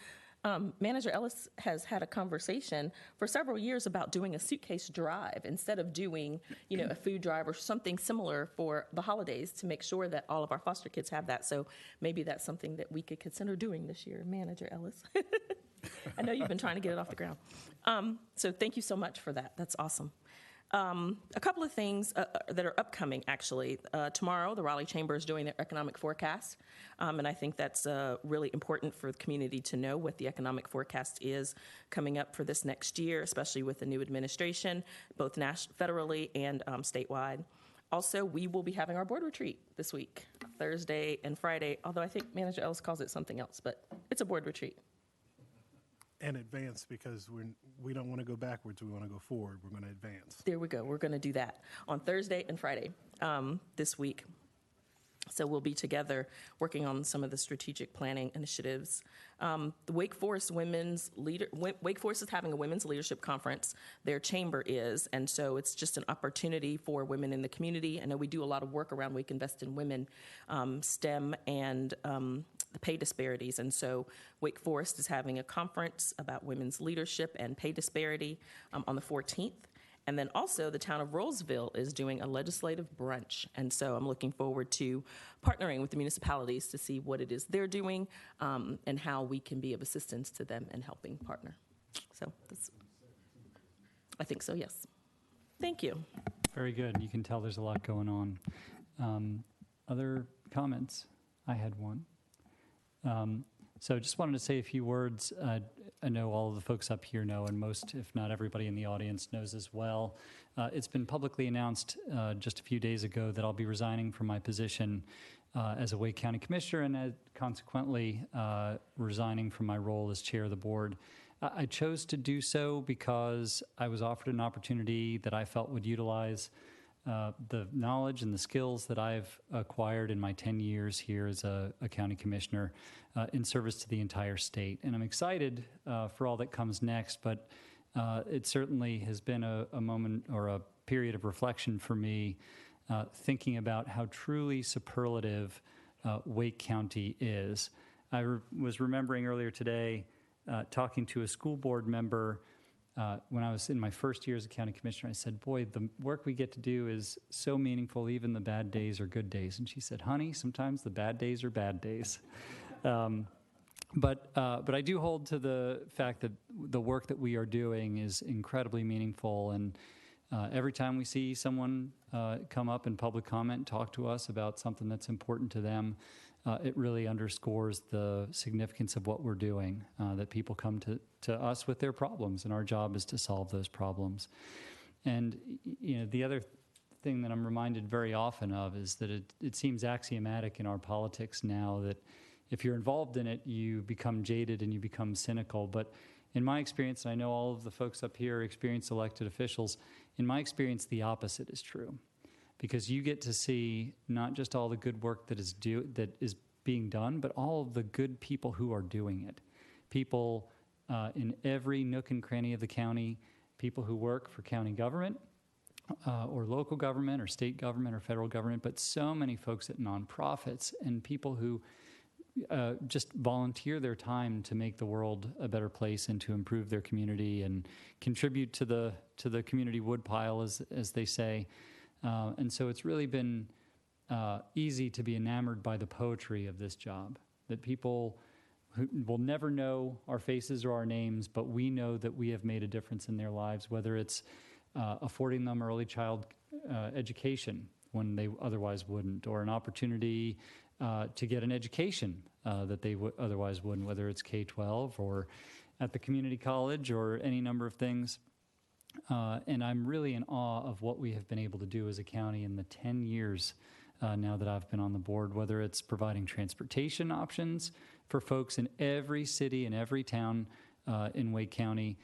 Manager Ellis has had a conversation for several years about doing a suitcase drive instead of doing, a food drive or something similar for the holidays, to make sure that all of our foster kids have that. So maybe that's something that we could consider doing this year, Manager Ellis. I know you've been trying to get it off the ground. So thank you so much for that. That's awesome. A couple of things that are upcoming, actually. Tomorrow, the Raleigh Chamber is doing their economic forecast, and I think that's really important for the community to know what the economic forecast is coming up for this next year, especially with the new administration, both federally and statewide. Also, we will be having our board retreat this week, Thursday and Friday, although I think Manager Ellis calls it something else, but it's a board retreat.
and advance, because we don't want to go backwards, we want to go forward. We're going to advance.
There we go. We're going to do that on Thursday and Friday this week. So we'll be together working on some of the strategic planning initiatives. The Wake Forest Wake Forest is having a women's leadership conference. Their chamber is, and so it's just an opportunity for women in the community. I know we do a lot of work around Wake Invest in Women, STEM, and the pay disparities. And so Wake Forest is having a conference about women's leadership and pay disparity on the 14th. And then also the town of Rollsville is doing a legislative brunch. And so I'm looking forward to partnering with the municipalities to see what it is they're doing and how we can be of assistance to them in helping partner. So I think so, yes. Thank you.
Very good. You can tell there's a lot going on. Other comments? I had one. So just wanted to say a few words. I know all of the folks up here know, and most, if not everybody in the audience knows as well. It's been publicly announced just a few days ago that I'll be resigning from my position as a Wake County Commissioner and consequently resigning from my role as chair of the board. I chose to do so because I was offered an opportunity that I felt would utilize the knowledge and the skills that I've acquired in my 10 years here as a county commissioner in service to the entire state. And I'm excited for all that comes next, but it certainly has been a moment or a period of reflection for me, thinking about how truly superlative Wake County is. I was remembering earlier today talking to a school board member when I was in my first year as a county commissioner. I said, boy, the work we get to do is so meaningful, even the bad days are good days. And she said, honey, sometimes the bad days are bad days. But I do hold to the fact that the work that we are doing is incredibly meaningful. And every time we see someone come up in public comment, talk to us about something that's important to them, it really underscores the significance of what we're doing, that people come to us with their problems, and our job is to solve those problems. And the other thing that I'm reminded very often of is that it seems axiomatic in our politics now that if you're involved in it, you become jaded and you become cynical. But in my experience, and I know all of the folks up here are experienced elected officials, in my experience, the opposite is true. Because you get to see not just all the good work that is being done, but all of the good people who are doing it. People in every nook and cranny of the county, people who work for county government or local government or state government or federal government, but so many folks at nonprofits and people who just volunteer their time to make the world a better place and to improve their community and contribute to the community woodpile, as they say. And so it's really been easy to be enamored by the poetry of this job, that people who will never know our faces or our names, but we know that we have made a difference in their lives, whether it's affording them early child education when they otherwise wouldn't, or an opportunity to get an education that they otherwise wouldn't, whether it's K-12 or at the community college or any number of things. And I'm really in awe of what we have been able to do as a county in the 10 years now that I've been on the board, whether it's providing transportation options for folks in every city and every town in Wake County.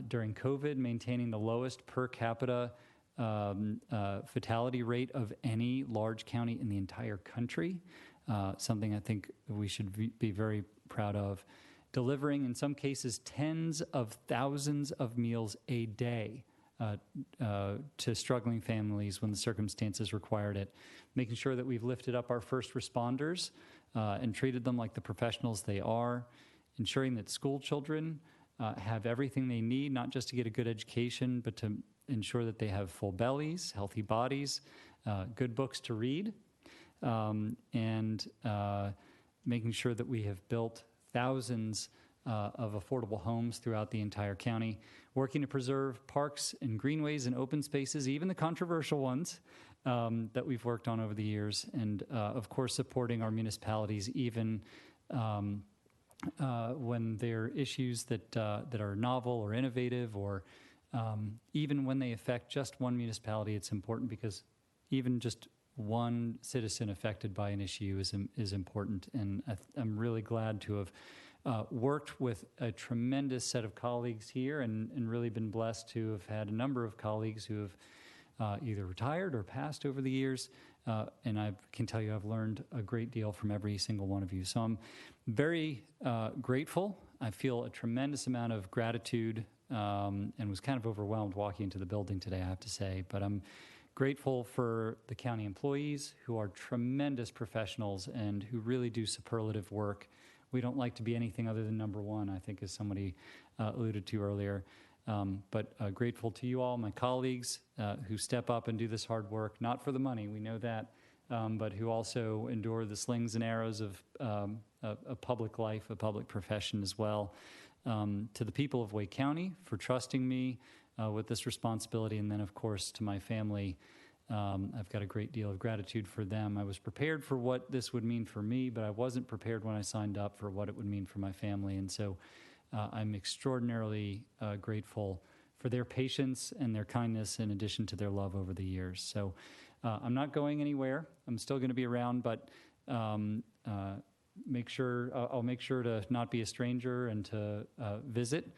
During COVID, maintaining the lowest per capita fatality rate of any large county in the entire country, something I think we should be very proud of. Delivering, in some cases, tens of thousands of meals a day to struggling families when the circumstances required it. Making sure that we've lifted up our first responders and treated them like the professionals they are. Ensuring that school children have everything they need, not just to get a good education, but to ensure that they have full bellies, healthy bodies, good books to read, and making sure that we have built thousands of affordable homes throughout the entire county, working to preserve parks and greenways and open spaces, even the controversial ones that we've worked on over the years, and of course supporting our municipalities even when there are issues that are novel or innovative, or even when they affect just one municipality. It's important because even just one citizen affected by an issue is important, and I'm really glad to have worked with a tremendous set of colleagues here and really been blessed to have had a number of colleagues who have either retired or passed over the years. And I can tell you I've learned a great deal from every single one of you. So I'm very grateful. I feel a tremendous amount of gratitude and was kind of overwhelmed walking into the building today, I have to say. But I'm grateful for the county employees who are tremendous professionals and who really do superlative work. We don't like to be anything other than number one, I think, as somebody alluded to earlier. But grateful to you all, my colleagues, who step up and do this hard work, not for the money, we know that, but who also endure the slings and arrows of a public life, a public profession as well. To the people of Wake County for trusting me with this responsibility, and then, of course, to my family. I've got a great deal of gratitude for them. I was prepared for what this would mean for me, but I wasn't prepared when I signed up for what it would mean for my family. And so I'm extraordinarily grateful for their patience and their kindness in addition to their love over the years. So I'm not going anywhere. I'm still going to be around, but I'll make sure to not be a stranger and to visit.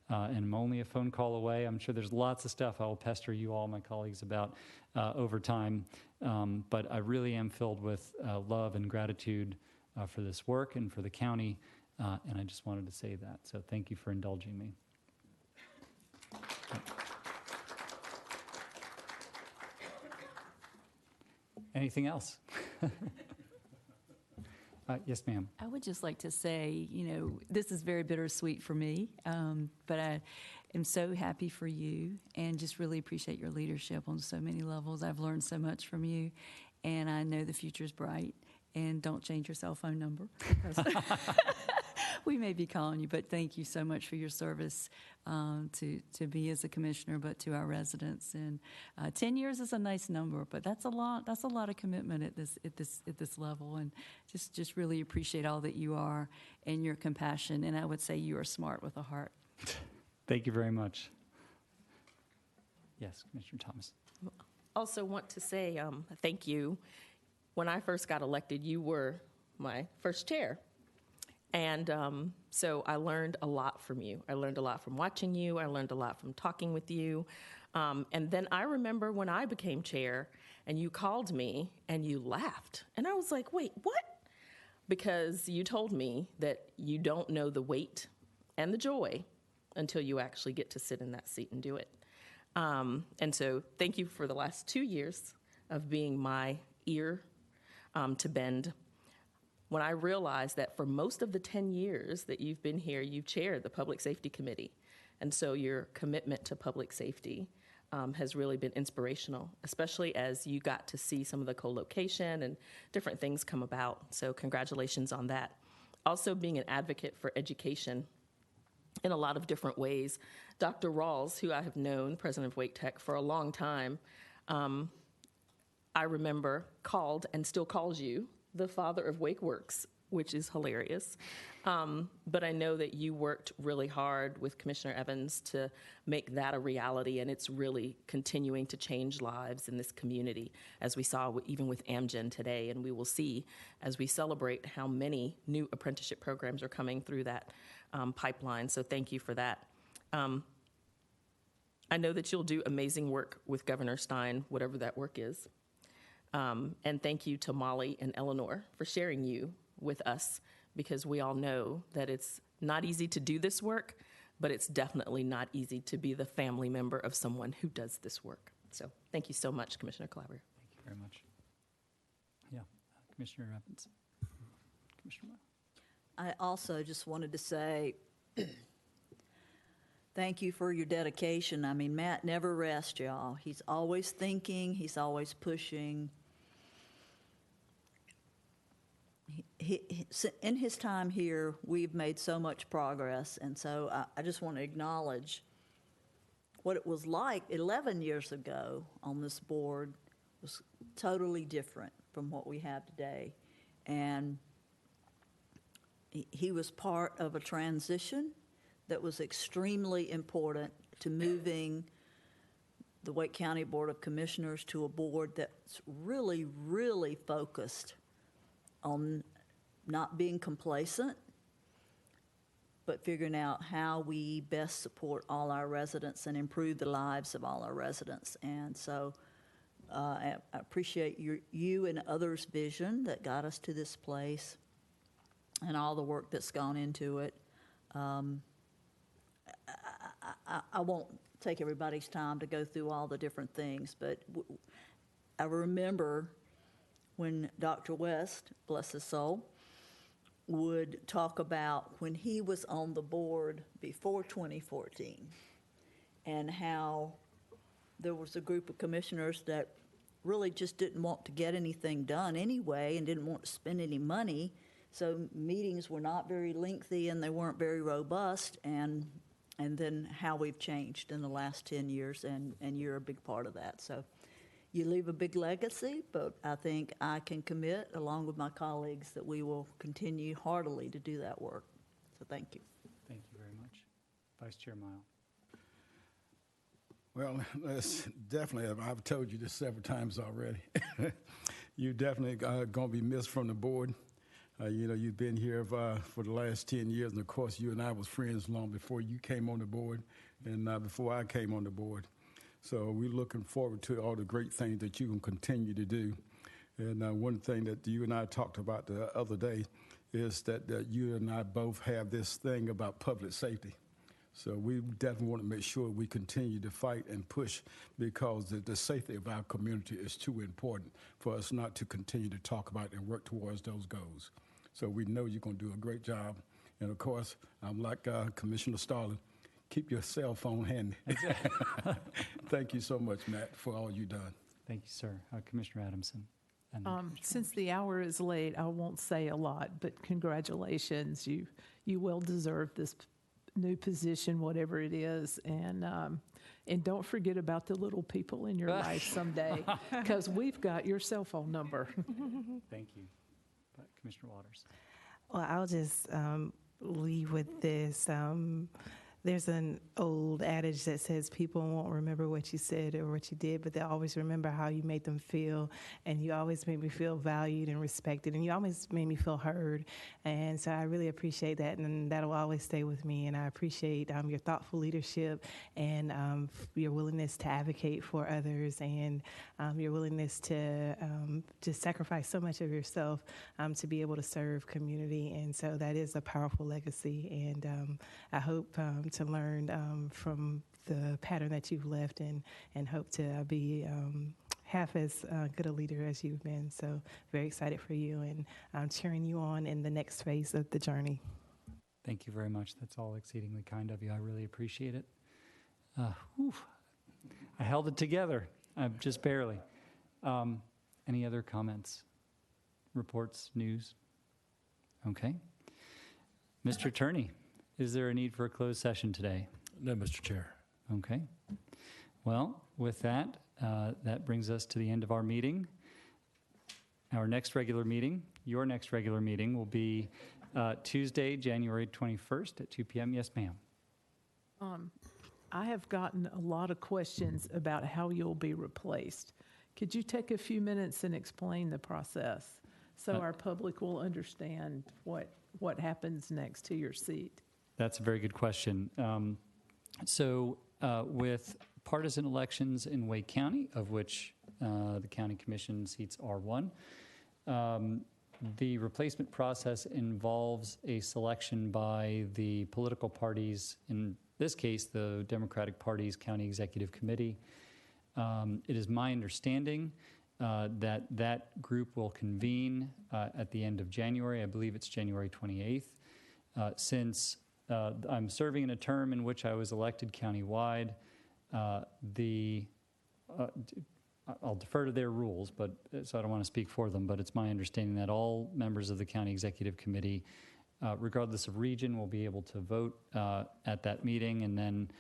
And I'm only a phone call away. I'm sure there's lots of stuff I will pester you all, my colleagues, about over time. But I really am filled with love and gratitude for this work and for the county. And I just wanted to say that. So thank you for indulging me. Anything else? Yes, ma'am.
I would just like to say, this is very bittersweet for me, but I am so happy for you and just really appreciate your leadership on so many levels. I've learned so much from you, and I know the future is bright. And don't change your cell phone number, because we may be calling you, but thank you so much for your service to me as a commissioner, but to our residents. And 10 years is a nice number, but that's a lot. That's a lot of commitment at this level. And just really appreciate all that you are and your compassion. And I would say you are smart with a heart.
Thank you very much. Yes, Commissioner Thomas.
Also want to say thank you. When I first got elected, you were my first chair. And so I learned a lot from you. I learned a lot from watching you. I learned a lot from talking with you. And then I remember when I became chair and you called me and you laughed. And I was like, wait, what? Because you told me that you don't know the weight and the joy until you actually get to sit in that seat and do it. And so thank you for the last 2 years of being my ear to bend. When I realized that for most of the 10 years that you've been here, you've chaired the Public Safety Committee. And so your commitment to public safety has really been inspirational, especially as you got to see some of the co-location and different things come about. So congratulations on that. Also being an advocate for education in a lot of different ways. Dr. Rawls, who I have known, president of Wake Tech, for a long time, I remember called and still calls you the father of Wake Works, which is hilarious. But I know that you worked really hard with Commissioner Evans to make that a reality, and it's really continuing to change lives in this community, as we saw even with Amgen today, and we will see as we celebrate how many new apprenticeship programs are coming through that pipeline. So thank you for that. I know that you'll do amazing work with Governor Stein, whatever that work is. And thank you to Molly and Eleanor for sharing you with us, because we all know that it's not easy to do this work, but it's definitely not easy to be the family member of someone who does this work. So thank you so much, Commissioner Calabria.
Thank you very much. Yeah, Commissioner Evans. Commissioner Moore.
I also just wanted to say thank you for your dedication. I mean, Matt never rests, y'all. He's always thinking. He's always pushing. In his time here, we've made so much progress, and so I just want to acknowledge what it was like 11 years ago on this board was totally different from what we have today. And he was part of a transition that was extremely important to moving the Wake County Board of Commissioners to a board that's really, really focused on not being complacent, but figuring out how we best support all our residents and improve the lives of all our residents. And so I appreciate you and others' vision that got us to this place and all the work that's gone into it. I won't take everybody's time to go through all the different things, but I remember when Dr. West, bless his soul, would talk about when he was on the board before 2014 and how there was a group of commissioners that really just didn't want to get anything done anyway and didn't want to spend any money. So meetings were not very lengthy and they weren't very robust, and then how we've changed in the last 10 years, and you're a big part of that. So you leave a big legacy, but I think I can commit, along with my colleagues, that we will continue heartily to do that work. So thank you.
Thank you very much. Vice Chair Mile.
Well, that's definitely, I've told you this several times already. You definitely going to be missed from the board. You've been here for the last 10 years, and of course, you and I was friends long before you came on the board and before I came on the board. So we're looking forward to all the great things that you can continue to do. And one thing that you and I talked about the other day is that you and I both have this thing about public safety. So we definitely want to make sure we continue to fight and push, because the safety of our community is too important for us not to continue to talk about and work towards those goals. So we know you're going to do a great job. And of course, I'm like Commissioner Starling, keep your cell phone handy. Thank you so much, Matt, for all you've done.
Thank you, sir. Commissioner Adamson. And
Since the hour is late, I won't say a lot, but congratulations. You well deserve this new position, whatever it is. And don't forget about the little people in your life someday, because we've got your cell phone number.
Thank you. Commissioner Waters.
Well, I'll just leave with this. There's an old adage that says people won't remember what you said or what you did, but they'll always remember how you made them feel. And you always made me feel valued and respected, and you always made me feel heard. And so I really appreciate that, and that'll always stay with me. And I appreciate your thoughtful leadership and your willingness to advocate for others, and your willingness to sacrifice so much of yourself to be able to serve community. And so that is a powerful legacy. And I hope to learn from the pattern that you've left, and hope to be half as good a leader as you've been. So very excited for you, and I'm cheering you on in the next phase of the journey.
Thank you very much. That's all exceedingly kind of you. I really appreciate it. I held it together, just barely. Any other comments, reports, news? Okay. Mr. Attorney, is there a need for a closed session today?
No, Mr. Chair.
Okay. Well, with that, that brings us to the end of our meeting. Our next regular meeting, your next regular meeting, will be Tuesday, January 21st at 2 p.m. Yes, ma'am.
I have gotten a lot of questions about how you'll be replaced. Could you take a few minutes and explain the process so our public will understand what happens next to your seat?
That's a very good question. With partisan elections in Wake County, of which the county commission seats are one, the replacement process involves a selection by the political parties, in this case, the Democratic Party's County Executive Committee. It is my understanding that group will convene at the end of January. I believe it's January 28th. Since I'm serving in a term in which I was elected countywide, I'll defer to their rules, but so I don't want to speak for them, but it's my understanding that all members of the County Executive Committee, regardless of region, will be able to vote at that meeting, and then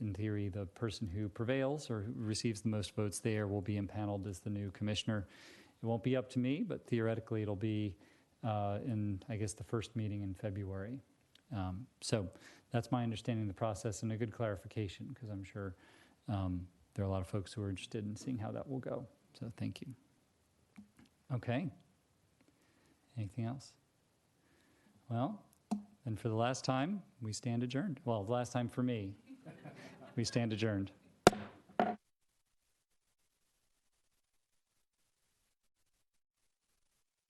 in theory, the person who prevails or who receives the most votes there will be impaneled as the new commissioner. It won't be up to me, but theoretically it'll be in, I guess, the first meeting in February. So that's my understanding of the process, and a good clarification, because I'm sure there are a lot of folks who are interested in seeing how that will go. So thank you. Okay. Anything else? Well, And for the last time, we stand adjourned. Well, the last time for me, we stand adjourned.